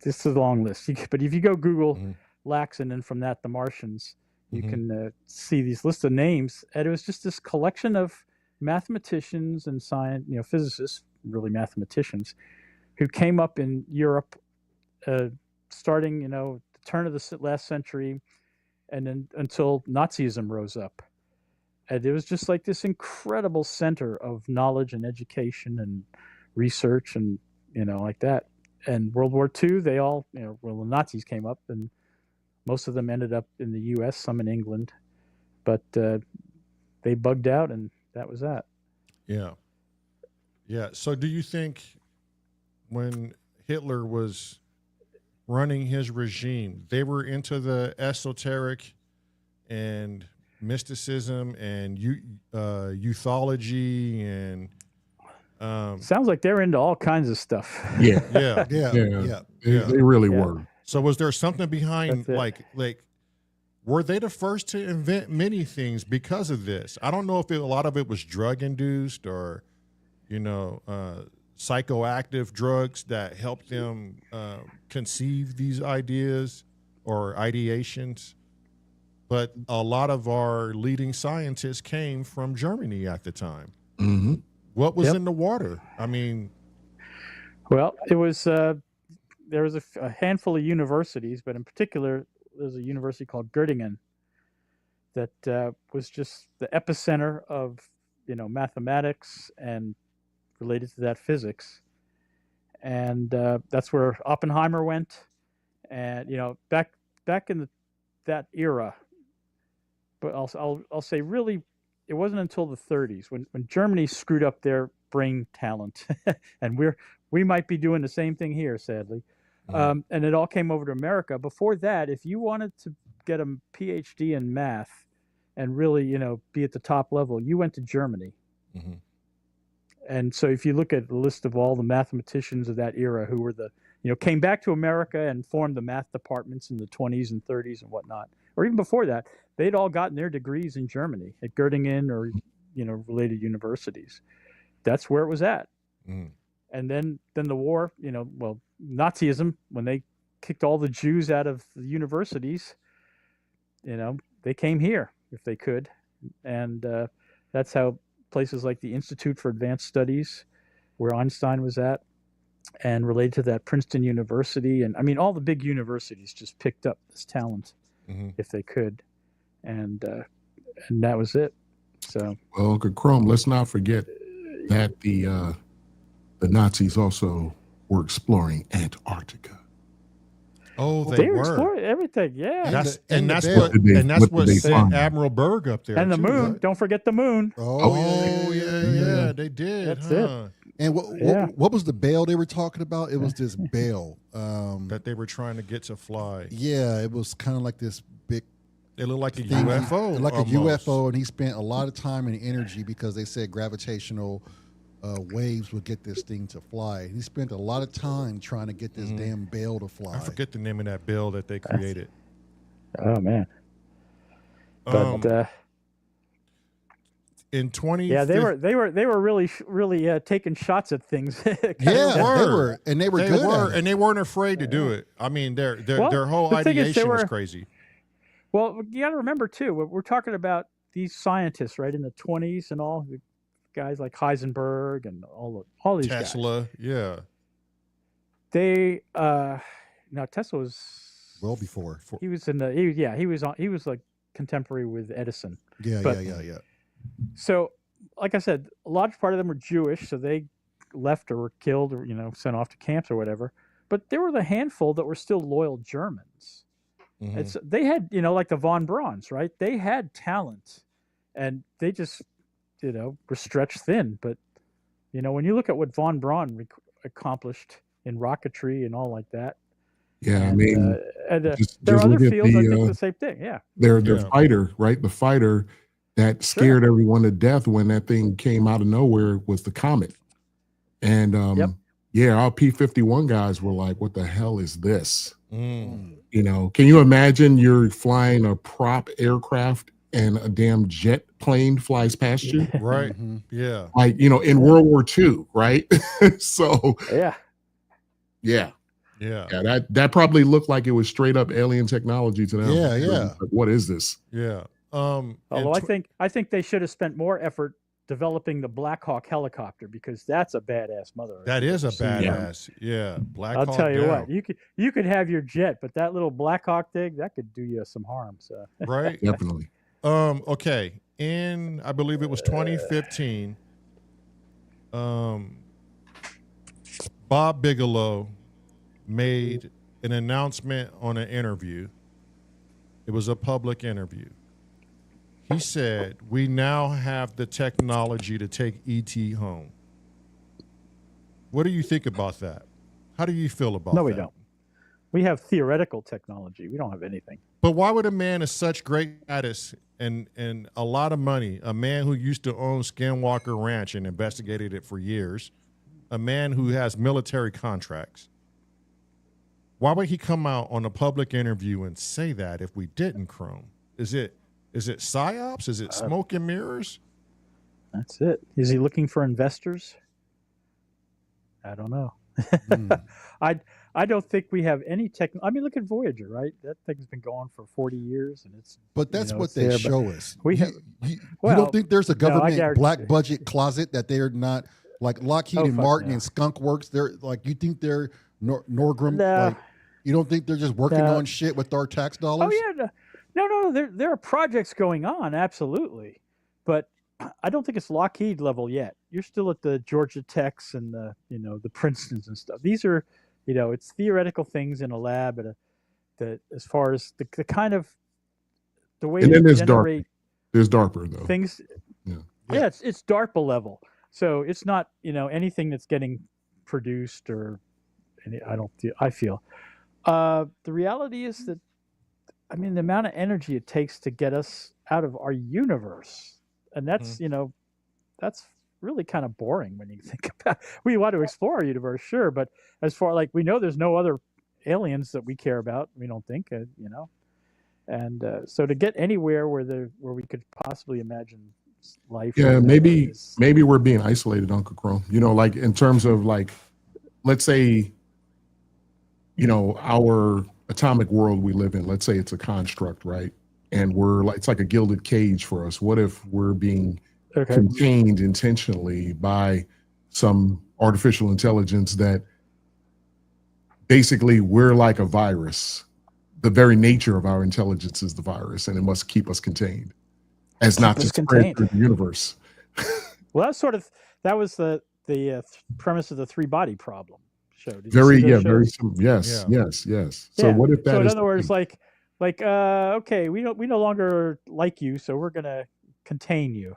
this is a long list. But if you go Google Lax and then from that, the Martians, you can see these lists of names, and it was just this collection of mathematicians and science, physicists, really mathematicians, who came up in Europe, starting, the turn of the last century, and then until Nazism rose up, and it was just like this incredible center of knowledge and education and research, and like that. And World War II, they all, the Nazis came up, and most of them ended up in the U.S., some in England, but they bugged out, and that was that. Yeah. Yeah. So do you think when Hitler was running his regime, they were into the esoteric and mysticism and euthology and sounds like they're into all kinds of stuff. Yeah. Yeah. They really were. So was there something behind, like, were they the first to invent many things because of this? I don't know if a lot of it was drug induced or, psychoactive drugs that helped them conceive these ideas or ideations. But a lot of our leading scientists came from Germany at the time. Mm-hmm. What was in the water? I mean, well, it was there was a handful of universities, but in particular, there's a university called Göttingen that was just the epicenter of mathematics and related to that physics, and that's where Oppenheimer went, and back in that era. But I'll say really, it wasn't until the 30s when Germany screwed up their brain talent, and we might be doing the same thing here, sadly. And it all came over to America. Before that, if you wanted to get a PhD in math and really, be at the top level, you went to Germany. Mm-hmm. And so if you look at the list of all the mathematicians of that era who were came back to America and formed the math departments in the 20s and 30s and whatnot, or even before that, they'd all gotten their degrees in Germany at Göttingen or, related universities. That's where it was at. Mm. And then the war, Nazism, when they kicked all the Jews out of the universities, they came here if they could. And that's how places like the Institute for Advanced Studies, where Einstein was at, and related to that, Princeton University. And I mean, all the big universities just picked up this talent if they could. And that was it. So, well, Uncle Chrome, let's not forget that the Nazis also were exploring Antarctica. Oh, they were exploring everything, yeah. That's what sent Admiral Berg up there. And the moon. Right? Don't forget the moon. Yeah, they did. That's it. And what was the bell they were talking about? It was this bell that they were trying to get to fly. Yeah, it was kind of like this big. It looked like a UFO. Like almost. A UFO, and he spent a lot of time and energy because they said gravitational waves would get this thing to fly. He spent a lot of time trying to get this damn bell to fly. I forget the name of that bill that they created. Oh man. But in 20, yeah, they were really taking shots at things. Yeah, they were good at it. and they weren't afraid to do it. I mean, their whole ideation was crazy. Well, you got to remember too, we're talking about these scientists, right, in the 20s and all, guys like Heisenberg and all these Tesla, guys. yeah. They now Tesla was well before. He was he was like contemporary with Edison. Yeah. So, like I said, a large part of them were Jewish, so they left or were killed or sent off to camps or whatever. But there were the handful that were still loyal Germans. Mm-hmm. They had, like the von Brauns, right? They had talent, and they just, were stretched thin. But, when you look at what von Braun accomplished in rocketry and all like that. Yeah, and, I mean, there are other fields I think the same thing. Yeah, they're fighter, right? The fighter that scared everyone to death when that thing came out of nowhere was the Comet, and our P-51 guys were like, "What the hell is this?" Can you imagine you're flying a prop aircraft and a damn jet plane flies past you? Right. Yeah. Like, in World War II, right? So yeah, that probably looked like it was straight up alien technology to them. Yeah. Like, what is this? Yeah. Although I think they should have spent more effort developing the Black Hawk helicopter, because that's a badass mother. That is a badass. Yeah. Black Hawk. I'll tell you what, you could have your jet, but that little Black Hawk thing, that could do you some harm. So right. Definitely. Okay. In, I believe it was 2015, Bob Bigelow made an announcement on an interview. It was a public interview. He said, "We now have the technology to take ET home." What do you think about that? How do you feel about that? No, we don't. We have theoretical technology. We don't have anything. But why would a man of such great status and a lot of money, a man who used to own Skinwalker Ranch and investigated it for years, a man who has military contracts, why would he come out on a public interview and say that if we didn't chrome? Is it psyops? Is it smoke and mirrors? That's it. Is he looking for investors? I don't know. I don't think we have any tech. I mean, look at Voyager, right? That thing's been going for 40 years, and it's. But that's what they show us. We have. You don't think there's a government black budget closet that they're not, like Lockheed and Martin and Skunk Works? They're like, you think they're Norgrim? No. Like, you don't think they're just working on shit with our tax dollars? Oh yeah, no. There are projects going on, absolutely, but I don't think it's Lockheed level yet. You're still at the Georgia Techs and the the Princetons and stuff. These are it's theoretical things in a lab that as far as the kind of the way and then there's generate there's DARPA though things. Yeah, it's DARPA level. So it's not anything that's getting produced or I feel. The reality is that the amount of energy it takes to get us out of our universe, and that's that's really kind of boring when you think about. We want to explore our universe, sure, but as far like we know, there's no other aliens that we care about. We don't think, and so to get anywhere where we could possibly imagine life. Yeah, maybe we're being isolated, Uncle Chrome. Like in terms of like, let's say, our atomic world we live in. Let's say it's a construct, right? And it's like a gilded cage for us. What if we're being contained intentionally by some artificial intelligence that basically we're like a virus? The very nature of our intelligence is the virus, and it must keep us contained, as not to spread through the universe. Well, that was the premise of the three-body problem show. Very simple. Yes. So what if that? So in other words, like okay, we no longer like you, so we're gonna contain you.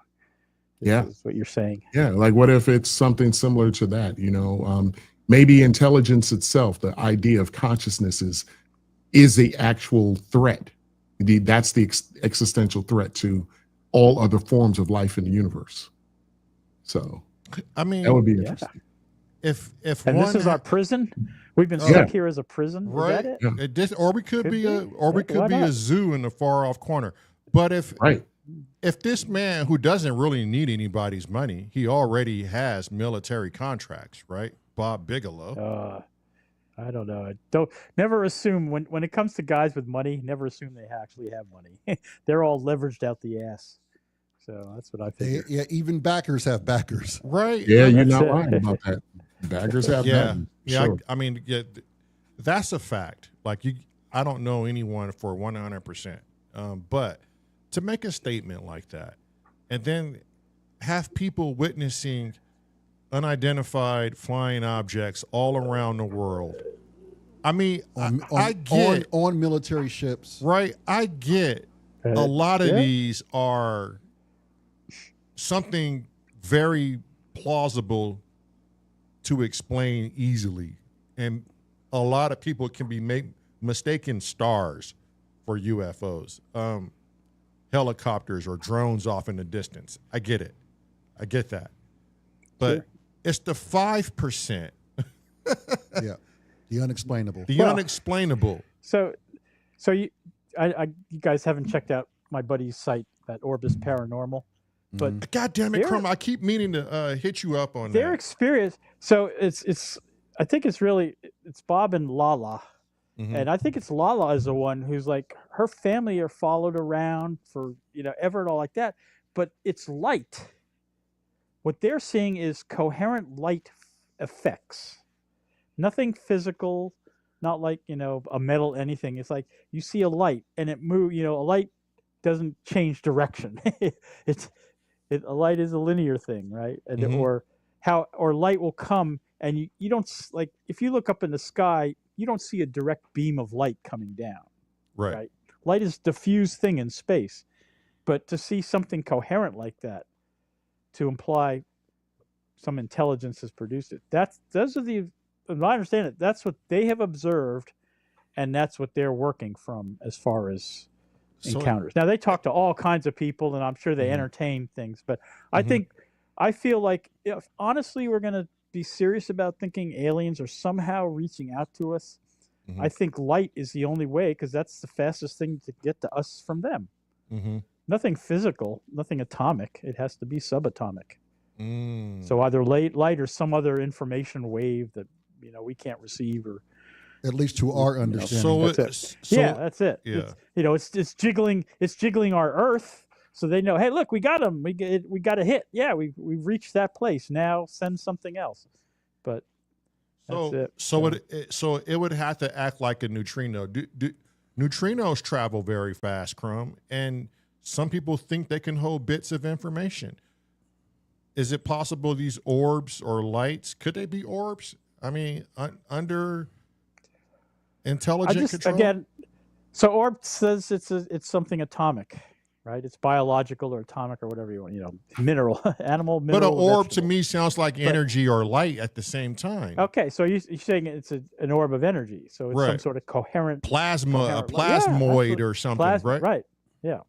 Is what you're saying. Yeah, like what if it's something similar to that? Maybe intelligence itself, the idea of consciousness is the actual threat. That's the existential threat to all other forms of life in the universe. So I mean, That would be interesting. If And one this is our prison. We've been Yeah. stuck here as a prison. right, Is that it? or we could be a Why zoo in the far off corner. But Right. if this man who doesn't really need anybody's money, he already has military contracts, right? Bob Bigelow. I don't know. Don't never assume when it comes to guys with money. Never assume they actually have money. They're all leveraged out the ass. So that's what I think. Yeah, even backers have backers. Right. Yeah, you're That's not it. lying about that. Baggers have Yeah. nothing. Yeah. Sure. I mean, yeah, that's a fact. Like I don't know anyone for 100%. But to make a statement like that and then have people witnessing unidentified flying objects all around the world. I mean, I get on military ships. right. I get a lot of these are something very plausible to explain easily, and a lot of people can be mistaken stars for UFOs, helicopters or drones off in the distance. I get it. I get that. But it's the 5%. Yeah, the unexplainable. The unexplainable. So you guys haven't checked out my buddy's site, that Orbis Paranormal, but God damn it, Crumb! I keep meaning to hit you up on their that. experience. So it's I think it's Bob and Lala. Mhm. And I think it's Lala is the one who's like, her family are followed around for, ever and all like that. But it's light. What they're seeing is coherent light effects. Nothing physical, not like, a metal anything. It's like you see a light and it moves, a light doesn't change direction. A light is a linear thing, right? And or light will come and you don't, like, if you look up in the sky, you don't see a direct beam of light coming down. Right. Light is a diffused thing in space. But to see something coherent like that, to imply some intelligence has produced it, those are the, as I understand it, that's what they have observed, and that's what they're working from as far as encounters. Now, they talk to all kinds of people, and I'm sure they entertain things, but I feel like if honestly we're going to be serious about thinking aliens are somehow reaching out to us, I think light is the only way, because that's the fastest thing to get to us from them. Nothing physical, nothing atomic. It has to be subatomic. So either light or some other information wave that we can't receive, or at least to our understanding. That's it. Yeah. It's jiggling our Earth, so they know, hey, look, we got them. We got a hit. Yeah, we've reached that place. Now send something else. But that's it. So it would have to act like a neutrino. Neutrinos travel very fast, Crumb, and some people think they can hold bits of information. Is it possible these orbs or lights, could they be orbs? I mean, under intelligent control? Again, so orb says it's something atomic, right? It's biological or atomic or whatever you want, mineral, animal, mineral. But an orb vegetable. to me sounds like energy or light at the same time. Okay, so you're saying it's an orb of energy, so it's some sort of coherent a plasmoid or something, right? Right. Yeah.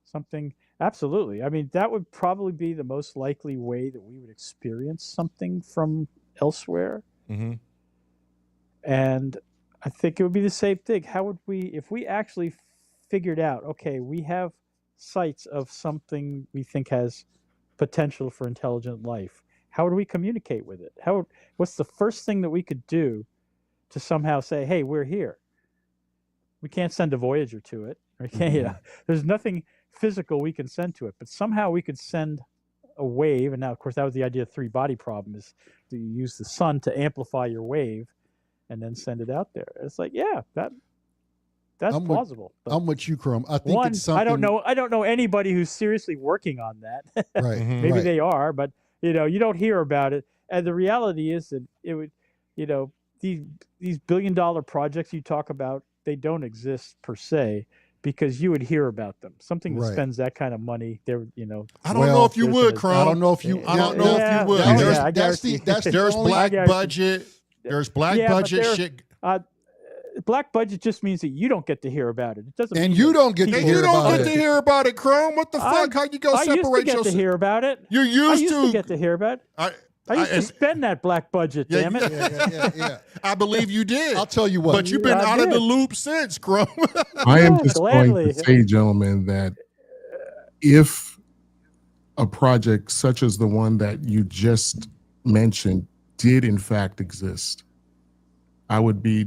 Something, absolutely. I mean, that would probably be the most likely way that we would experience something from elsewhere. And I think it would be the same thing. How would we, if we actually figured out, okay, we have sites of something we think has potential for intelligent life, how would we communicate with it? What's the first thing that we could do to somehow say, hey, we're here? We can't send a Voyager to it. We can't, there's nothing physical we can send to it, but somehow we could send a wave. And now, of course, that was the idea of three-body problem, is to use the sun to amplify your wave and then send it out there. It's like, yeah, that's plausible. I'm with you, Crumb. I think it's something. I don't know anybody who's seriously working on that. Right. Maybe they are, but you don't hear about it. And the reality is that it would, these billion-dollar projects you talk about, they don't exist per se, because you would hear about them. Something that spends that kind of money, there, I don't know if you would, Crumb. I don't know if you. I don't know if you would. There's There's black budget. There's black budget shit. black budget just means that you don't get to hear about it. It doesn't. And mean you that don't get to people- hear You don't about get it. to hear about it, Chrome. What the fuck? How you go I used to separate get to yourself? hear about it. You I used to. to get to hear about it. I used to spend that black budget. Yeah, Damn it! Yeah. I believe you did. I'll tell you what. But you've been I out of the did. loop since, Chrome. I am Yeah, just gladly. going to say, gentlemen, that if a project such as the one that you just mentioned did in fact exist, I would be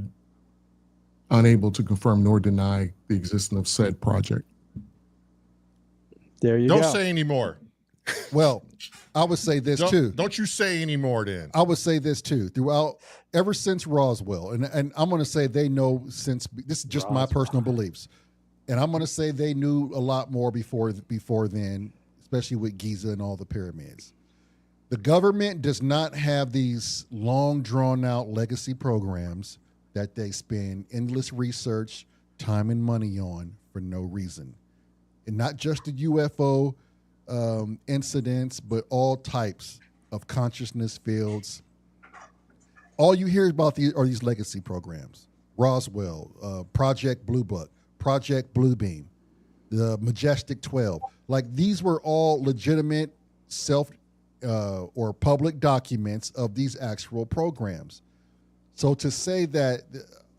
unable to confirm nor deny the existence of said project. There you Don't go. say anymore. Well, I would say this too. Don't you say anymore then. I would say this too. Throughout, ever since Roswell, and I'm going to say they know since this is just my personal beliefs, and I'm going to say they knew a lot more before then, especially with Giza and all the pyramids. The government does not have these long drawn out legacy programs that they spend endless research, time, and money on for no reason, and not just the UFO incidents, but all types of consciousness fields. All you hear about are these legacy programs: Roswell, Project Blue Book, Project Bluebeam, the Majestic 12. Like, these were all legitimate or public documents of these actual programs. So to say that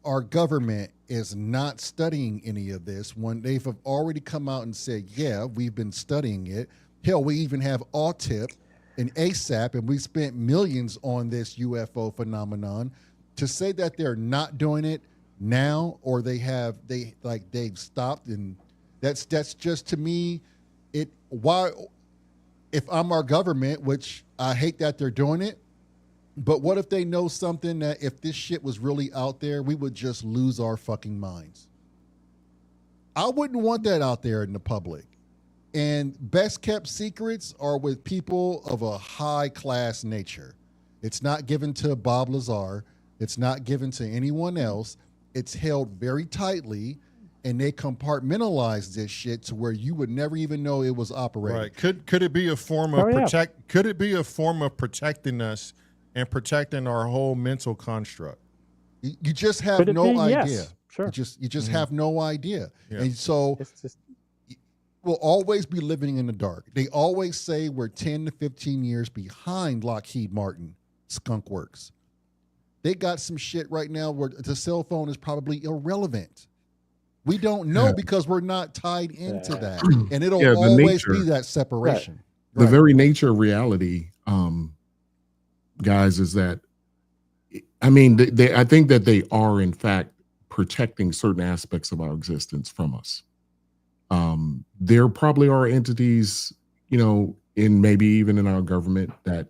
our government is not studying any of this when they've already come out and said, yeah, we've been studying it. Hell, we even have AUTIP and ASAP, and we spent millions on this UFO phenomenon. To say that they're not doing it now, or they've stopped, and that's just, to me, why, if I'm our government, which I hate that they're doing it, but what if they know something that if this shit was really out there, we would just lose our fucking minds? I wouldn't want that out there in the public. And best kept secrets are with people of a high class nature. It's not given to Bob Lazar. It's not given to anyone else. It's held very tightly, and they compartmentalize this shit to where you would never even know it was operating. Right. Could it be a form of could it be a form of protecting us and protecting our whole mental construct? You just have no idea. Yes, sure. You just have no idea. Yeah. And so we'll always be living in the dark. They always say we're 10 to 15 years behind Lockheed Martin Skunk Works. They got some shit right now where the cell phone is probably irrelevant. We don't know because we're not tied into that. And it'll always be that separation. Right. The very nature of reality, guys, is that, I mean, I think that they are, in fact, protecting certain aspects of our existence from us. There probably are entities, in maybe even in our government that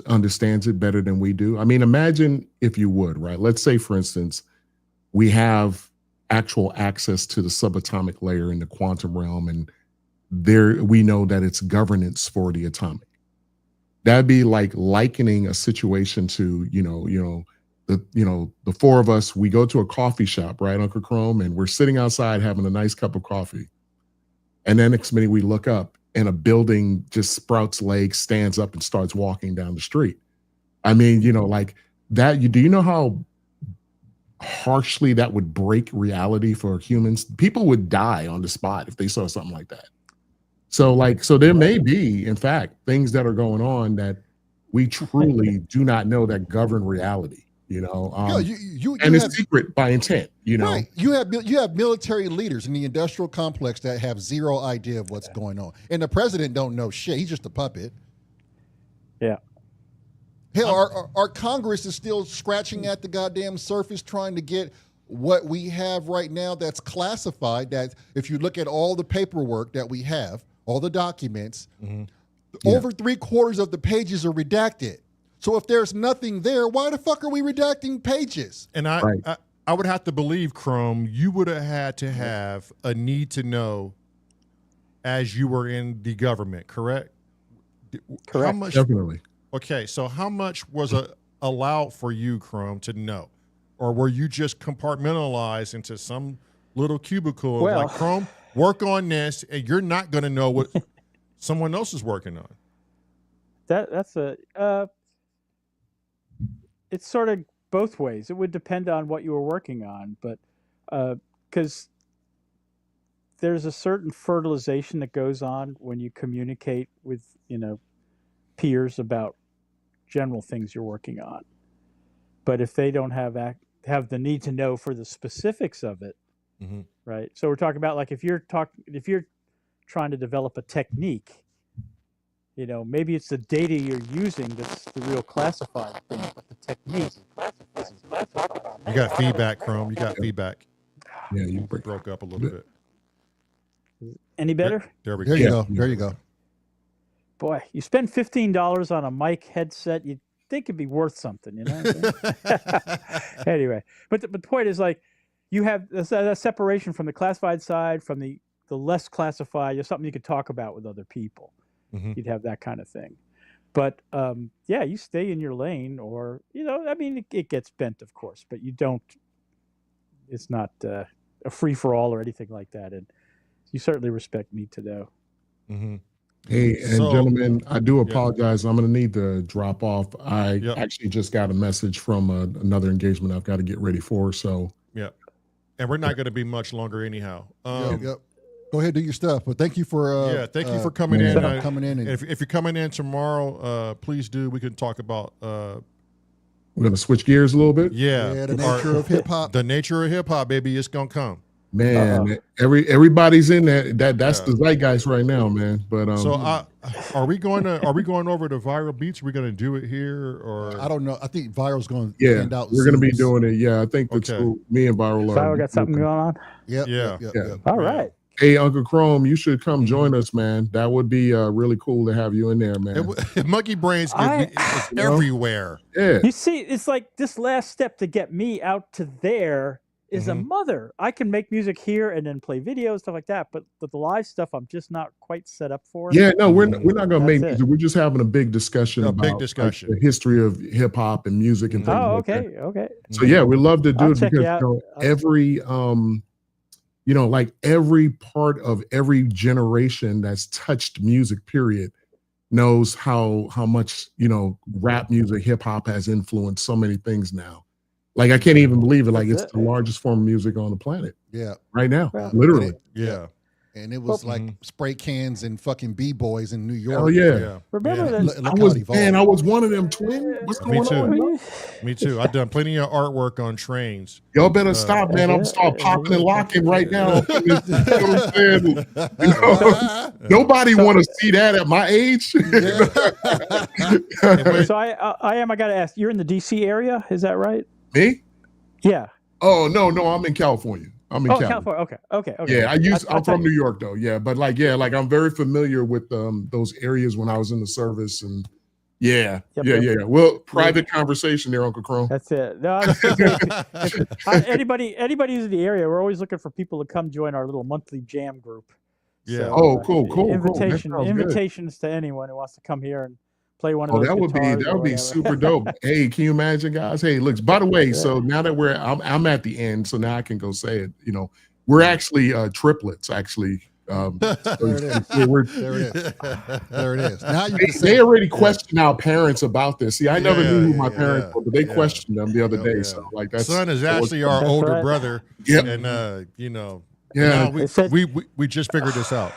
understands it better than we do. I mean, imagine if you would, right? Let's say, for instance, we have actual access to the subatomic layer in the quantum realm, and there we know that it's governance for the atomic. That'd be like likening a situation to, the four of us, we go to a coffee shop, right, Uncle Chrome, and we're sitting outside having a nice cup of coffee. And then next minute we look up and a building just sprouts legs, stands up, and starts walking down the street. I mean, like that, do you know how harshly that would break reality for humans? People would die on the spot if they saw something like that. So there may be, in fact, things that are going on that we truly do not know that govern reality, and it's secret by intent, Right. You have military leaders in the industrial complex that have zero idea of what's going on. And the president don't know shit. He's just a puppet. Yeah. Hell, our Congress is still scratching at the goddamn surface trying to get what we have right now that's classified, that if you look at all the paperwork that we have, all the documents, over 3/4 of the pages are redacted. So if there's nothing there, why the fuck are we redacting pages? And I would have to believe, Chrome, you would have had to have a need to know as you were in the government, correct? Correct. How much, Definitely. Okay, so how much was allowed for you, Chrome, to know? Or were you just compartmentalized into some little cubicle of like, Chrome, work on this, and you're not going to know what someone else is working on? It's sort of both ways. It would depend on what you were working on, but because there's a certain fertilization that goes on when you communicate with, peers about general things you're working on. But if they don't have the need to know for the specifics of it, right? So we're talking about like if you're trying to develop a technique, maybe it's the data you're using that's the real classified thing, but the technique. You got feedback, Chrome. You got feedback. Yeah, you broke up a little bit. Any better? There we go. There you go. There you go. Boy, you spend $15 on a mic headset, you'd think it'd be worth something, you know what I'm saying? Anyway, but the point is, like, you have a separation from the classified side, from the less classified. You're something you could talk about with other people. You'd have that kind of thing. But yeah, you stay in your lane, or it gets bent, of course, but you don't. It's not a free for all or anything like that, and you certainly respect me to know. Hey, and gentlemen, I do apologize. I'm going to need to drop off. I actually just got a message from another engagement I've got to get ready for. So and we're not going to be much longer anyhow. Go ahead, do your stuff. But thank you for thank you for coming in. Coming in, and if you're coming in tomorrow, please do. We can talk about. We're going to switch gears a little bit. the nature of hip hop. The nature of hip hop, baby, it's gonna come. Man, everybody's in that's the zeitgeist right now, man. But so are we going over the viral beats? Are we going to do it here, or I don't know. I think Viral's going to hand out. We're going to be doing it. Yeah, I think that's cool. Me and Viral are. Viral got something going on. Yeah. All right. Hey, Uncle Chrome, you should come join us, man. That would be really cool to have you in there, man. Monkey Brains is everywhere. Yeah. You see, it's like this last step to get me out to there is a mother. I can make music here and then play videos, stuff like that. But the live stuff, I'm just not quite set up for. Yeah, no, we're not going to make music. We're just having a big discussion about the history of hip hop and music and things like that. Okay. So yeah, we love to do it because every like every part of every generation that's touched music, period, knows how much rap music, hip hop has influenced so many things now. Like, I can't even believe it. Like, it's the largest form of music on the planet. Yeah. Right now. Literally. Yeah. And it was like spray cans and fucking B-boys in New York. Oh, yeah. Remember that? I was one of them twins. What's going on? Me too. I've done plenty of artwork on trains. Y'all better stop, man. I'm start popping and locking right now. Nobody want to see that at my age. So I got to ask, you're in the D.C. area? Is that right? Me? Yeah. Oh, no, I'm in California. I'm in California. Okay. Yeah, I'm from New York though. Yeah, but I'm very familiar with those areas when I was in the service, and yeah. Well, private conversation there, Uncle Chrome. That's it. No, anybody who's in the area, we're always looking for people to come join our little monthly jam group. Yeah. So, cool. Invitations to anyone who wants to come here and play one of those. That would be super dope. Hey, can you imagine, guys? Hey, look, by the way, so now that I'm at the end, so now I can go say it. We're actually triplets, actually. There it is. Now you can say they already questioned our parents about this. See, I never knew who my parents were, but they questioned them the other day. So, like, that's son is actually our older brother. Yep. And we just figured this out.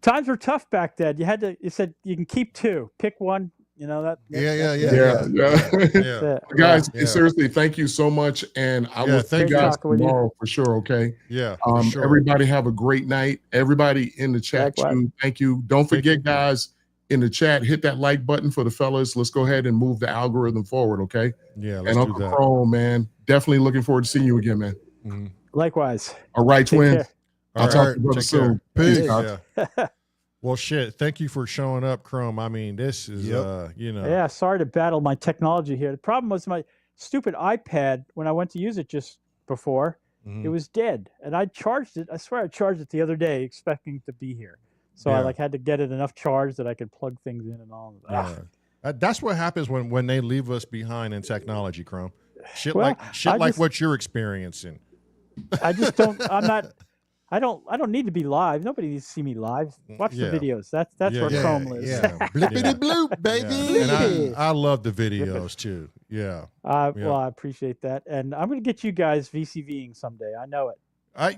Times were tough back then. You said you can keep two, pick one. That. Yeah. Guys, seriously, thank you so much, and I will see you guys tomorrow for sure. Okay. Yeah. Sure. Everybody have a great night. Everybody in the chat too. Thank you. Don't forget, guys, in the chat, hit that like button for the fellas. Let's go ahead and move the algorithm forward. Okay. Yeah. And Uncle Chrome, man, definitely looking forward to seeing you again, man. Mm-hmm. Likewise. All right, twins. I'll talk to you brother soon. Peace. Yeah. Well, shit. Thank you for showing up, Chrome. I mean, this is, Yeah, sorry to battle my technology here. The problem was my stupid iPad, when I went to use it just before, it was dead. And I charged it. I swear I charged it the other day expecting to be here. So I had to get it enough charge that I could plug things in and all. That's what happens when they leave us behind in technology, Chrome. Shit like what you're experiencing. I just don't. I don't need to be live. Nobody needs to see me live. Watch the videos. That's where Chrome lives. Blippity bloop, baby. Yeah. And I love the videos too. Yeah. Well, I appreciate that, and I'm going to get you guys VCVing someday. I know it.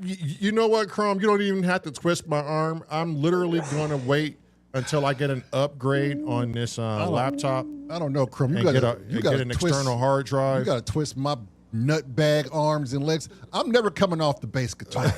You know what, Chrome? You don't even have to twist my arm. I'm literally going to wait until I get an upgrade on this laptop. I don't know, Chrome. You and got get an external hard drive. You got to twist my nut bag arms and legs. I'm never coming off the bass guitar.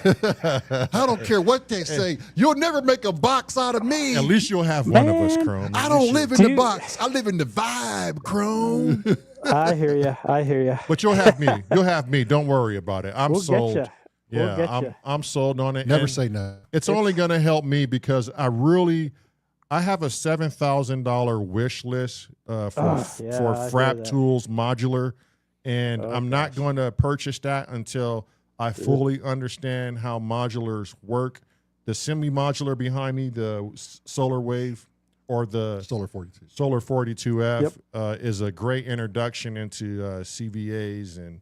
I don't care what they say. You'll never make a box out of me. At least you'll have one of us, Chrome. I don't live in the box. I live in the vibe, Chrome. I hear you. I hear you. But you'll have me. You'll have me. Don't worry about it. I'm sold. Get you. We'll get I'm sold on it. Never say no. It's only going to help me because I have a $7,000 wish list for Frap Tools Modular, and I'm not going to purchase that until I fully understand how modulars work. The semi-modular behind me, the Solar Wave or the Solar 42. Solar 42F is a great introduction into CVAs and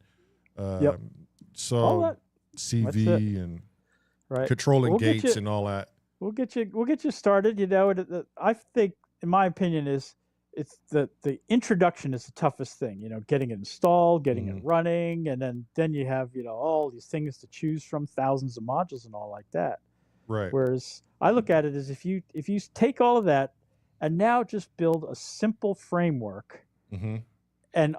CV and controlling gates and all that. We'll get you started. You know, I think, in my opinion, it's the introduction is the toughest thing. You know, getting it installed, getting it running, and then you have all these things to choose from, thousands of modules and all like that. Right. Whereas I look at it as if you take all of that and now just build a simple framework. And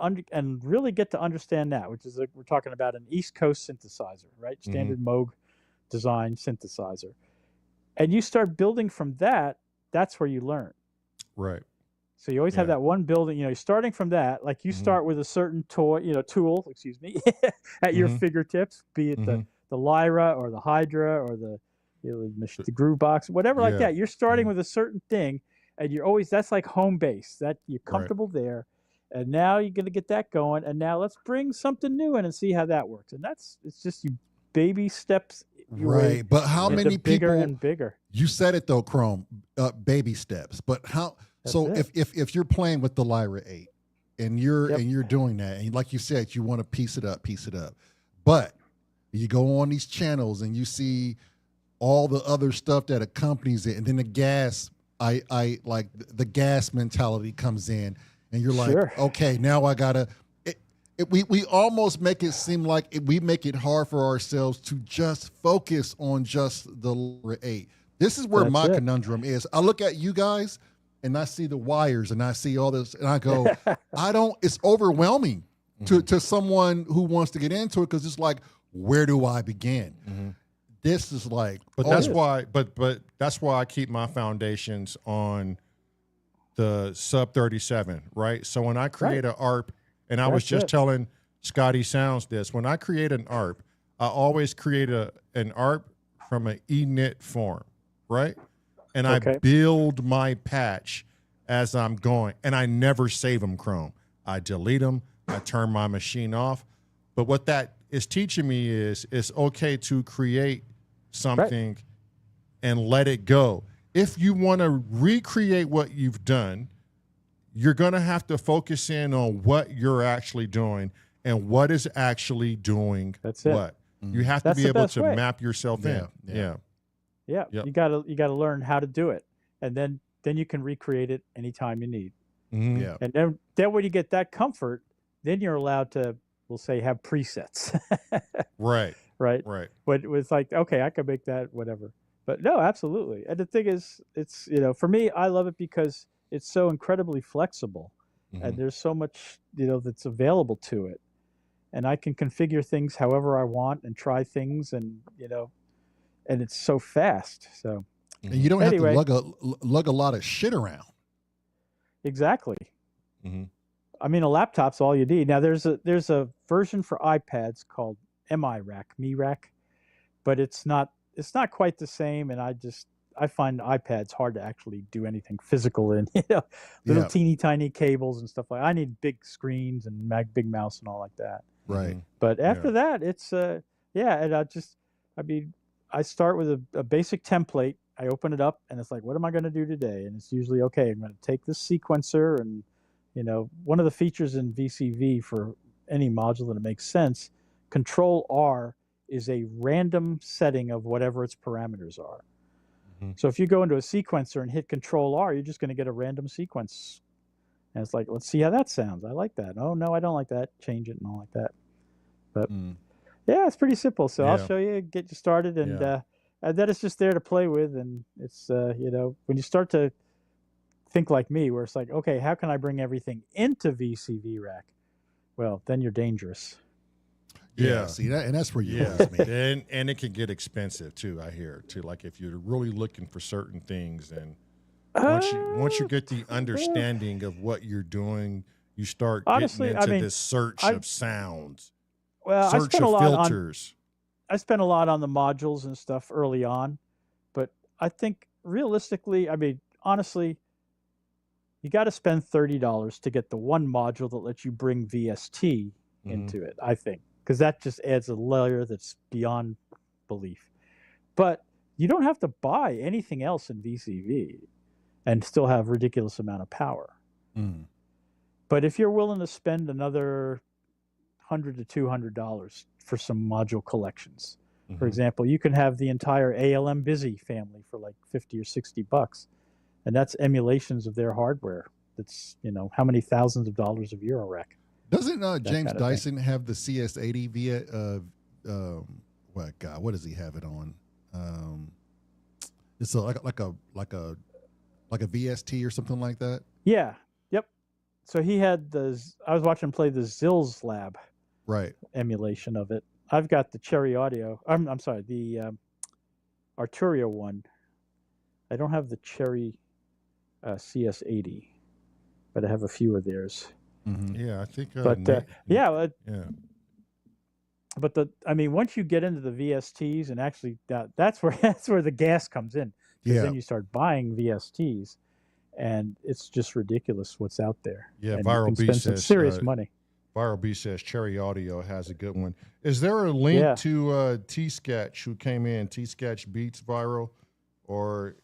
really get to understand that, which is we're talking about an East Coast synthesizer, right? Standard Moog design synthesizer. And you start building from that, that's where you learn. Right. So you always have that one building, you're starting from that, like you start with a certain tool, at your fingertips, be it the Lyra or the Hydra or the Groove Box, whatever like that. You're starting with a certain thing, and you're always, that's like home base, that you're comfortable there. And now you're going to get that going. And now let's bring something new in and see how that works. And it's just you baby steps. Right. But how many bigger people, and bigger. You said it though, Chrome, baby steps. But how, if you're playing with the Lyra 8 and you're doing that, and like you said, you want to piece it up. But you go on these channels and you see all the other stuff that accompanies it. And then the gas, the gas mentality comes in. And you're like, okay, now I gotta. We almost make it seem like we make it hard for ourselves to just focus on just the Lyra 8. This is where my conundrum is. I look at you guys, and I see the wires, and I see all this, and I go, It's overwhelming to someone who wants to get into it because it's like, where do I begin? This is like, but that's why. But that's why I keep my foundations on the sub 37, right? So when I create an ARP, and I was just telling Scotty Sounds this, when I create an ARP, I always create an ARP from an init form, right? And I build my patch as I'm going, and I never save them, Chrome. I delete them, I turn my machine off. But what that is teaching me is it's okay to create something and let it go. If you want to recreate what you've done, you're going to have to focus in on what you're actually doing and what is actually doing what. You have to be able to map yourself in. Yeah. You got to learn how to do it, and then you can recreate it anytime you need. And then when you get that comfort, then you're allowed to, we'll say, have presets. Right. But it's like, okay, I can make that whatever. But no, absolutely. And the thing is, it's, for me, I love it because it's so incredibly flexible and there's so much, that's available to it. And I can configure things however I want and try things and it's so fast. So, and you don't have to lug a lot of shit around. Exactly. I mean, a laptop's all you need. Now there's a version for iPads called MiRack, but it's not quite the same, and I find iPads hard to actually do anything physical in, little teeny tiny cables and stuff like that. I need big screens and big mouse and all like that. Right. But after that, it's and I start with a basic template. I open it up and it's like, what am I going to do today? And it's usually, okay, I'm going to take this sequencer and, one of the features in VCV for any module that makes sense, Control R is a random setting of whatever its parameters are. So if you go into a sequencer and hit Control R, you're just going to get a random sequence And it's like, let's see how that sounds. I like that. Oh, no, I don't like that. Change it and all like that. But yeah, it's pretty simple. So I'll show you, get you started. And then it's just there to play with. And it's, you know, when you start to think like me, where it's like, okay, how can I bring everything into VCV Rack? Well, then you're dangerous. Yeah, see that, and that's where you lose me. And it can get expensive too. I hear too. Like if you're really looking for certain things, and once you get the understanding of what you're doing, you start getting into this search of sounds. Well, search of filters. I spent a lot on the modules and stuff early on, but I think realistically, I mean, honestly, you got to spend $30 to get the one module that lets you bring VST into it, I think, because that just adds a layer that's beyond belief. But you don't have to buy anything else in VCV and still have a ridiculous amount of power. But if you're willing to spend another $100 to $200 for some module collections, for example, you can have the entire ALM Busy family for like $50 or $60. And that's emulations of their hardware. That's, you know, how many thousands of dollars of Eurorack. Doesn't James Dyson have the CS80 via? What does he have it on? It's like a VST or something like that. Yeah. Yep. So he had I was watching him play the Zills Lab, right? Emulation of it. I've got the Cherry Audio. I'm sorry, the Arturia one. I don't have the Cherry CS80, but I have a few of theirs. Yeah, I think. But but I mean, once you get into the VSTs, and actually that's where the gas comes in. Because then you start buying VSTs, and it's just ridiculous what's out there. Yeah, and Viral you can B spend says some serious money. Viral B says Cherry Audio has a good one. Is there a link to T-Sketch who came in? T-Sketch Beats Viral, or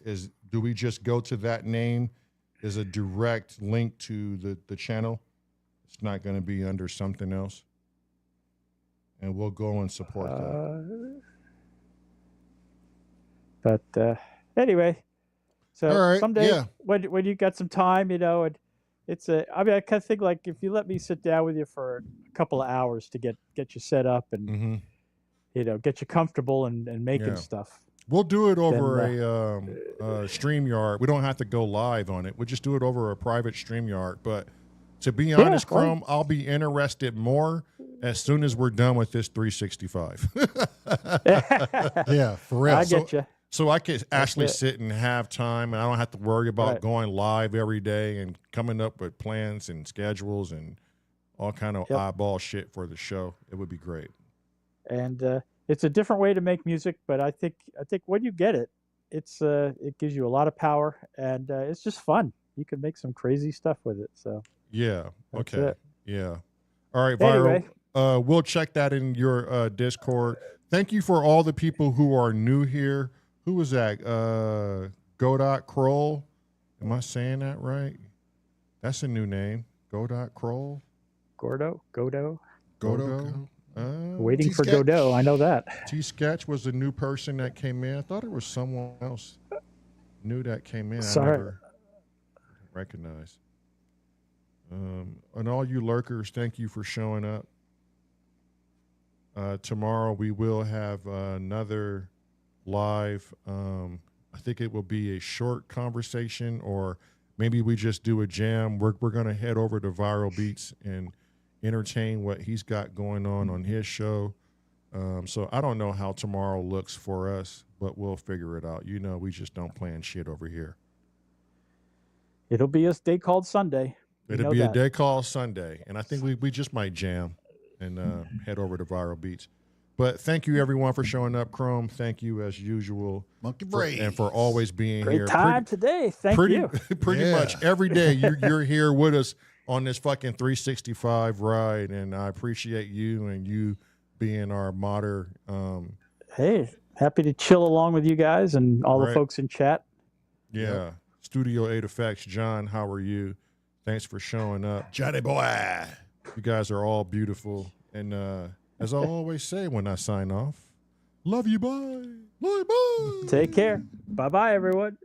do we just go to that name? Is a direct link to the channel? It's not going to be under something else, and we'll go and support that. But anyway, so someday when you got some time, you know, and it's I mean, I kind of think like if you let me sit down with you for a couple of hours to get you set up and you know, get you comfortable and making stuff. We'll do it over a Streamyard. We don't have to go live on it. We'll just do it over a private Streamyard. But to be honest, Chrome, I'll be interested more as soon as we're done with this 365. Yeah, for real. I get you. So I could actually sit and have time, and I don't have to worry about going live every day and coming up with plans and schedules and all kind of eyeball shit for the show. It would be great. And it's a different way to make music, but I think when you get it, it gives you a lot of power, and it's just fun. You can make some crazy stuff with it. So yeah, okay, yeah. All right, Viral. Anyway. We'll check that in your Discord. Thank you for all the people who are new here. Who was that? Godot Kroll. Am I saying that right? That's a new name. Godot Kroll. Godot. Waiting for Godot. I know that. T-Sketch was a new person that came in. I thought it was someone else new that came in. Sorry. I never recognized. And all you lurkers, thank you for showing up. Tomorrow we will have another live. I think it will be a short conversation, or maybe we just do a jam. We're going to head over to Viral Beats and entertain what he's got going on his show. So I don't know how tomorrow looks for us, but we'll figure it out. You know, we just don't plan shit over here. It'll be a day called Sunday. It'll be a day called Sunday, and I think we just might jam and head over to Viral Beats. But thank you, everyone, for showing up. Chrome, thank you as usual. Monkey Brains. And for always being here. Great time today. Thank you. Pretty much every day you're here with us on this fucking 365 ride, and I appreciate you and you being our modder. Hey, happy to chill along with you guys and all the folks in chat. Yeah. Yep. Studio 8 Effects. John, how are you? Thanks for showing up. Johnny boy. You guys are all beautiful. And as I always say when I sign off, love you, bye. Bye, bye. Take care. Bye-bye, everyone.